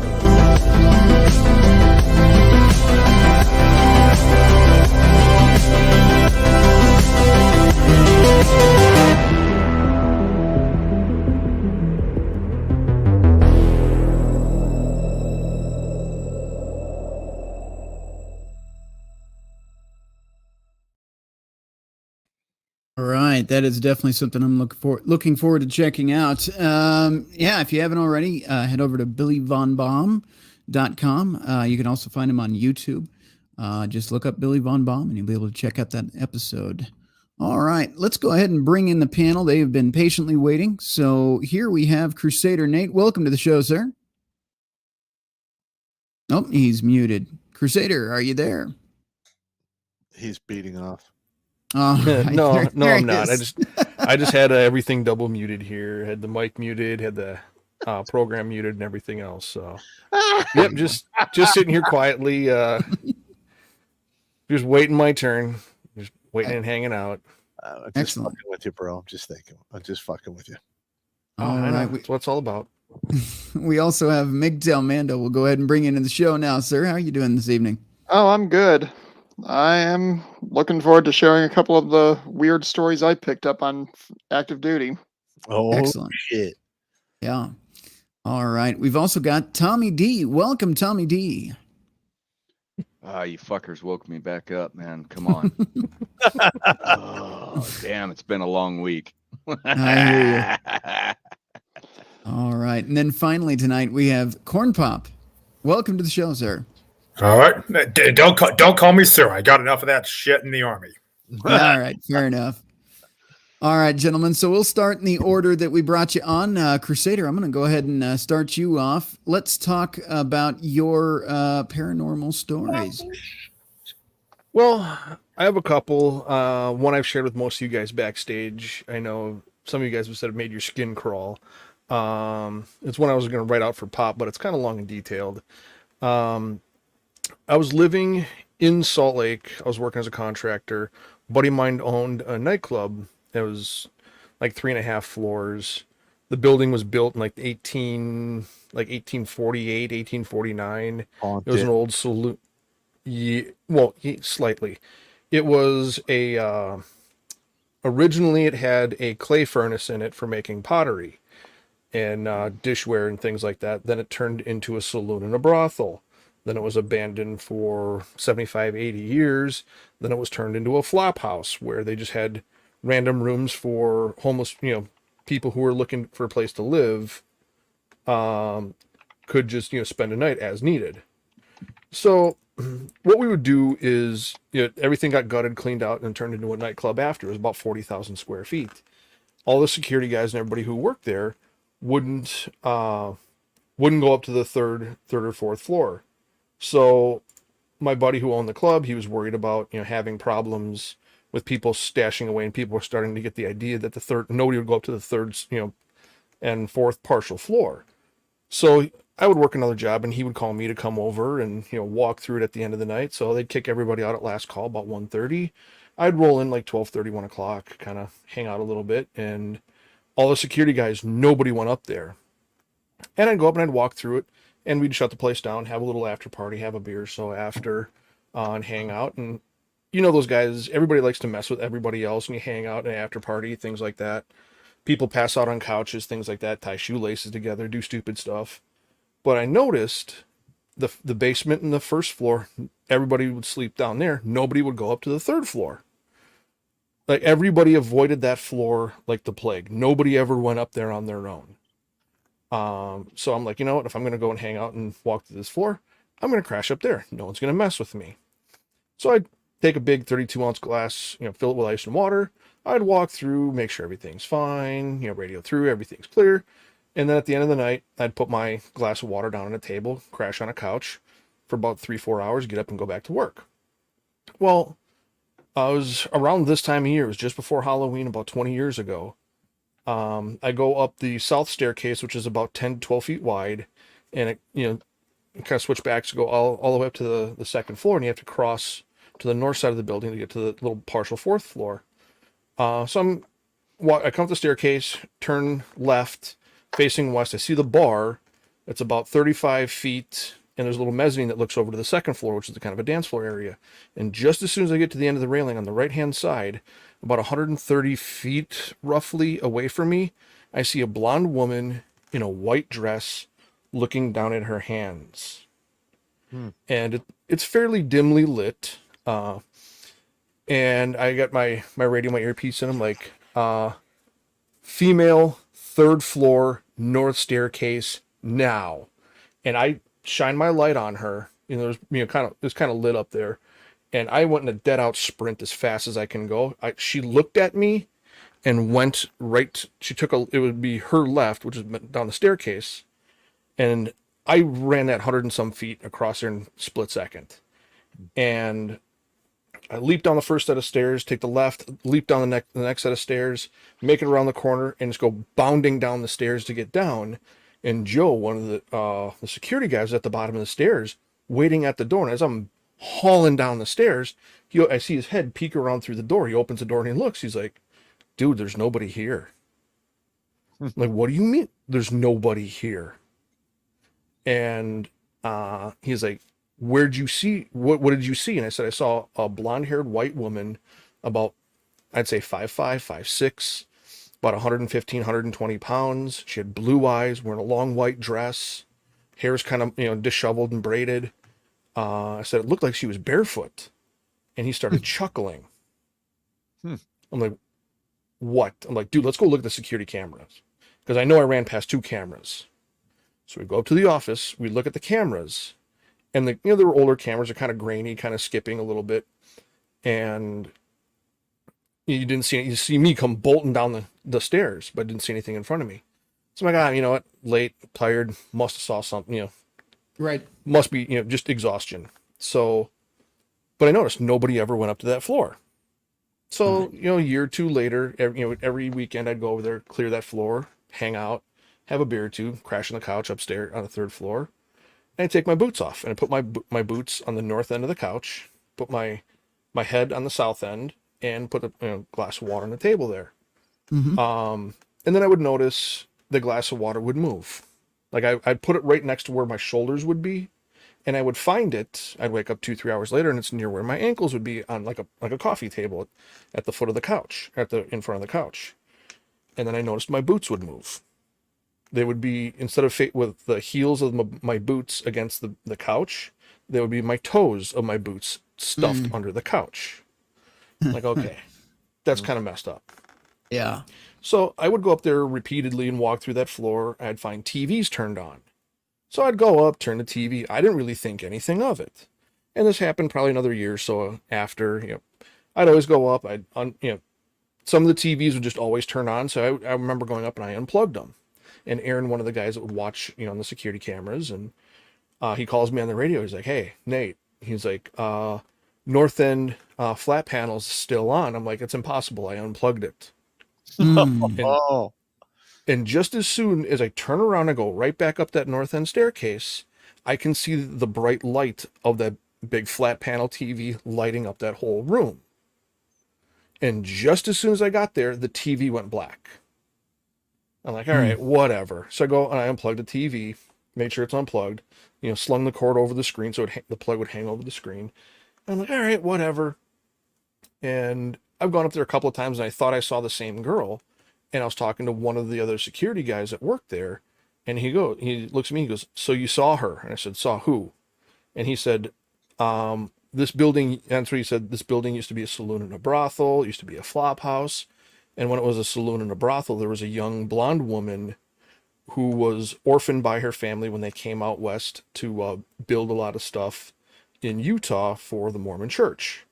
Speaker 2: All right, that is definitely something I'm looking forward to checking out. Yeah, if you haven't already, head over to BillyVonBaum.com. You can also find him on YouTube. Just look up Billy Von Baum and you'll be able to check out that episode. All right, let's go ahead and bring in the panel. They have been patiently waiting. So here we have Crusader Nate. Welcome to the show, sir. Oh, he's muted. Crusader, are you there?
Speaker 1: He's beating off.
Speaker 2: Oh,
Speaker 5: No,
Speaker 2: there
Speaker 5: I'm
Speaker 2: he
Speaker 5: not.
Speaker 2: is.
Speaker 5: I just had everything double muted here. Had the mic muted, had the program muted, and everything else. So, yep, just sitting here quietly, just waiting my turn, just waiting and hanging out.
Speaker 1: I'm just
Speaker 2: Excellent.
Speaker 1: fucking with you, bro. I'm just fucking with you.
Speaker 2: All
Speaker 5: I know.
Speaker 2: right.
Speaker 5: That's what it's all about.
Speaker 2: We also have Migdal Mando. We'll go ahead and bring you into the show now, sir. How are you doing this evening?
Speaker 6: Oh, I'm good. I am looking forward to sharing a couple of the weird stories I picked up on active duty.
Speaker 1: Oh,
Speaker 2: Excellent.
Speaker 1: shit.
Speaker 2: Yeah. All right. We've also got Tommy D. Welcome, Tommy D.
Speaker 7: Ah, you fuckers woke me back up, man. Come on. Oh, damn, it's been a long week.
Speaker 2: I hear All right. And then finally tonight we have Corn Pop. Welcome to the show, sir.
Speaker 8: All right. Don't call me sir. I got enough of that shit in the army.
Speaker 2: All right. Fair enough. All right, gentlemen. So we'll start in the order that we brought you on. Crusader, I'm going to go ahead and start you off. Let's talk about your paranormal stories.
Speaker 5: Well, I have a couple. One I've shared with most of you guys backstage. I know some of you guys have said it made your skin crawl. It's one I was going to write out for Popp, but it's kind of long and detailed. I was living in Salt Lake. I was working as a contractor. A buddy of mine owned a nightclub. It was like 3.5 floors. The building was built in like 1848, 1849.
Speaker 1: Oh,
Speaker 5: It was an old saloon. Yeah, well, slightly. It was a originally it had a clay furnace in it for making pottery and dishware and things like that. Then it turned into a saloon and a brothel. Then it was abandoned for 75, 80 years. Then it was turned into a flop house where they just had random rooms for homeless, people who were looking for a place to live, could just, spend a night as needed. So what we would do is, everything got gutted, cleaned out, and turned into a nightclub after. It was about 40,000 square feet. All the security guys and everybody who worked there wouldn't go up to the third or fourth floor. So my buddy who owned the club, he was worried about, having problems with people stashing away, and people were starting to get the idea that nobody would go up to the third, and fourth partial floor. So I would work another job, and he would call me to come over and walk through it at the end of the night. So they'd kick everybody out at last call about 1:30. I'd roll in like 12:30, 1 o'clock, kind of hang out a little bit, and all the security guys, nobody went up there. And I'd go up and I'd walk through it, and we'd shut the place down, have a little after party, have a beer or so after, and hang out. And those guys, everybody likes to mess with everybody else, and you hang out in an after party, things like that. People pass out on couches, things like that, tie shoelaces together, do stupid stuff. But I noticed the basement and the first floor, everybody would sleep down there. Nobody would go up to the third floor. Like, everybody avoided that floor like the plague. Nobody ever went up there on their own. So I'm like, you know what? If I'm going to go and hang out and walk to this floor, I'm going to crash up there. No one's going to mess with me. So I'd take a big 32-ounce glass, fill it with ice and water. I'd walk through, make sure everything's fine, radio through, everything's clear. And then at the end of the night, I'd put my glass of water down on a table, crash on a couch for about 3-4 hours, get up and go back to work. Well, I was around this time of year. It was just before Halloween, about 20 years ago. I go up the south staircase, which is about 10 to 12 feet wide, and it, kind of switch backs to go all the way up to the second floor, and you have to cross to the north side of the building to get to the little partial fourth floor. So I come up the staircase, turn left, facing west. I see the bar. It's about 35 feet, and there's a little mezzanine that looks over to the second floor, which is kind of a dance floor area. And just as soon as I get to the end of the railing on the right-hand side, about 130 feet roughly away from me, I see a blonde woman in a white dress looking down at her hands. And it's fairly dimly lit. And I got my radio, my earpiece, and I'm like, female, third floor, north staircase, now. And I shine my light on her. There's kind of lit up there. And I went in a dead out sprint as fast as I can go. She looked at me and went right. It would be her left, which is down the staircase. And I ran that 100 and some feet across there in a split second. And I leap down the first set of stairs, take the left, leap down the next set of stairs, make it around the corner, and just go bounding down the stairs to get down. And Joe, one of the security guys, was at the bottom of the stairs, waiting at the door. And as I'm hauling down the stairs, I see his head peek around through the door. He opens the door and he looks. He's like, "Dude, there's nobody here." I'm like, "What do you mean there's nobody here?" And he's like, "Where'd you see? What did you see?" And I said, "I saw a blonde-haired white woman, about, I'd say 5'5", 5'6", about 115, 120 pounds. She had blue eyes, wearing a long white dress, hair's kind of disheveled and braided." I said, "It looked like she was barefoot." And he started chuckling. I'm like, "What?" I'm like, "Dude, let's go look at the security cameras." Because I know I ran past 2 cameras. So we go up to the office, we look at the cameras. And there were older cameras, are kind of grainy, kind of skipping a little bit. And you didn't see it. You see me come bolting down the stairs, but didn't see anything in front of me. So I'm like, you know what? Late, tired, must have saw something,
Speaker 2: Right.
Speaker 5: must be, just exhaustion. So, but I noticed nobody ever went up to that floor. So, a year or two later, every weekend I'd go over there, clear that floor, hang out, have a beer or two, crash on the couch upstairs on the third floor. And I take my boots off, and I put my boots on the north end of the couch, put my head on the south end, and put a glass of water on the table there. And then I would notice the glass of water would move. Like I'd put it right next to where my shoulders would be, and I would find it. I'd wake up 2-3 hours later, and it's near where my ankles would be, on like a coffee table at the foot of the couch, in front of the couch. And then I noticed my boots would move. They would be, instead of with the heels of my boots against the couch, they would be my toes of my boots stuffed under the couch. Like, okay, that's kind of messed up.
Speaker 2: Yeah.
Speaker 5: So I would go up there repeatedly and walk through that floor. I'd find TVs turned on. So I'd go up, turn the TV. I didn't really think anything of it. And this happened probably another year or so after. I'd always go up. Some of the TVs would just always turn on. So I remember going up and I unplugged them. And Aaron, one of the guys that would watch, on the security cameras, and he calls me on the radio. He's like, "Hey, Nate." He's like, "North end flat panel's still on. I'm like, it's impossible. I unplugged it.
Speaker 2: Hmm.
Speaker 1: Oh,
Speaker 5: And just as soon as I turn around and go right back up that north end staircase, I can see the bright light of that big flat panel TV lighting up that whole room. And just as soon as I got there, the TV went black. I'm like, all right, whatever. So I go and I unplug the TV, made sure it's unplugged, slung the cord over the screen so the plug would hang over the screen. And I'm like, all right, whatever. And I've gone up there a couple of times and I thought I saw the same girl. And I was talking to one of the other security guys that worked there. And he looks at me, he goes, so you saw her? And I said, saw who? And he said, this building, that's what he said, this building used to be a saloon and a brothel, used to be a flop house. And when it was a saloon and a brothel, there was a young blonde woman who was orphaned by her family when they came out west to build a lot of stuff in Utah for the Mormon church.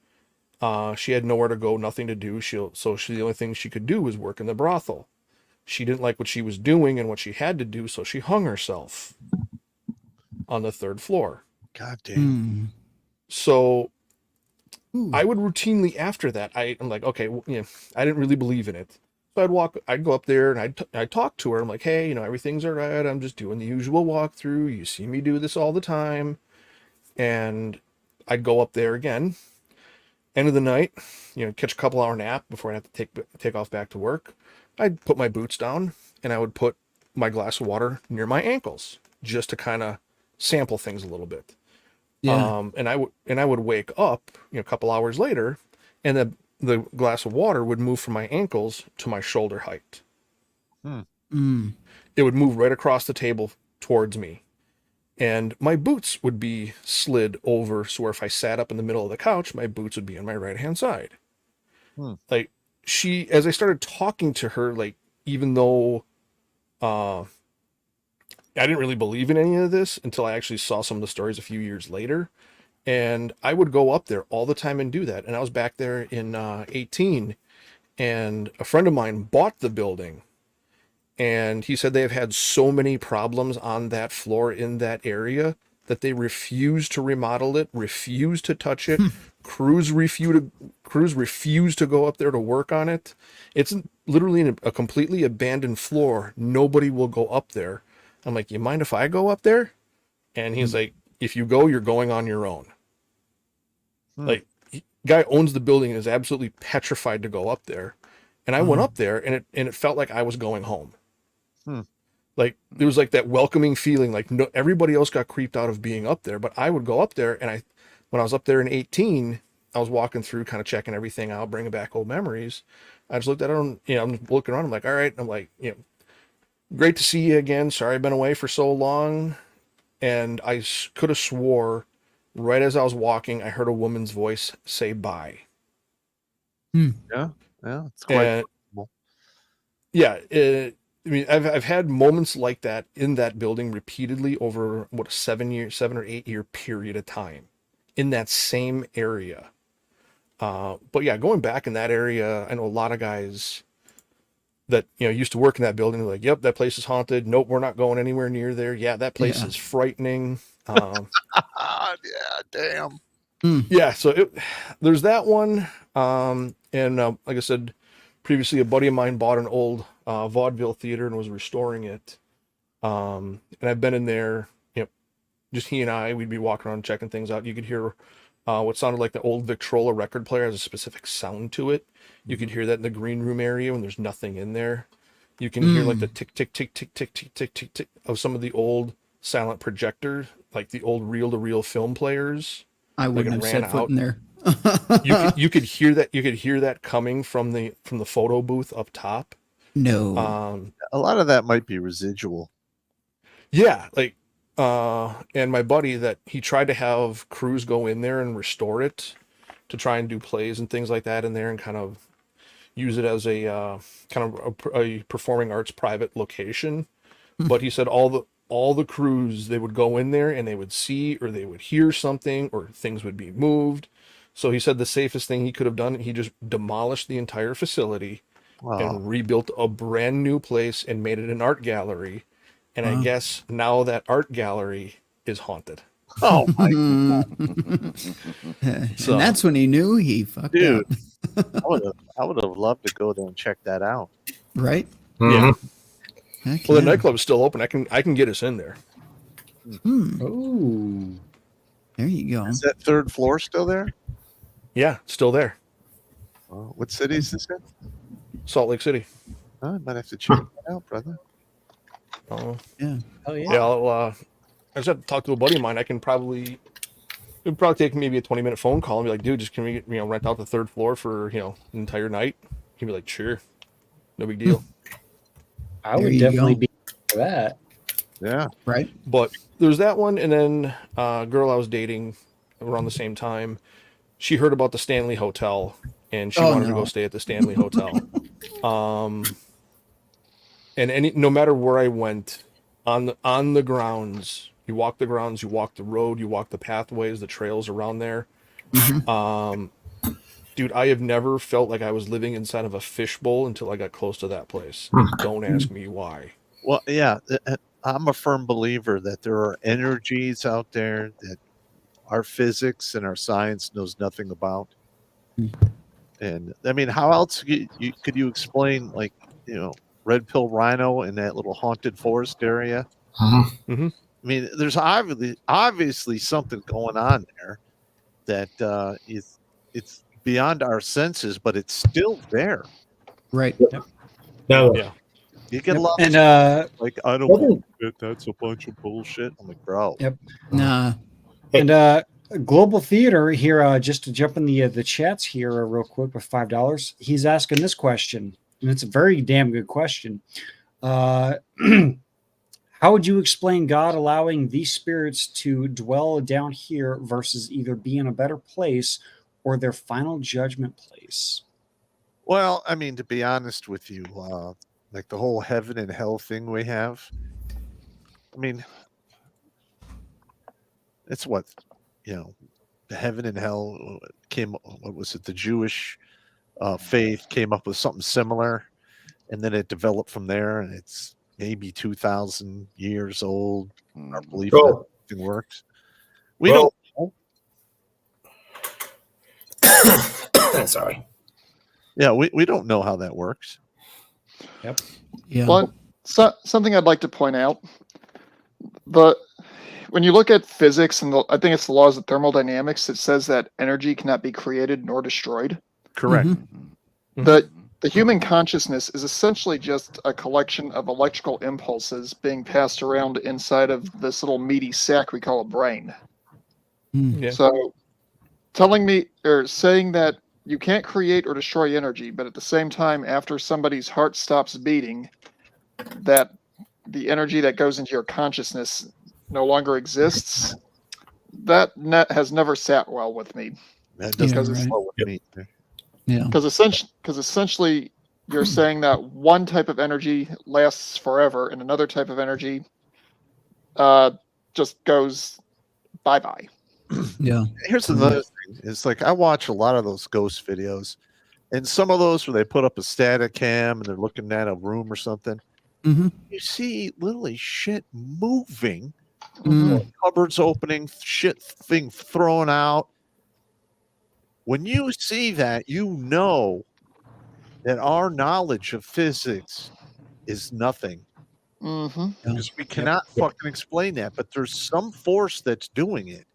Speaker 5: She had nowhere to go, nothing to do. The only thing she could do was work in the brothel. She didn't like what she was doing and what she had to do, so she hung herself on the 3rd floor.
Speaker 1: God damn.
Speaker 5: So I would routinely after that, I'm like, okay, I didn't really believe in it. So I'd go up there and I'd talk to her. I'm like, hey, everything's all right. I'm just doing the usual walkthrough. You see me do this all the time. And I'd go up there again. End of the night, catch a couple hour nap before I have to take off back to work. I'd put my boots down and I would put my glass of water near my ankles just to kind of sample things a little bit.
Speaker 2: Yeah.
Speaker 5: And I would wake up, a couple hours later, and the glass of water would move from my ankles to my shoulder height. It would move right across the table towards me. And my boots would be slid over, so if I sat up in the middle of the couch, my boots would be on my right-hand side. Like, as I started talking to her, like, even though I didn't really believe in any of this until I actually saw some of the stories a few years later. And I would go up there all the time and do that. And I was back there in 18, and a friend of mine bought the building. And he said they have had so many problems on that floor in that area that they refuse to remodel it, refuse to touch it. Crews refuse to go up there to work on it. It's literally a completely abandoned floor. Nobody will go up there. I'm like, you mind if I go up there? And he's like, if you go, you're going on your own. Like, guy owns the building and is absolutely petrified to go up there. And I went up there and it felt like I was going home. Like, there was like that welcoming feeling, like everybody else got creeped out of being up there, but I would go up there. And when I was up there in 18, I was walking through, kind of checking everything out, bringing back old memories. I just looked at it and, I'm looking around. I'm like, all right. I'm like, great to see you again. Sorry I've been away for so long. And I could have swore right as I was walking, I heard a woman's voice say bye.
Speaker 1: Yeah, it's quite possible.
Speaker 5: Yeah, I mean, I've had moments like that in that building repeatedly over a 7 or 8 year period of time in that same area. But yeah, going back in that area, I know a lot of guys that used to work in that building. Like, yep, that place is haunted. Nope, we're not going anywhere near there. Yeah, that place is frightening.
Speaker 1: Yeah, damn.
Speaker 5: Yeah, so there's that one. And like I said previously, a buddy of mine bought an old vaudeville theater and was restoring it. And I've been in there, just he and I, we'd be walking around checking things out. You could hear what sounded like the old Victrola record player has a specific sound to it. You could hear that in the green room area when there's nothing in there. You can hear like the tick, tick, tick, tick, tick, tick, tick, tick, tick of some of the old silent projectors, like the old reel-to-reel film players.
Speaker 2: I wouldn't have set foot in there.
Speaker 5: you could hear that. You could hear that coming from the photo booth up top.
Speaker 2: No.
Speaker 1: A lot of that might be residual.
Speaker 5: Yeah, like and my buddy that he tried to have crews go in there and restore it to try and do plays and things like that in there and kind of use it as a kind of a performing arts private location. But he said all the crews, they would go in there and they would see or they would hear something or things would be moved. So he said the safest thing he could have done, he just demolished the entire facility and rebuilt a brand new place and made it an art gallery. And I guess now that art gallery is haunted.
Speaker 1: Oh my
Speaker 2: and
Speaker 5: So-
Speaker 2: that's when he knew he fucked
Speaker 1: Dude.
Speaker 2: up.
Speaker 1: I would have loved to go there and check that out.
Speaker 2: Right?
Speaker 5: Yeah.
Speaker 2: Heck
Speaker 5: Well, the
Speaker 2: yeah.
Speaker 5: nightclub's still open. I can get us in there.
Speaker 3: Ooh.
Speaker 2: There you go.
Speaker 1: Is that third floor still there?
Speaker 5: Yeah, it's still there.
Speaker 1: What city is this in?
Speaker 5: Salt Lake City.
Speaker 1: I might have to check that out, brother.
Speaker 5: Oh,
Speaker 2: Yeah.
Speaker 9: Oh yeah.
Speaker 5: yeah. I just have to talk to a buddy of mine. It'd probably take maybe a 20-minute phone call and be like, dude, just can we rent out the third floor for an entire night? He'd be like, sure, no big deal.
Speaker 9: I
Speaker 2: There
Speaker 9: would
Speaker 2: you
Speaker 9: definitely
Speaker 2: go.
Speaker 9: be for that.
Speaker 1: Yeah.
Speaker 2: Right?
Speaker 5: But there's that one, and then a girl I was dating around the same time, she heard about the Stanley Hotel, and she
Speaker 2: Oh,
Speaker 5: wanted to
Speaker 2: no.
Speaker 5: go stay at the Stanley Hotel. And no matter where I went on the grounds, you walk the grounds, you walk the road, you walk the pathways, the trails around there. Dude, I have never felt like I was living inside of a fishbowl until I got close to that place. Don't ask me why.
Speaker 1: Well, yeah, I'm a firm believer that there are energies out there that our physics and our science knows nothing about. And I mean, how else could you explain, like, red pill rhino in that little haunted forest area?
Speaker 5: Mm-hmm.
Speaker 1: I mean, there's obviously something going on there that it's beyond our senses, but it's still there.
Speaker 2: Right.
Speaker 8: No,
Speaker 5: Yeah.
Speaker 1: You get a lot
Speaker 3: And
Speaker 1: of like, I don't believe it. That's a bunch of bullshit. I'm like, bro.
Speaker 3: Yep.
Speaker 2: Nah.
Speaker 3: And Global Theater here, just to jump in the chats here real quick with $5. He's asking this question, and it's a very damn good question. How would you explain God allowing these spirits to dwell down here versus either be in a better place or their final judgment place?
Speaker 1: Well, I mean, to be honest with you, like the whole heaven and hell thing we have, I mean, it's what, the heaven and hell came, what was it? The Jewish faith came up with something similar, and then it developed from there, and it's maybe 2,000 years old. Our belief that everything works. We don't know.
Speaker 8: Sorry.
Speaker 1: Yeah, we don't know how that works.
Speaker 2: Yeah.
Speaker 6: Well, something I'd like to point out, when you look at physics, and I think it's the laws of thermodynamics, it says that energy cannot be created nor destroyed.
Speaker 1: Correct.
Speaker 6: The human consciousness is essentially just a collection of electrical impulses being passed around inside of this little meaty sack we call a brain.
Speaker 5: Yeah.
Speaker 6: So telling me or saying that you can't create or destroy energy, but at the same time, after somebody's heart stops beating, that the energy that goes into your consciousness no longer exists, that has never sat well with me.
Speaker 1: That doesn't
Speaker 2: Yeah, right.
Speaker 1: flow with me.
Speaker 2: Yeah.
Speaker 6: Because essentially you're saying that one type of energy lasts forever and another type of energy just goes bye-bye.
Speaker 2: Yeah.
Speaker 1: Here's another thing. It's like I watch a lot of those ghost videos, and some of those where they put up a static cam and they're looking at a room or something. You see literally shit moving, cupboards opening, shit thing thrown out. When you see that, you know that our knowledge of physics is nothing. Because we cannot fucking explain that, but there's some force that's doing it.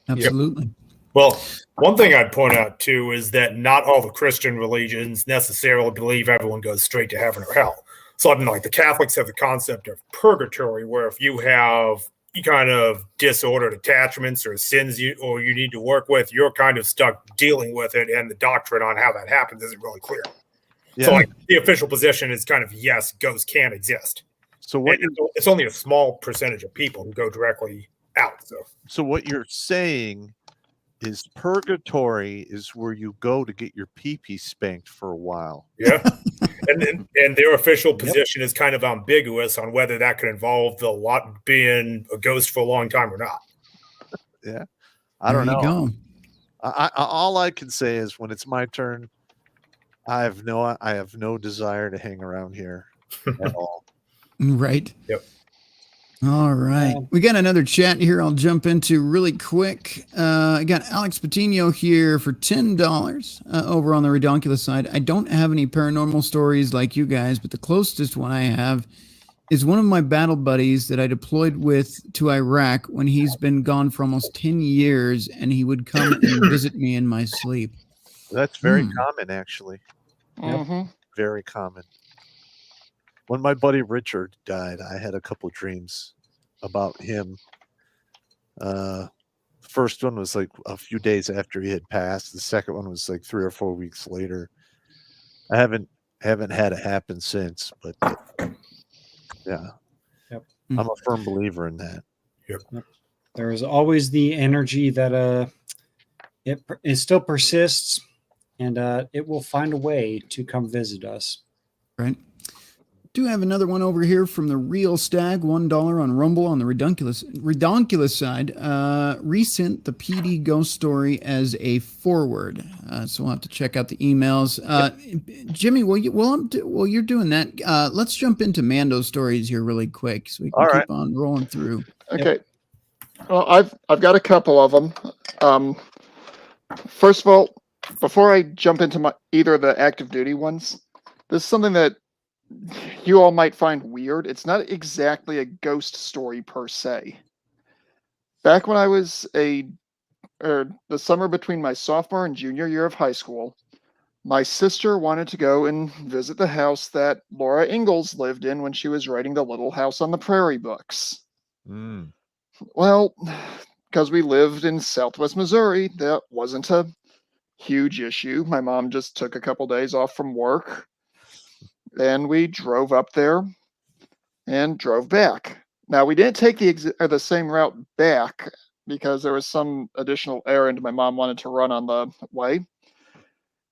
Speaker 2: Absolutely.
Speaker 8: Well, one thing I'd point out too is that not all the Christian religions necessarily believe everyone goes straight to heaven or hell. So, I mean, like the Catholics have the concept of purgatory, where if you have kind of disordered attachments or sins you need to work with, you're kind of stuck dealing with it, and the doctrine on how that happens isn't really clear.
Speaker 1: Yeah.
Speaker 8: So, like, the official position is kind of yes, ghosts can exist.
Speaker 1: So what?
Speaker 8: It's only a small percentage of people who go directly out.
Speaker 1: So what you're saying is purgatory is where you go to get your pee-pee spanked for a while.
Speaker 8: Yeah. and their official position is kind of ambiguous on whether that could involve the lot being a ghost for a long time or not.
Speaker 1: Yeah. I don't know.
Speaker 2: There you go.
Speaker 1: I all I can say is when it's my turn, I have no desire to hang around here at all.
Speaker 2: Right.
Speaker 8: Yep.
Speaker 2: All right. We got another chat here I'll jump into really quick. I got Alex Patino here for $10 over on the Redonkulous side. I don't have any paranormal stories like you guys, but the closest one I have is one of my battle buddies that I deployed with to Iraq when he's been gone for almost 10 years, and he would come and visit me in my sleep.
Speaker 1: That's very common, actually.
Speaker 6: Mm-hmm.
Speaker 1: Very common. When my buddy Richard died, I had a couple dreams about him. The first one was like a few days after he had passed. The second one was like 3 or 4 weeks later. I haven't had it happen since, but yeah.
Speaker 3: Yep.
Speaker 1: I'm a firm believer in that.
Speaker 8: Yep.
Speaker 3: There is always the energy that it still persists, and it will find a way to come visit us.
Speaker 2: Right. Do have another one over here from the Real Stag, $1 on Rumble on the Redonkulous side. Resent the PD ghost story as a forward, so we'll have to check out the emails. Jimmy, while you're doing that, let's jump into Mando stories here really quick, so we can keep on rolling through.
Speaker 6: Okay. Well, I've got a couple of them. First of all, before I jump into either of the active duty ones, this is something that you all might find weird. It's not exactly a ghost story per se. Back when I was the summer between my sophomore and junior year of high school, my sister wanted to go and visit the house that Laura Ingalls lived in when she was writing the Little House on the Prairie books. Well, because we lived in Southwest Missouri, that wasn't a huge issue. My mom just took a couple days off from work, and we drove up there and drove back. Now, we didn't take the same route back because there was some additional errand my mom wanted to run on the way.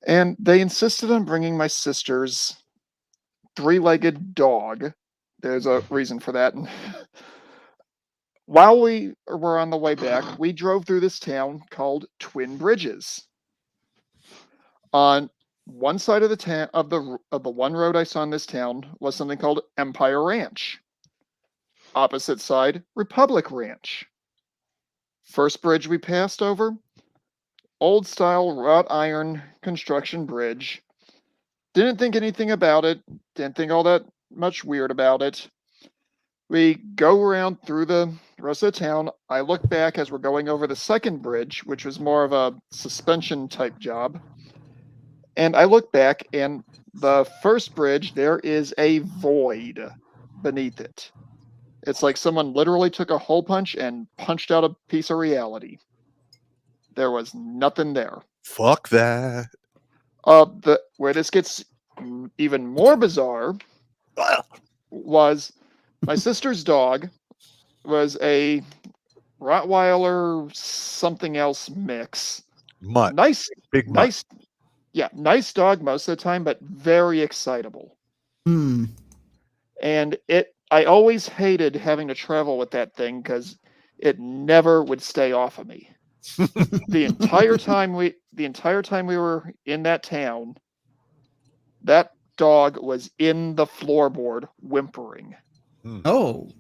Speaker 6: And they insisted on bringing my sister's three-legged dog. There's a reason for that. While we were on the way back, we drove through this town called Twin Bridges. On one side of the town, of the one road I saw in this town, was something called Empire Ranch. Opposite side, Republic Ranch. First bridge we passed over, old style wrought iron construction bridge. Didn't think anything about it. Didn't think all that much weird about it. We go around through the rest of the town. I look back as we're going over the second bridge, which was more of a suspension type job. And I look back, and the first bridge, there is a void beneath it. It's like someone literally took a hole punch and punched out a piece of reality. There was nothing there.
Speaker 1: Fuck that.
Speaker 6: Where this gets even more bizarre was my sister's dog was a Rottweiler something else mix.
Speaker 1: Mutt.
Speaker 6: Nice,
Speaker 1: Big mutt.
Speaker 6: nice. Yeah, nice dog most of the time, but very excitable. And I always hated having to travel with that thing because it never would stay off of me. The entire time we were in that town, that dog was in the floorboard whimpering.
Speaker 2: Oh.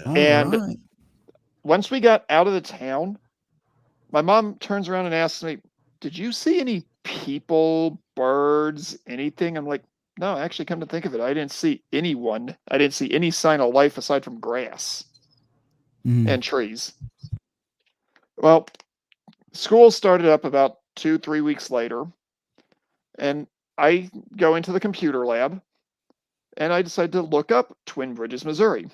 Speaker 6: And once we got out of the town, my mom turns around and asks me, "Did you see any people, birds, anything?" I'm like, "No, actually, come to think of it, I didn't see anyone. I didn't see any sign of life aside from grass and trees." Well, school started up about 2-3 weeks later, and I go into the computer lab, and I decide to look up Twin Bridges, Missouri.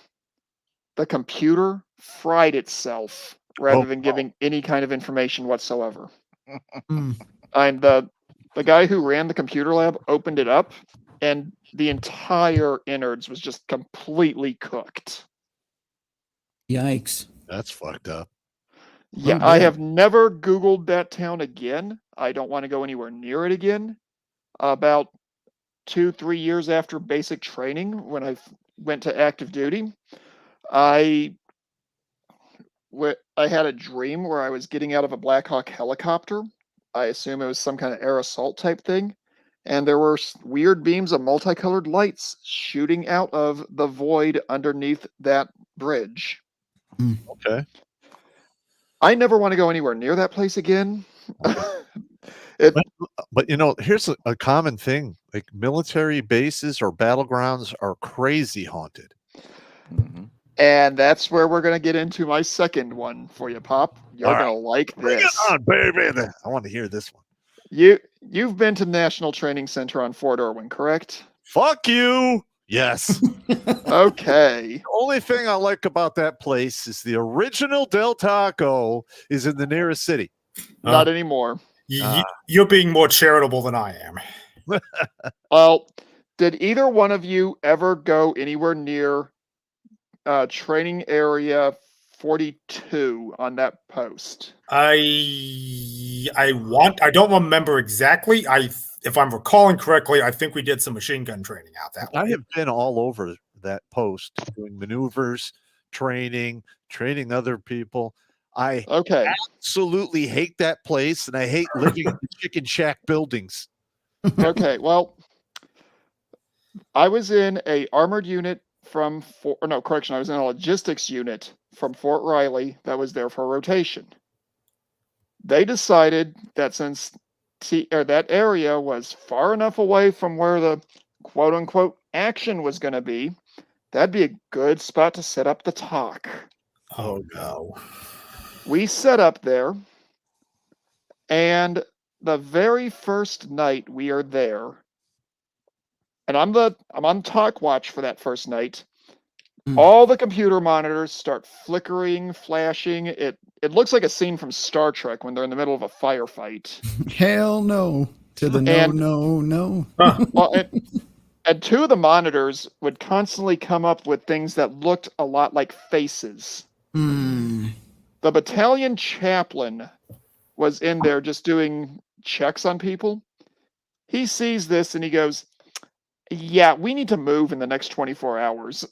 Speaker 6: The computer fried itself rather than giving any kind of information whatsoever. And the guy who ran the computer lab opened it up, and the entire innards was just completely cooked.
Speaker 2: Yikes.
Speaker 1: That's fucked up.
Speaker 6: Yeah, I have never Googled that town again. I don't want to go anywhere near it again. About 2-3 years after basic training, when I went to active duty, I had a dream where I was getting out of a Black Hawk helicopter. I assume it was some kind of air assault type thing. and there were weird beams of multicolored lights shooting out of the void underneath that bridge.
Speaker 1: Okay.
Speaker 6: I never want to go anywhere near that place again. It,
Speaker 1: But here's a common thing: like military bases or battlegrounds are crazy haunted.
Speaker 7: Mhm.
Speaker 6: and that's where we're going to get into my second one for you, Pop. You're
Speaker 1: All right.
Speaker 6: going to like
Speaker 1: Bring
Speaker 6: this.
Speaker 1: it on, baby. I want to hear this one.
Speaker 6: You've been to National Training Center on Fort Irwin, correct?
Speaker 1: Fuck you. Yes.
Speaker 6: Okay.
Speaker 1: The only thing I like about that place is the original Del Taco is in the nearest city.
Speaker 6: Not anymore.
Speaker 8: You're being more charitable than I am.
Speaker 6: Well, did either one of you ever go anywhere near training area 42 on that post?
Speaker 8: I don't remember exactly. If I'm recalling correctly, I think we did some machine gun training out that way.
Speaker 1: I have been all over that post doing maneuvers, training other people. I
Speaker 6: Okay.
Speaker 1: absolutely hate that place, and I hate living in the chicken shack buildings.
Speaker 6: Okay. Well, I was in a armored unit I was in a logistics unit from Fort Riley that was there for rotation. They decided that since that area was far enough away from where the quote unquote action was going to be, that'd be a good spot to set up the talk.
Speaker 8: Oh no.
Speaker 6: We set up there, and the very first night we are there, and I'm on talk watch for that first night. All the computer monitors start flickering, flashing. It looks like a scene from Star Trek when they're in the middle of a firefight.
Speaker 2: Hell no to the no.
Speaker 6: Well, and two of the monitors would constantly come up with things that looked a lot like faces. The battalion chaplain was in there just doing checks on people. He sees this and he goes, "Yeah, we need to move in the next 24 hours."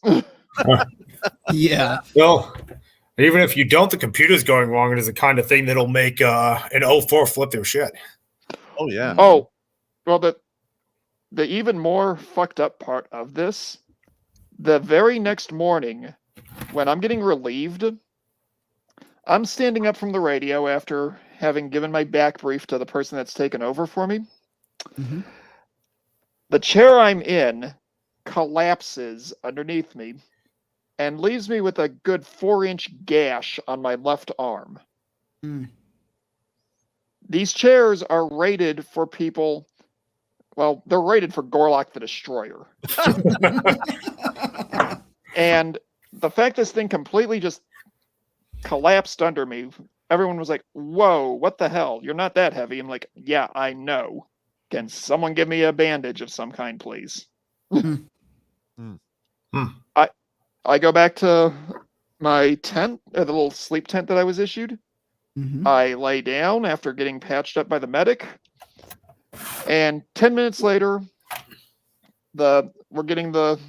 Speaker 2: Yeah.
Speaker 8: Well, even if you don't, the computer's going wrong. It is the kind of thing that'll make an 04 flip their shit.
Speaker 1: Oh yeah.
Speaker 6: Oh, well, the even more fucked up part of this, the very next morning, when I'm getting relieved, I'm standing up from the radio after having given my back brief to the person that's taken over for me.
Speaker 2: Mm-hmm.
Speaker 6: The chair I'm in collapses underneath me and leaves me with a good 4-inch gash on my left arm. These chairs are rated for people. Well, they're rated for Gorlock the Destroyer. And the fact this thing completely just collapsed under me, everyone was like, "Whoa, what the hell? You're not that heavy." I'm like, "Yeah, I know. Can someone give me a bandage of some kind, please?" I go back to my tent, the little sleep tent that I was issued. I lay down after getting patched up by the medic. And 10 minutes later, we're getting the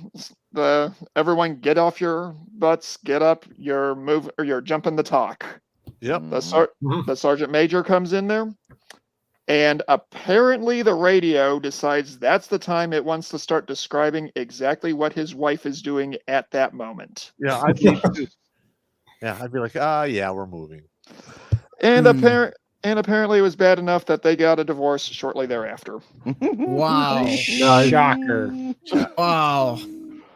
Speaker 6: everyone get off your butts, get up, you're jumping the talk.
Speaker 1: Yep.
Speaker 6: The sergeant major comes in there, and apparently the radio decides that's the time it wants to start describing exactly what his wife is doing at that moment.
Speaker 1: Yeah, I'd be too. Yeah, I'd be like, yeah, we're moving.
Speaker 6: And apparently it was bad enough that they got a divorce shortly thereafter.
Speaker 2: Wow.
Speaker 9: Shocker.
Speaker 2: Wow.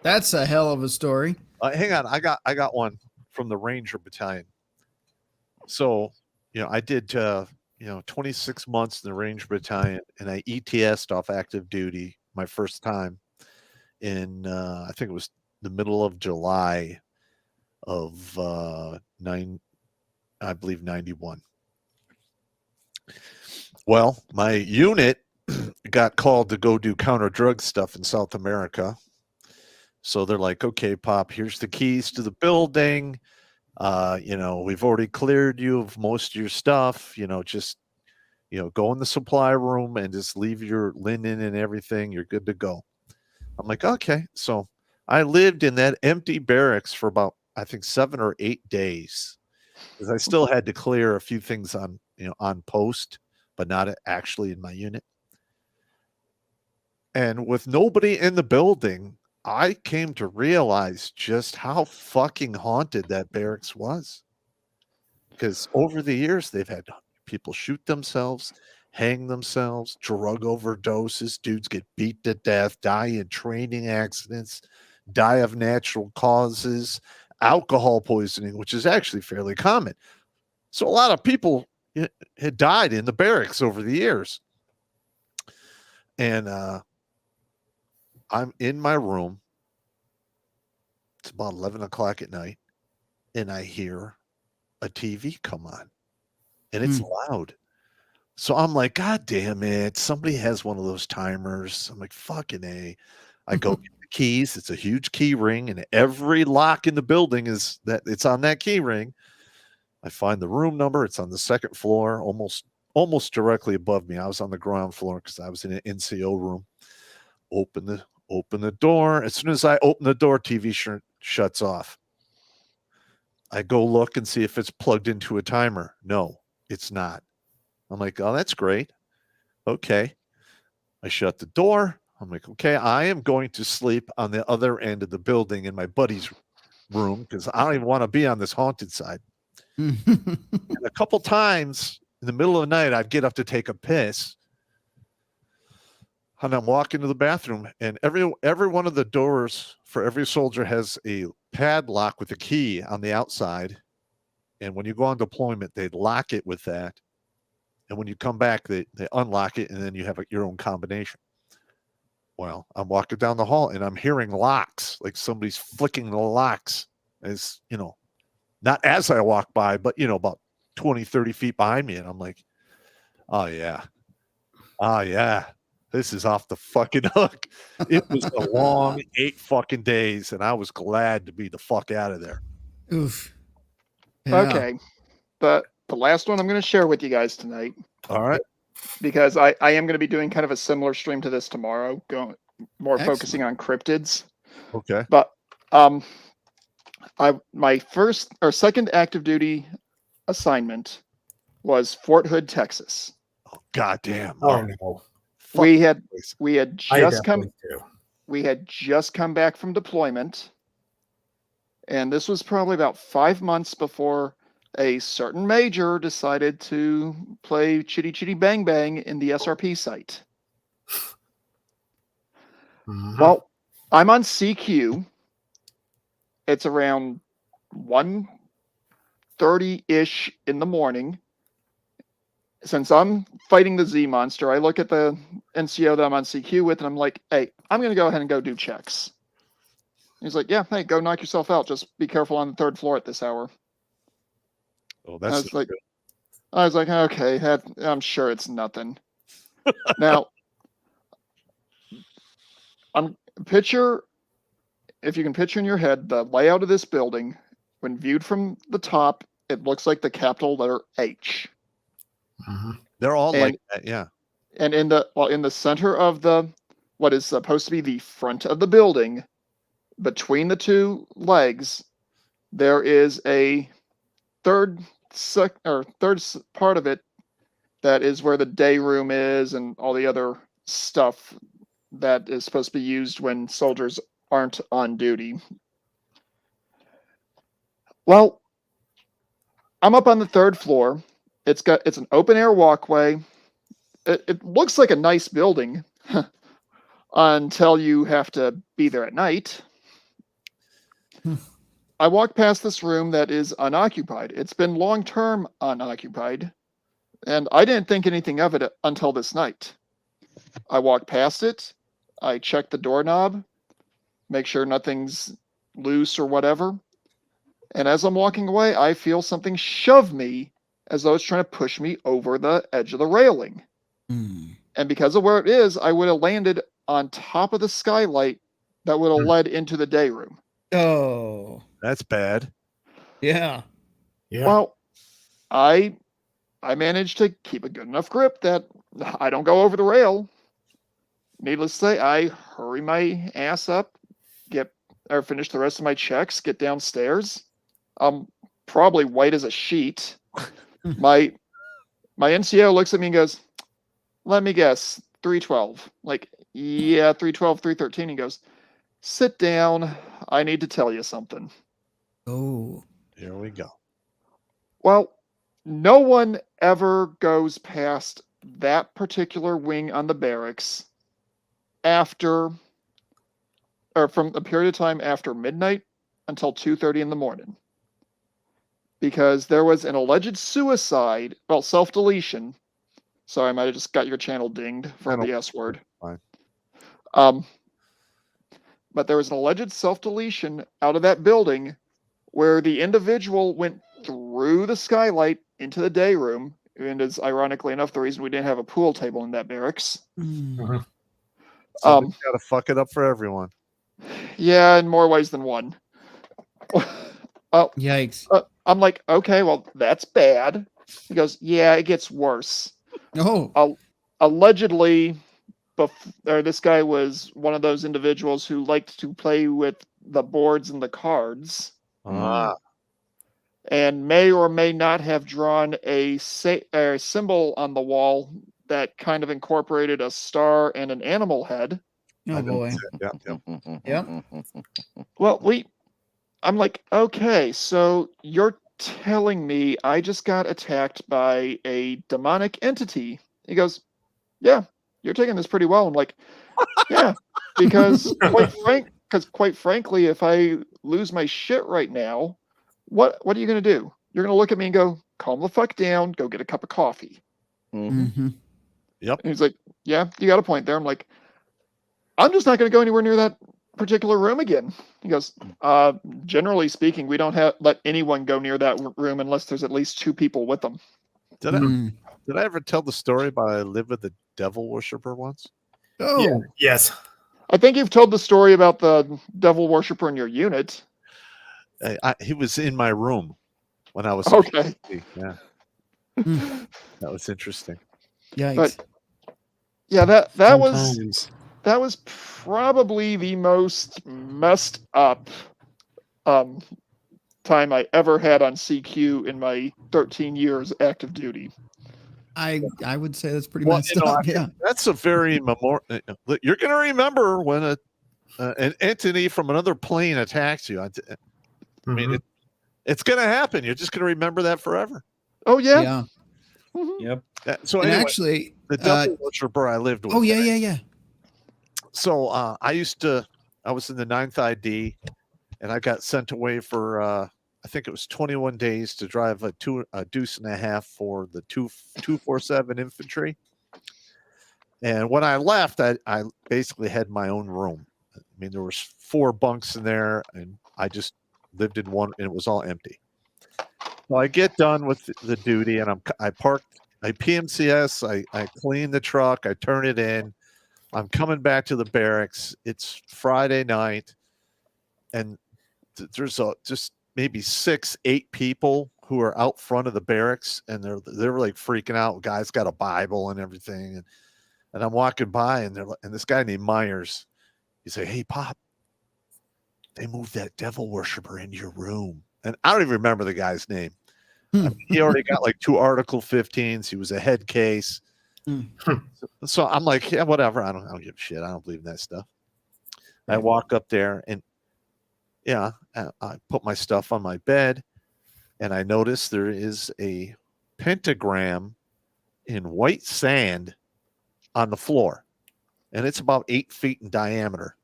Speaker 2: That's a hell of a story.
Speaker 1: Hang on, I got one from the Ranger Battalion. So, I did 26 months in the Ranger Battalion, and I ETS'd off active duty my first time in I think it was the middle of July of 91. Well, my unit got called to go do counter drug stuff in South America. So they're like, "Okay, Pop, here's the keys to the building. We've already cleared you of most of your stuff. Just go in the supply room and just leave your linen and everything. You're good to go." I'm like, okay. So I lived in that empty barracks for about, I think, 7 or 8 days, because I still had to clear a few things on post, but not actually in my unit. And with nobody in the building, I came to realize just how fucking haunted that barracks was. Because over the years, they've had people shoot themselves, hang themselves, drug overdoses, dudes get beat to death, die in training accidents, die of natural causes, alcohol poisoning, which is actually fairly common. So a lot of people had died in the barracks over the years. And I'm in my room. It's about 11 o'clock at night, and I hear a TV come on, and it's loud. So I'm like, God damn it. Somebody has one of those timers. I'm like, fucking A. I go get the keys. It's a huge key ring, and every lock in the building is that it's on that key ring. I find the room number. It's on the second floor, almost directly above me. I was on the ground floor because I was in an NCO room. Open the door. As soon as I open the door, TV shuts off. I go look and see if it's plugged into a timer. No, it's not. I'm like, oh, that's great. Okay. I shut the door. I'm like, okay, I am going to sleep on the other end of the building in my buddy's room because I don't even want to be on this haunted side. And a couple times in the middle of the night, I'd get up to take a piss. And I'm walking to the bathroom, and every one of the doors for every soldier has a padlock with a key on the outside. And when you go on deployment, they lock it with that. And when you come back, they unlock it, and then you have your own combination. Well, I'm walking down the hall, and I'm hearing locks, like somebody's flicking the locks, as you know, not as I walk by, but about 20, 30 feet behind me. And I'm like, oh yeah. This is off the fucking hook. It was a long 8 fucking days, and I was glad to be the fuck out of there.
Speaker 2: Oof. Yeah.
Speaker 6: Okay. The last one I'm going to share with you guys tonight.
Speaker 1: All right.
Speaker 6: Because I am going to be doing kind of a similar stream to this tomorrow, going more
Speaker 2: Excellent.
Speaker 6: focusing on cryptids.
Speaker 1: Okay.
Speaker 6: But my first or second active duty assignment was Fort Hood, Texas.
Speaker 1: Oh, goddamn.
Speaker 8: Oh no.
Speaker 6: We had
Speaker 8: I
Speaker 6: just come
Speaker 8: definitely do.
Speaker 6: we had just come back from deployment, and this was probably about 5 months before a certain major decided to play Chitty Chitty Bang Bang in the SRP site.
Speaker 8: Mhm.
Speaker 6: Well, I'm on CQ. It's around 1:30-ish in the morning. Since I'm fighting the Z monster, I look at the NCO that I'm on CQ with, and I'm like, hey, I'm going to go ahead and go do checks. He's like, yeah, hey, go knock yourself out. Just be careful on the 3rd floor at this hour.
Speaker 1: Oh,
Speaker 6: I
Speaker 1: that's
Speaker 6: was like, okay, I'm sure it's nothing. Now, if you can picture in your head the layout of this building, when viewed from the top, it looks like the capital letter H.
Speaker 8: Mhm.
Speaker 1: they're all like that, yeah.
Speaker 6: And in the center of what is supposed to be the front of the building, between the two legs, there is a third part of it that is where the day room is and all the other stuff that is supposed to be used when soldiers aren't on duty. Well, I'm up on the 3rd floor. It's an open air walkway. It looks like a nice building until you have to be there at night. I walk past this room that is unoccupied. It's been long-term unoccupied, and I didn't think anything of it until this night. I walk past it. I check the doorknob, make sure nothing's loose or whatever. And as I'm walking away, I feel something shove me as though it's trying to push me over the edge of the railing. And because of where it is, I would have landed on top of the skylight that would have led into the day room.
Speaker 2: Oh,
Speaker 1: That's bad.
Speaker 2: yeah.
Speaker 8: Yeah.
Speaker 6: Well, I managed to keep a good enough grip that I don't go over the rail. Needless to say, I hurry my ass up, finish the rest of my checks, get downstairs. I'm probably white as a sheet. My NCO looks at me and goes, let me guess, 312. Like, yeah, 312, 313. He goes, sit down. I need to tell you something.
Speaker 2: Oh.
Speaker 1: Here we go.
Speaker 6: Well, no one ever goes past that particular wing on the barracks after, or from a period of time after midnight until 2:30 in the morning. Because there was an alleged suicide, well, self-deletion. Sorry, I might have just got your channel dinged from the S word.
Speaker 1: Fine.
Speaker 6: But there was an alleged self-deletion out of that building where the individual went through the skylight into the day room, and is ironically enough the reason we didn't have a pool table in that barracks.
Speaker 2: Mm.
Speaker 1: So you gotta fuck it up for everyone.
Speaker 6: Yeah, in more ways than one.
Speaker 2: Yikes.
Speaker 6: I'm like, okay, well, that's bad. He goes, yeah, it gets worse.
Speaker 2: Oh.
Speaker 6: Allegedly, this guy was one of those individuals who liked to play with the boards and the cards. And may or may not have drawn a symbol on the wall that kind of incorporated a star and an animal head.
Speaker 2: Oh boy.
Speaker 1: Yep.
Speaker 6: Well, I'm like, okay, so you're telling me I just got attacked by a demonic entity? He goes, yeah, you're taking this pretty well. I'm like, yeah, because quite frankly, if I lose my shit right now, what are you going to do? You're going to look at me and go, calm the fuck down, go get a cup of coffee.
Speaker 2: Mm-hmm.
Speaker 1: Yep.
Speaker 6: And he's like, yeah, you got a point there. I'm like, I'm just not going to go anywhere near that particular room again. He goes, generally speaking, we don't let anyone go near that room unless there's at least 2 people with them.
Speaker 1: Did I ever tell the story about I lived with a devil worshiper once?
Speaker 2: Oh.
Speaker 8: Yeah. Yes.
Speaker 6: I think you've told the story about the devil worshiper in your unit.
Speaker 1: He was in my room when I was
Speaker 6: okay.
Speaker 1: Yeah. That was interesting.
Speaker 2: Yikes.
Speaker 6: But yeah, that was probably the most messed up time I ever had on CQ in my 13 years active duty.
Speaker 2: I would say that's pretty messed up. Yeah.
Speaker 1: That's a very memorial. You're going to remember when an entity from another plane attacks you. I mean, it's going to happen. You're just going to remember that forever.
Speaker 6: Oh, yeah.
Speaker 2: Yeah.
Speaker 3: Yep.
Speaker 1: So
Speaker 2: And
Speaker 1: anyway,
Speaker 2: actually,
Speaker 1: the devil worshiper I lived with.
Speaker 2: Oh, yeah.
Speaker 1: So I was in the 9th ID, and I got sent away for I think it was 21 days to drive a deuce and a half for the 247 infantry. And when I left, I basically had my own room. I mean, there was 4 bunks in there, and I just lived in one, and it was all empty. So I get done with the duty, and I parked, I PMCS, I clean the truck, I turn it in. I'm coming back to the barracks. It's Friday night, and there's just maybe 6-8 people who are out front of the barracks, and they're like freaking out. Guy's got a Bible and everything, and I'm walking by, and this guy named Myers, he's like, "Hey, Popp, they moved that devil worshiper into your room." And I don't even remember the guy's name. I mean, he already got like 2 Article 15s. He was a head case. So I'm like, yeah, whatever. I don't give a shit. I don't believe in that stuff. I walk up there, and yeah, I put my stuff on my bed, and I notice there is a pentagram in white sand on the floor, and it's about 8 feet in diameter.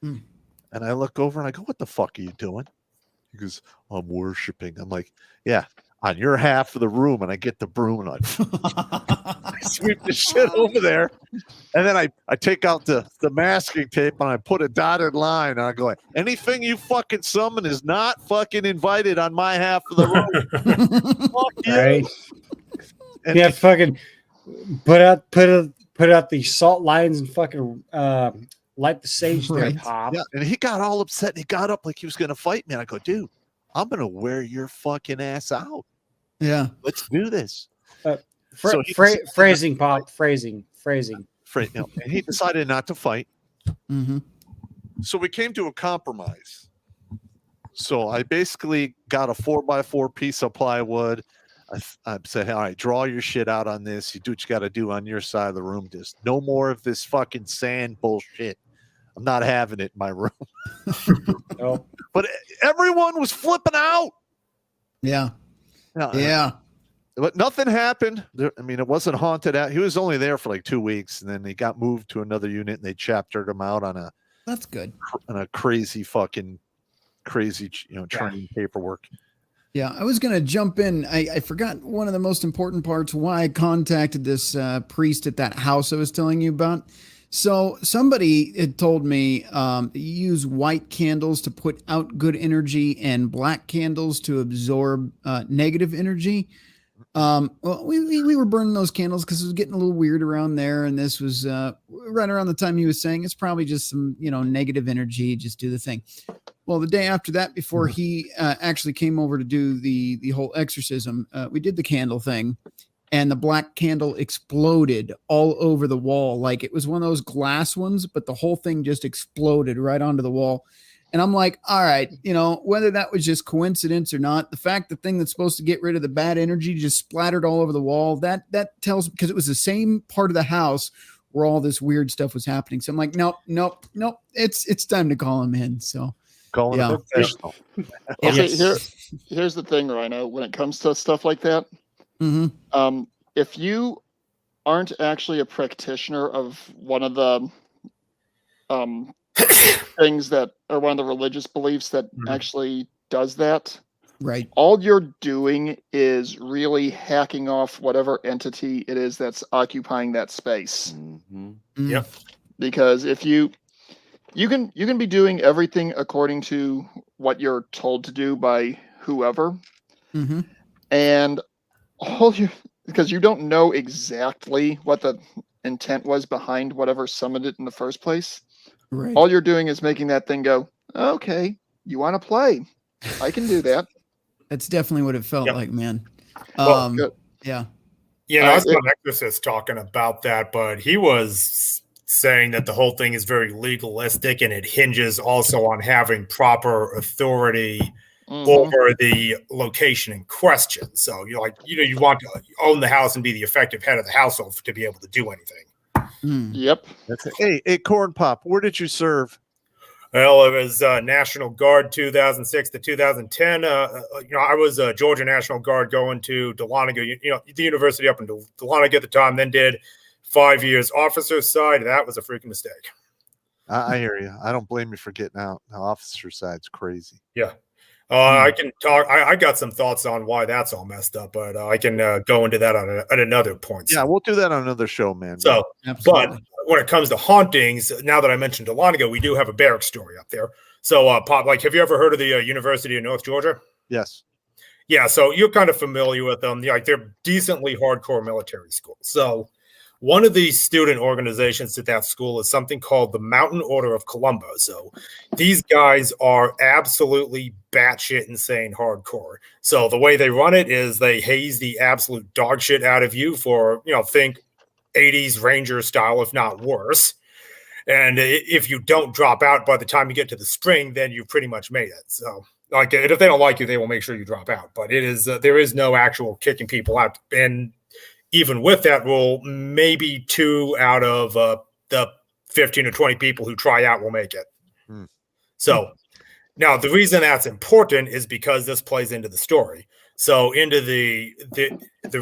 Speaker 1: And I look over and I go, "What the fuck are you doing?" He goes, "I'm worshiping." I'm like, "Yeah, on your half of the room." And I get the broom and I sweep the shit over there. And then I take out the masking tape and I put a dotted line. And I go, "Anything you fucking summon is not fucking invited on my half of the room." Fuck you.
Speaker 9: Right.
Speaker 1: And
Speaker 9: Yeah, fucking put out the salt lines and fucking light the sage there,
Speaker 2: Right.
Speaker 9: Pop.
Speaker 1: yeah, and he got all upset. And he got up like he was going to fight me. And I go, "Dude, I'm going to wear your fucking ass out.
Speaker 2: Yeah.
Speaker 1: Let's do this."
Speaker 9: Phrasing, Pop. Phrasing.
Speaker 1: And he decided not to fight.
Speaker 2: Mm-hmm.
Speaker 1: So we came to a compromise. So I basically got a 4x4 piece of plywood. I said, all right, draw your shit out on this. You do what you got to do on your side of the room. Just no more of this fucking sand bullshit. I'm not having it in my room.
Speaker 9: No.
Speaker 1: But everyone was flipping out.
Speaker 2: Yeah. Yeah.
Speaker 1: But nothing happened. I mean, it wasn't haunted out. He was only there for like 2 weeks, and then he got moved to another unit, and they chaptered him out on a
Speaker 2: That's good.
Speaker 1: crazy, training paperwork.
Speaker 2: Yeah, I was going to jump in. I forgot one of the most important parts why I contacted this priest at that house I was telling you about. So somebody had told me you use white candles to put out good energy and black candles to absorb negative energy. Well, we were burning those candles because it was getting a little weird around there, and this was right around the time he was saying it's probably just some negative energy. Just do the thing. Well, the day after that, before he actually came over to do the whole exorcism, we did the candle thing, and the black candle exploded all over the wall. Like it was one of those glass ones, but the whole thing just exploded right onto the wall. And I'm like, all right, whether that was just coincidence or not, the fact the thing that's supposed to get rid of the bad energy just splattered all over the wall, that tells, because it was the same part of the house where all this weird stuff was happening. So I'm like, nope. It's time to call him in. So
Speaker 1: Calling
Speaker 2: yeah.
Speaker 1: him professional.
Speaker 6: Okay, here's the thing, Rhino. When it comes to stuff like that, if you aren't actually a practitioner of one of the things that are one of the religious beliefs that actually does that,
Speaker 2: right,
Speaker 6: all you're doing is really hacking off whatever entity it is that's occupying that space.
Speaker 8: Yep.
Speaker 6: Because if you can be doing everything according to what you're told to do by whoever, and because you don't know exactly what the intent was behind whatever summoned it in the first place.
Speaker 2: Right.
Speaker 6: All you're doing is making that thing go, okay, you want to play? I can do that.
Speaker 2: That's definitely what it felt like, man.
Speaker 8: Well,
Speaker 2: yeah.
Speaker 8: I saw an exorcist talking about that, but he was saying that the whole thing is very legalistic and it hinges also on having proper authority over the location in question. So you want to own the house and be the effective head of the household to be able to do anything.
Speaker 6: Yep.
Speaker 1: Hey, Corn Pop, where did you serve?
Speaker 8: Well, it was National Guard 2006 to 2010. I was a Georgia National Guard going to Dahlonega, the university up in Dahlonega at the time, then did 5 years officer's side. That was a freaking mistake.
Speaker 1: I hear you. I don't blame you for getting out. The officer side's crazy.
Speaker 8: Yeah. I can talk. I got some thoughts on why that's all messed up, but I can go into that at another point.
Speaker 1: Yeah, we'll do that on another show, man.
Speaker 8: So, but when it comes to hauntings, now that I mentioned Dahlonega, we do have a barrack story up there. So, Pop, have you ever heard of the University of North Georgia?
Speaker 1: Yes.
Speaker 8: Yeah, so you're kind of familiar with them. They're decently hardcore military schools. So one of the student organizations at that school is something called the Mountain Order of Columbo. So these guys are absolutely batshit insane hardcore. So the way they run it is they haze the absolute dog shit out of you for, think 80s Ranger style, if not worse. And if you don't drop out by the time you get to the spring, then you've pretty much made it. So if they don't like you, they will make sure you drop out. But it is there is no actual kicking people out. And even with that rule, maybe 2 out of the 15 or 20 people who try out will make it. So now the reason that's important is because this plays into the story. So into the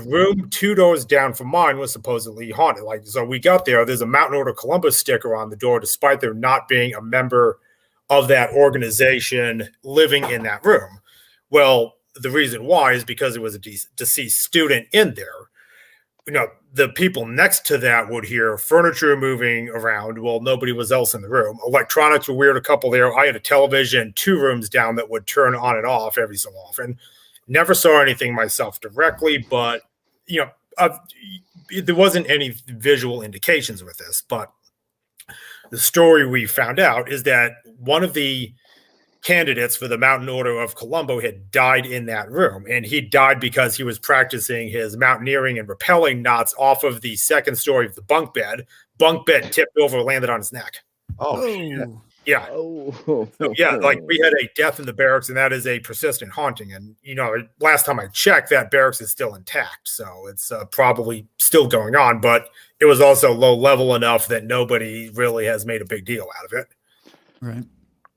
Speaker 8: room 2 doors down from mine was supposedly haunted. So we got there. There's a Mountain Order Columbus sticker on the door, despite there not being a member of that organization living in that room. Well, the reason why is because it was a deceased student in there. The people next to that would hear furniture moving around. Well, nobody was else in the room. Electronics were weird, a couple there. I had a television 2 rooms down that would turn on and off every so often. Never saw anything myself directly, but, there wasn't any visual indications with this. But the story we found out is that one of the candidates for the Mountain Order of Columbo had died in that room, and he died because he was practicing his mountaineering and rappelling knots off of the second story of the bunk bed. Bunk bed tipped over, landed on his neck.
Speaker 1: Oh, shit.
Speaker 8: Yeah.
Speaker 7: Oh,
Speaker 8: So, yeah, like we had a death in the barracks, and that is a persistent haunting. And last time I checked, that barracks is still intact, so it's probably still going on. But it was also low level enough that nobody really has made a big deal out of it.
Speaker 2: Right.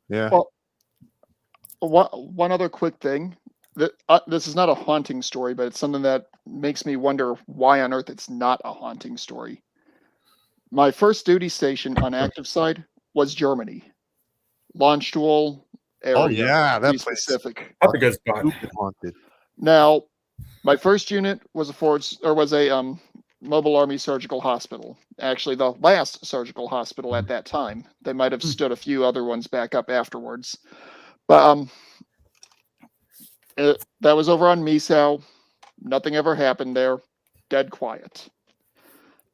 Speaker 1: Yeah.
Speaker 6: Well, one other quick thing. This is not a haunting story, but it's something that makes me wonder why on earth it's not a haunting story. My first duty station on active side was Germany. Launchdual area.
Speaker 1: Oh yeah,
Speaker 6: to be
Speaker 1: that place.
Speaker 6: specific.
Speaker 8: That's a good spot.
Speaker 1: Stupid haunted.
Speaker 6: Now, my first unit was a mobile army surgical hospital. Actually, the last surgical hospital at that time. They might have stood a few other ones back up afterwards, but that was over on Misau. Nothing ever happened there. Dead quiet.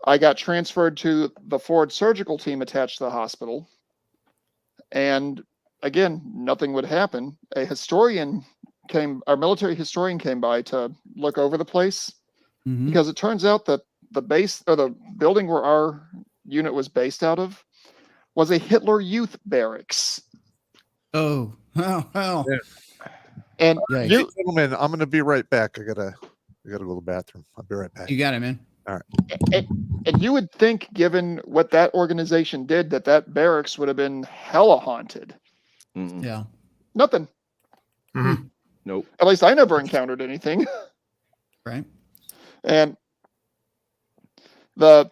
Speaker 6: I got transferred to the Ford surgical team attached to the hospital. And again, nothing would happen. Our military historian came by to look over the place because it turns out that the base or the building where our unit was based out of was a Hitler Youth barracks.
Speaker 2: Oh, wow.
Speaker 1: Yeah.
Speaker 6: And
Speaker 2: Yikes.
Speaker 1: Hey, gentlemen, I'm gonna be right back. I gotta go to the bathroom. I'll be right back.
Speaker 2: You got it, man.
Speaker 1: All right.
Speaker 6: And you would think, given what that organization did, that barracks would have been hella haunted.
Speaker 7: Mm-mm.
Speaker 2: Yeah.
Speaker 6: Nothing.
Speaker 7: Nope.
Speaker 6: At least I never encountered anything.
Speaker 2: Right.
Speaker 6: And the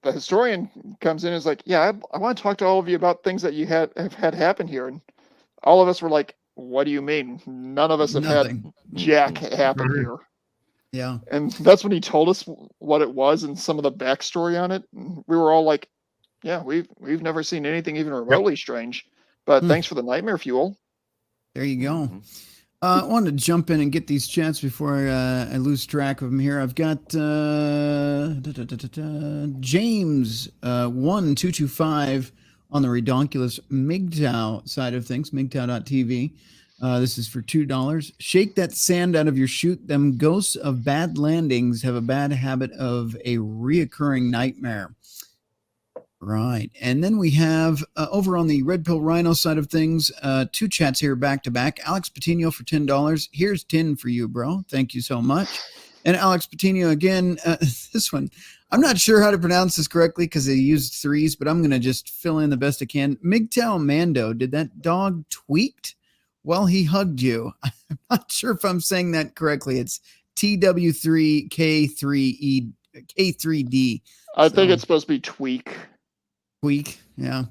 Speaker 6: historian comes in and is like, yeah, I want to talk to all of you about things that you have had happen here. And all of us were like, what do you mean? None of us have
Speaker 2: Nothing.
Speaker 6: had jack happen here.
Speaker 2: Yeah.
Speaker 6: And that's when he told us what it was and some of the backstory on it. And we were all like, yeah, we've never seen anything even remotely strange. But thanks for the nightmare fuel.
Speaker 2: There you go. I wanted to jump in and get these chats before I lose track of them here. I've got James 1225 on the Redonkulous MGTOW side of things, MGTOW.tv. This is for $2. Shake that sand out of your chute. Them ghosts of bad landings have a bad habit of a reoccurring nightmare. Right. And then we have over on the Red Pill Rhino side of things, two chats here back to back. Alex Patino for $10. Here's 10 for you, bro. Thank you so much. And Alex Patino again, this one, I'm not sure how to pronounce this correctly because they used threes, but I'm going to just fill in the best I can. MGTOW Mando, did that dog tweaked while he hugged you? I'm not sure if I'm saying that correctly. It's TW3K3E K3D.
Speaker 6: I think it's supposed to be tweak.
Speaker 2: Tweak, yeah.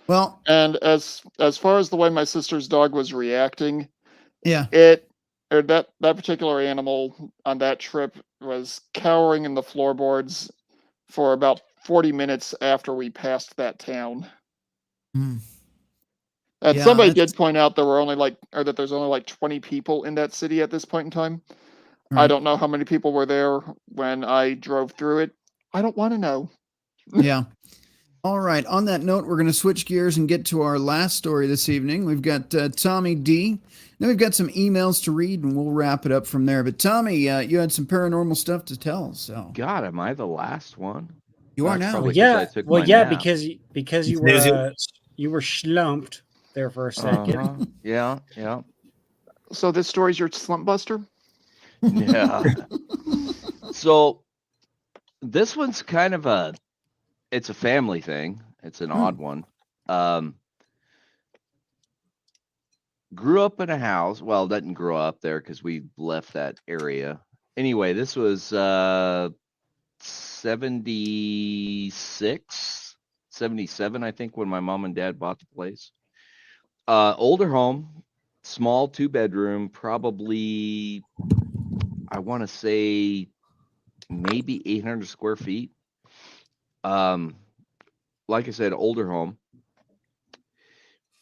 Speaker 2: Well,
Speaker 6: and as far as the way my sister's dog was reacting,
Speaker 2: yeah,
Speaker 6: that particular animal on that trip was cowering in the floorboards for about 40 minutes after we passed that town. And
Speaker 2: Yeah,
Speaker 6: somebody did point out that there's only like 20 people in that city at this point in time.
Speaker 2: Right.
Speaker 6: I don't know how many people were there when I drove through it. I don't want to know.
Speaker 2: Yeah. All right. On that note, we're going to switch gears and get to our last story this evening. We've got Tommy D. Then we've got some emails to read, and we'll wrap it up from there. But Tommy, you had some paranormal stuff to tell. So,
Speaker 7: God, am I the last one?
Speaker 2: You are
Speaker 7: That's
Speaker 2: now.
Speaker 7: probably 'cause
Speaker 9: Yeah.
Speaker 7: I took
Speaker 9: Well,
Speaker 7: my
Speaker 9: yeah,
Speaker 7: nap.
Speaker 9: because you were slumped there for a second.
Speaker 7: Yeah.
Speaker 6: So this story's your slump buster?
Speaker 7: Yeah. So this one's kind of it's a family thing. It's an odd one. Grew up in a house. Well, didn't grow up there because we left that area. Anyway, this was 76, 77, I think, when my mom and dad bought the place. Older home, small 2-bedroom, probably, I want to say maybe 800 square feet. Like I said, older home.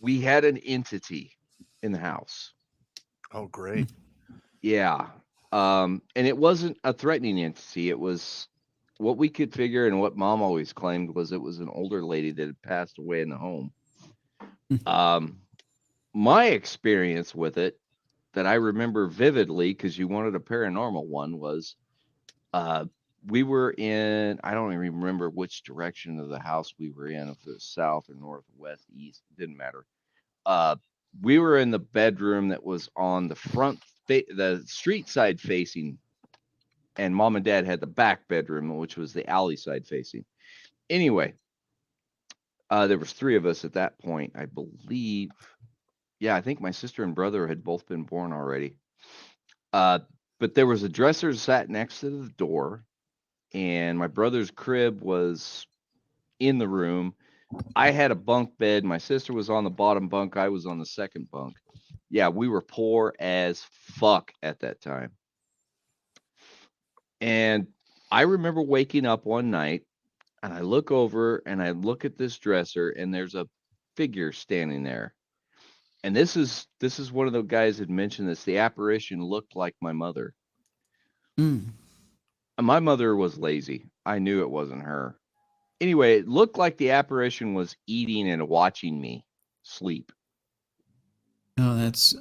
Speaker 7: We had an entity in the house.
Speaker 1: Oh, great.
Speaker 7: Yeah. And it wasn't a threatening entity. It was what we could figure, and what Mom always claimed was it was an older lady that had passed away in the home. My experience with it that I remember vividly, because you wanted a paranormal one, was we were in, I don't even remember which direction of the house we were in, if it was south or north, west, east, didn't matter. We were in the bedroom that was on the front, the street side facing, and mom and dad had the back bedroom, which was the alley side facing. Anyway, there was 3 of us at that point, I believe. Yeah, I think my sister and brother had both been born already. But there was a dresser sat next to the door, and my brother's crib was in the room. I had a bunk bed. My sister was on the bottom bunk. I was on the second bunk. Yeah, we were poor as fuck at that time. And I remember waking up one night, and I look over and I look at this dresser, and there's a figure standing there. And this is one of the guys that mentioned this. The apparition looked like my mother.
Speaker 2: Mm.
Speaker 7: And my mother was lazy. I knew it wasn't her. Anyway, it looked like the apparition was eating and watching me sleep.
Speaker 2: Oh, that's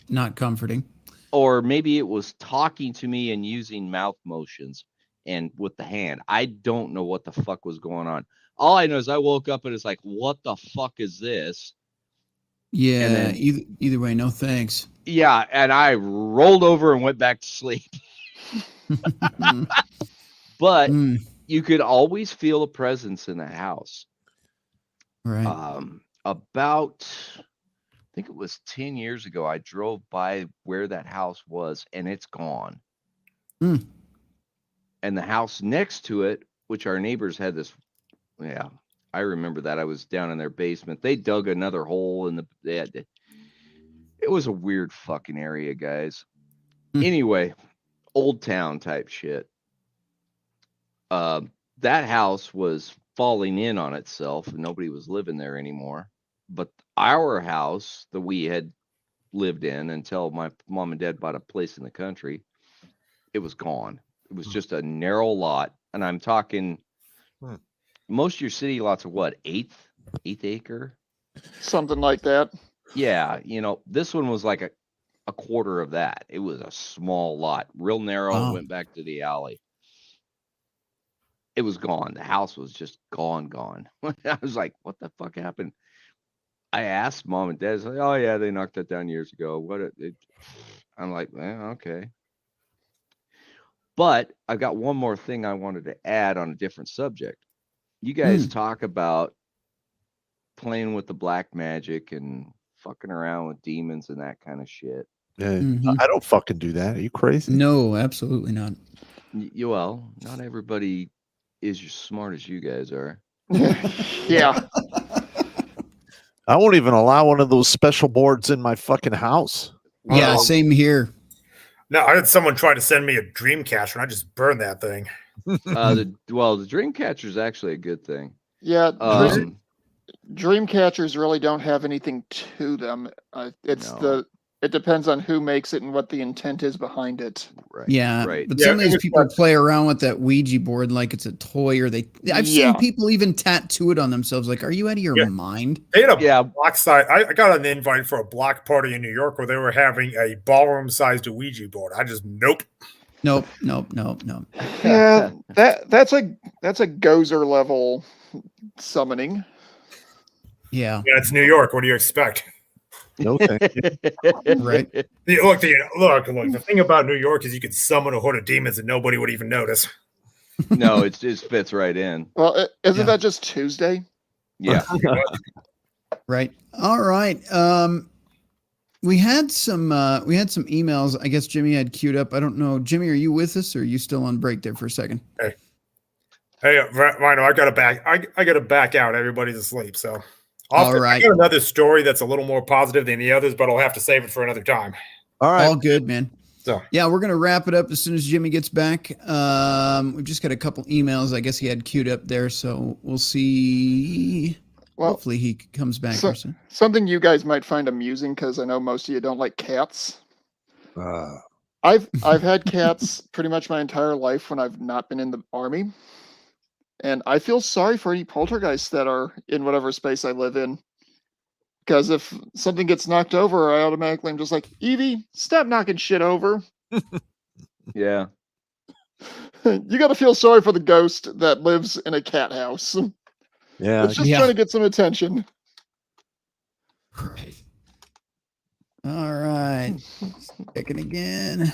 Speaker 2: not comforting.
Speaker 7: Or maybe it was talking to me and using mouth motions and with the hand. I don't know what the fuck was going on. All I know is I woke up and it's like, what the fuck is this?
Speaker 2: Yeah,
Speaker 7: And then,
Speaker 2: either way, no thanks.
Speaker 7: yeah, and I rolled over and went back to sleep. But you could always feel a presence in the house.
Speaker 2: Right.
Speaker 7: About, I think it was 10 years ago, I drove by where that house was, and it's gone.
Speaker 2: Mm.
Speaker 7: And the house next to it, which our neighbors had this, yeah, I remember that. I was down in their basement. They dug another hole in it was a weird fucking area, guys. Anyway, old town type shit. That house was falling in on itself, and nobody was living there anymore. But our house that we had lived in until my mom and dad bought a place in the country, it was gone. It was just a narrow lot. And I'm talking, most of your city lots are what, eighth acre?
Speaker 6: Something like that.
Speaker 7: Yeah, this one was like a quarter of that. It was a small lot, real narrow,
Speaker 2: Wow.
Speaker 7: went back to the alley. It was gone. The house was just gone. I was like, what the fuck happened? I asked mom and dad, like, oh yeah, they knocked that down years ago. I'm like, okay. But I've got one more thing I wanted to add on a different subject. You guys talk about playing with the black magic and fucking around with demons and that kind of shit.
Speaker 1: Yeah, I don't fucking do that. Are you crazy?
Speaker 2: No, absolutely not.
Speaker 7: Well, not everybody is as smart as you guys are.
Speaker 6: Yeah.
Speaker 1: I won't even allow one of those special boards in my fucking house.
Speaker 2: Yeah, same here.
Speaker 8: No, I had someone try to send me a dream catcher, and I just burned that thing.
Speaker 7: The dream catcher is actually a good thing.
Speaker 6: Yeah. Dream catchers really don't have anything to them. It depends on who makes it and what the intent is behind it.
Speaker 7: Right.
Speaker 2: Yeah.
Speaker 7: Right.
Speaker 2: But some of these people play around with that Ouija board like it's a toy, or I've seen people even tattoo it on themselves. Like, are you out of your mind?
Speaker 8: They had a block size. I got an invite for a block party in New York where they were having a ballroom-sized Ouija board. I just nope.
Speaker 2: Nope.
Speaker 6: Yeah, that's a Gozer level summoning.
Speaker 2: Yeah.
Speaker 8: Yeah, it's New York. What do you expect?
Speaker 1: No, thank you.
Speaker 2: Right.
Speaker 8: Look. The thing about New York is you can summon a horde of demons and nobody would even notice.
Speaker 7: No, it just fits right in.
Speaker 6: Well, isn't that just Tuesday?
Speaker 7: Yeah.
Speaker 2: Right. All right. We had some emails. I guess Jimmy had queued up. I don't know. Jimmy, are you with us, or are you still on break there for a second?
Speaker 8: Hey, Rhino, I gotta back out. Everybody's asleep, so.
Speaker 2: All right.
Speaker 8: I got another story that's a little more positive than the others, but I'll have to save it for another time.
Speaker 1: All right.
Speaker 2: All good, man.
Speaker 8: So
Speaker 2: yeah, we're gonna wrap it up as soon as Jimmy gets back. We've just got a couple emails. I guess he had queued up there, so we'll see. Well, hopefully he comes back.
Speaker 6: Something you guys might find amusing, because I know most of you don't like cats. I've had cats pretty much my entire life when I've not been in the army. And I feel sorry for any poltergeists that are in whatever space I live in. Because if something gets knocked over, I automatically am just like, Evie, stop knocking shit over.
Speaker 7: Yeah.
Speaker 6: You got to feel sorry for the ghost that lives in a cat house.
Speaker 1: Yeah.
Speaker 6: It's just trying to get some attention.
Speaker 2: Right. All right. Checking again.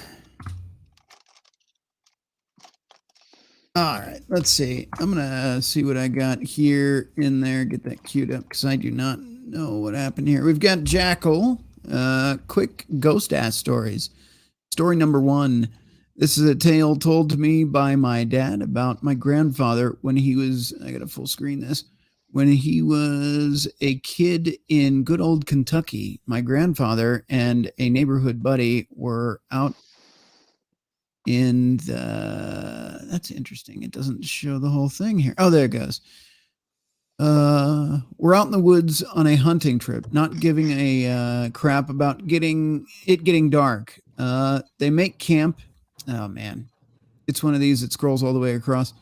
Speaker 2: All right, let's see. I'm gonna see what I got here in there. Get that queued up because I do not know what happened here. We've got Jackal. Quick ghost ass stories. Story number 1. This is a tale told to me by my dad about my grandfather when he was. I got to full screen this. When he was a kid in good old Kentucky, my grandfather and a neighborhood buddy were out in the, that's interesting. It doesn't show the whole thing here. Oh, there it goes. We're out in the woods on a hunting trip, not giving a crap about getting dark. They make camp. Oh man, it's one of these that scrolls all the way across.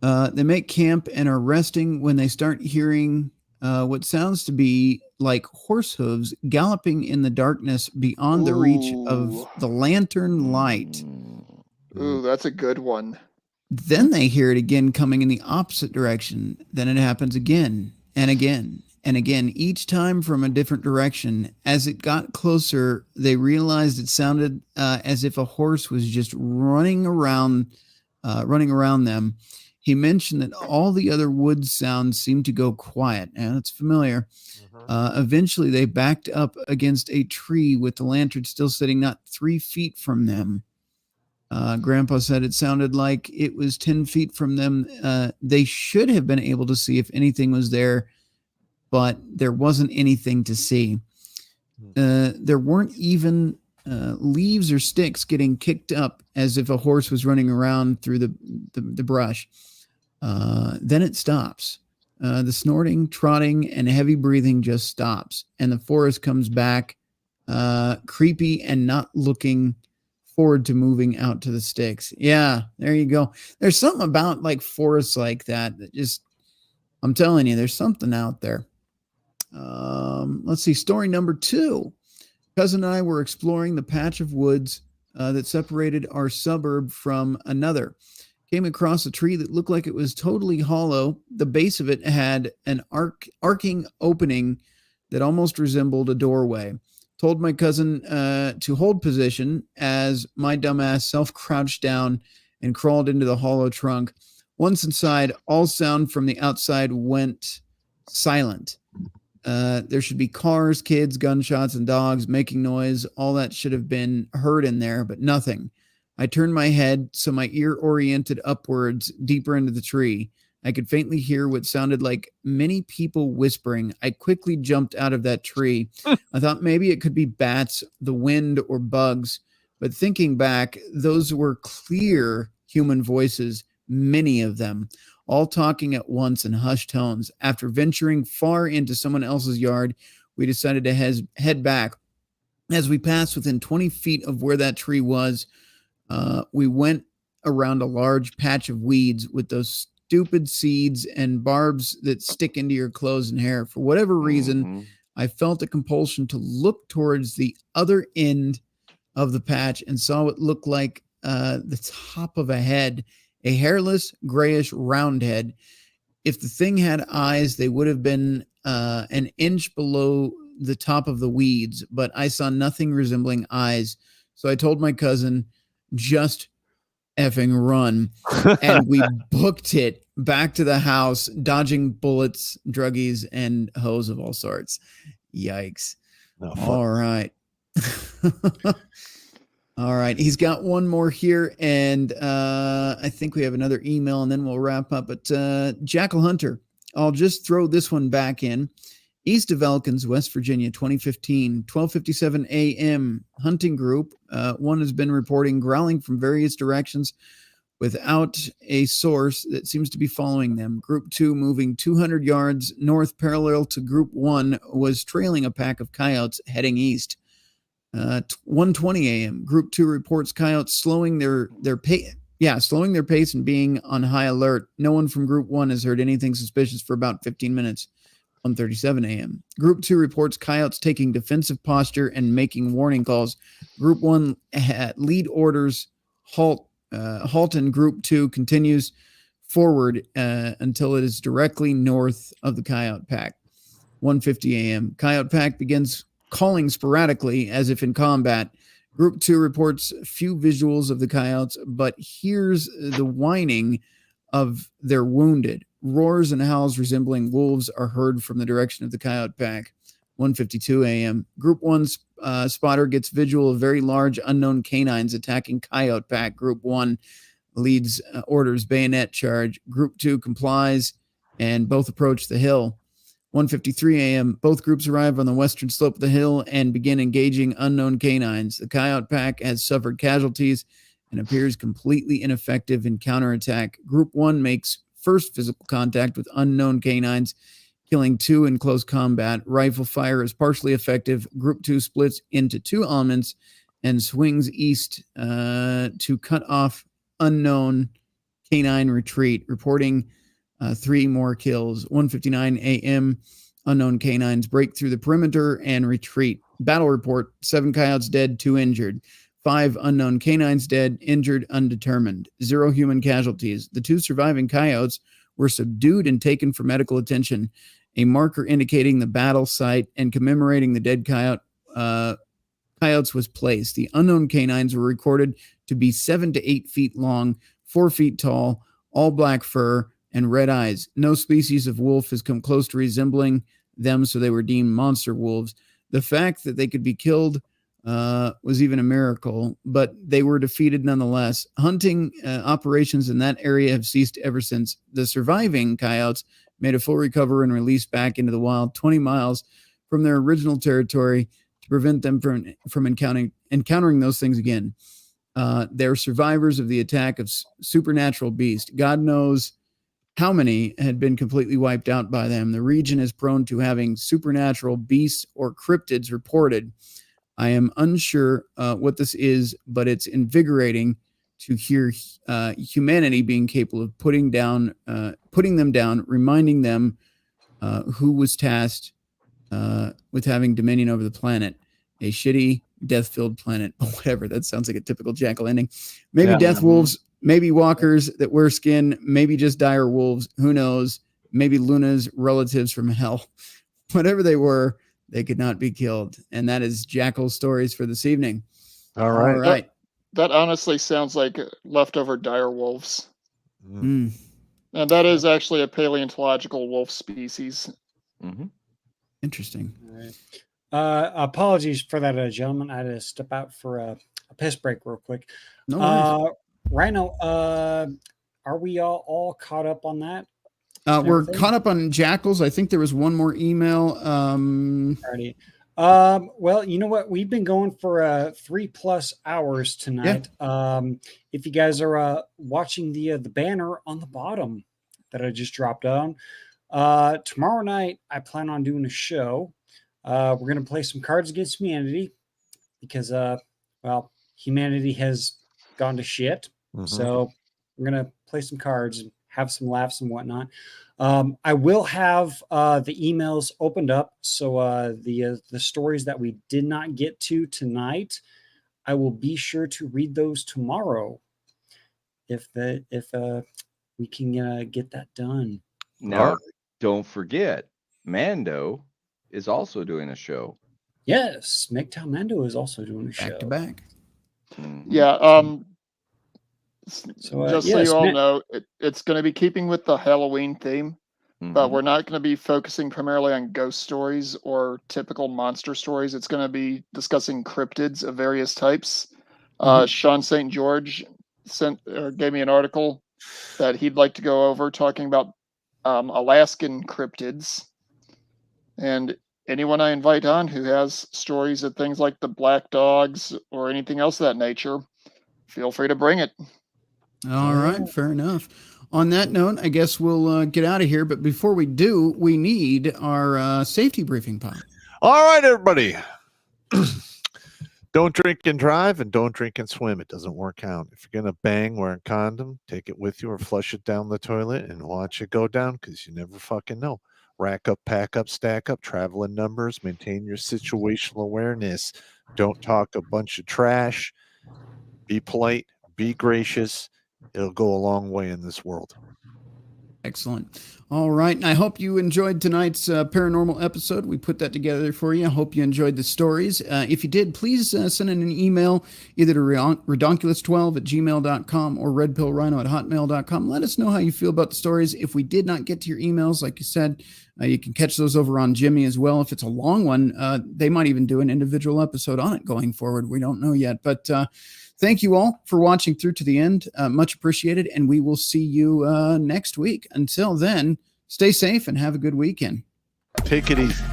Speaker 2: They make camp and are resting when they start hearing what sounds to be like horse hooves galloping in the darkness beyond the reach of the lantern light.
Speaker 6: Ooh, that's a good one.
Speaker 2: Then they hear it again coming in the opposite direction. Then it happens again and again and again, each time from a different direction. As it got closer, they realized it sounded as if a horse was just running around them. He mentioned that all the other wood sounds seemed to go quiet. And that's familiar. Eventually, they backed up against a tree with the lantern still sitting not 3 feet from them. Grandpa said it sounded like it was 10 feet from them. They should have been able to see if anything was there, but there wasn't anything to see. There weren't even leaves or sticks getting kicked up as if a horse was running around through the brush. Then it stops. The snorting, trotting, and heavy breathing just stops, and the forest comes back creepy and not looking forward to moving out to the sticks. Yeah, there you go. There's something about like forests like that just, I'm telling you, there's something out there. Let's see. Story number 2. Cousin and I were exploring the patch of woods that separated our suburb from another. Came across a tree that looked like it was totally hollow. The base of it had an arcing opening that almost resembled a doorway. Told my cousin to hold position as my dumbass self-crouched down and crawled into the hollow trunk. Once inside, all sound from the outside went silent. There should be cars, kids, gunshots, and dogs making noise. All that should have been heard in there, but nothing. I turned my head so my ear oriented upwards, deeper into the tree. I could faintly hear what sounded like many people whispering. I quickly jumped out of that tree. I thought maybe it could be bats, the wind, or bugs. But thinking back, those were clear human voices, many of them, all talking at once in hushed tones. After venturing far into someone else's yard, we decided to head back. As we passed within 20 feet of where that tree was, we went around a large patch of weeds with those stupid seeds and barbs that stick into your clothes and hair. For whatever reason, I felt a compulsion to look towards the other end of the patch and saw what looked like the top of a head, a hairless, grayish round head. If the thing had eyes, they would have been an inch below the top of the weeds, but I saw nothing resembling eyes. So I told my cousin, just effing run. And we booked it back to the house, dodging bullets, druggies, and hoes of all sorts. Yikes. All right. All right. He's got one more here, and I think we have another email, and then we'll wrap up. But Jackal Hunter, I'll just throw this one back in. East of Elkins, West Virginia, 2015, 12:57 a.m. Hunting group. One has been reporting growling from various directions without a source that seems to be following them. Group 2, moving 200 yards north parallel to Group 1, was trailing a pack of coyotes heading east. 1:20 a.m. Group 2 reports coyotes slowing their pace. Yeah, slowing their pace and being on high alert. No one from Group 1 has heard anything suspicious for about 15 minutes. 1:37 a.m. Group 2 reports coyotes taking defensive posture and making warning calls. Group 1 had lead orders, halt Halton Group 2 continues forward until it is directly north of the Coyote Pack. 1:50 a.m. Coyote Pack begins calling sporadically as if in combat. Group 2 reports few visuals of the coyotes, but hears the whining of their wounded. Roars and howls resembling wolves are heard from the direction of the Coyote Pack. 1:52 a.m. Group 1 spotter gets visual of very large unknown canines attacking Coyote Pack. Group 1 leads orders bayonet charge. Group 2 complies, and both approach the hill. 1:53 a.m. Both groups arrive on the western slope of the hill and begin engaging unknown canines. The Coyote Pack has suffered casualties and appears completely ineffective in counterattack. Group 1 makes first physical contact with unknown canines, killing 2 in close combat. Rifle fire is partially effective. Group 2 splits into 2 elements and swings east to cut off unknown canine retreat, reporting 3 more kills. 1:59 a.m. Unknown canines break through the perimeter and retreat. Battle report: 7 coyotes dead, 2 injured. 5 unknown canines dead, injured undetermined. 0 human casualties. The 2 surviving coyotes were subdued and taken for medical attention. A marker indicating the battle site and commemorating the dead coyotes was placed. The unknown canines were recorded to be 7 to 8 feet long, 4 feet tall, all black fur, and red eyes. No species of wolf has come close to resembling them, so they were deemed monster wolves. The fact that they could be killed was even a miracle, but they were defeated nonetheless. Hunting operations in that area have ceased ever since. The surviving coyotes made a full recovery and released back into the wild 20 miles from their original territory to prevent them from encountering those things again. They're survivors of the attack of supernatural beast. God knows how many had been completely wiped out by them. The region is prone to having supernatural beasts or cryptids reported. I am unsure what this is, but it's invigorating to hear humanity being capable of putting them down, reminding them who was tasked with having dominion over the planet. A shitty, death-filled planet. Whatever. That sounds like a typical Jackal ending. Maybe death wolves, maybe walkers that wear skin, maybe just dire wolves. Who knows? Maybe Luna's relatives from hell. Whatever they were, they could not be killed. And that is Jackal Stories for this evening.
Speaker 1: All right.
Speaker 2: All right.
Speaker 6: That honestly sounds like leftover dire wolves.
Speaker 2: Mm.
Speaker 6: And that is actually a paleontological wolf species.
Speaker 7: Mm-hmm.
Speaker 2: Interesting.
Speaker 9: Apologies for that, gentlemen. I had to step out for a piss break real quick.
Speaker 2: No worries.
Speaker 9: Rhino, are we all caught up on that?
Speaker 2: We're caught up on Jackals. I think there was one more email.
Speaker 9: Alrighty. Well, you know what? We've been going for 3+ hours tonight. Yeah. If you guys are watching the banner on the bottom that I just dropped on, tomorrow night I plan on doing a show. We're going to play some Cards Against Humanity because, well, humanity has gone to shit. Mm-hmm. So we're going to play some cards and have some laughs and whatnot. I will have the emails opened up. So the stories that we did not get to tonight, I will be sure to read those tomorrow if we can get that done.
Speaker 7: Now, don't forget, Mando is also doing a show.
Speaker 9: Yes, MGTOW Mando is also doing a show.
Speaker 2: Back to back.
Speaker 7: Mm-hmm.
Speaker 6: Yeah.
Speaker 9: So,
Speaker 6: just so you all know, it's going to be keeping with the Halloween theme, but we're not going to be focusing primarily on ghost stories or typical monster stories. It's going to be discussing cryptids of various types. Sean St. George gave me an article that he'd like to go over talking about Alaskan cryptids. And anyone I invite on who has stories of things like the black dogs or anything else of that nature, feel free to bring it.
Speaker 2: All right, fair enough. On that note, I guess we'll get out of here. But before we do, we need our safety briefing, Popp.
Speaker 1: All right, everybody. Don't drink and drive, and don't drink and swim. It doesn't work out. If you're going to bang, wear a condom, take it with you or flush it down the toilet and watch it go down because you never fucking know. Rack up, pack up, stack up, travel in numbers, maintain your situational awareness. Don't talk a bunch of trash. Be polite. Be gracious. It'll go a long way in this world.
Speaker 2: Excellent. All right. And I hope you enjoyed tonight's paranormal episode. We put that together for you. I hope you enjoyed the stories. If you did, please send in an email either to redonkulous12@gmail.com or redpillrhino@hotmail.com. Let us know how you feel about the stories. If we did not get to your emails, like you said, you can catch those over on Jimmy as well. If it's a long one, they might even do an individual episode on it going forward. We don't know yet. But thank you all for watching through to the end. Much appreciated. And we will see you next week. Until then, stay safe and have a good weekend.
Speaker 1: Take it easy.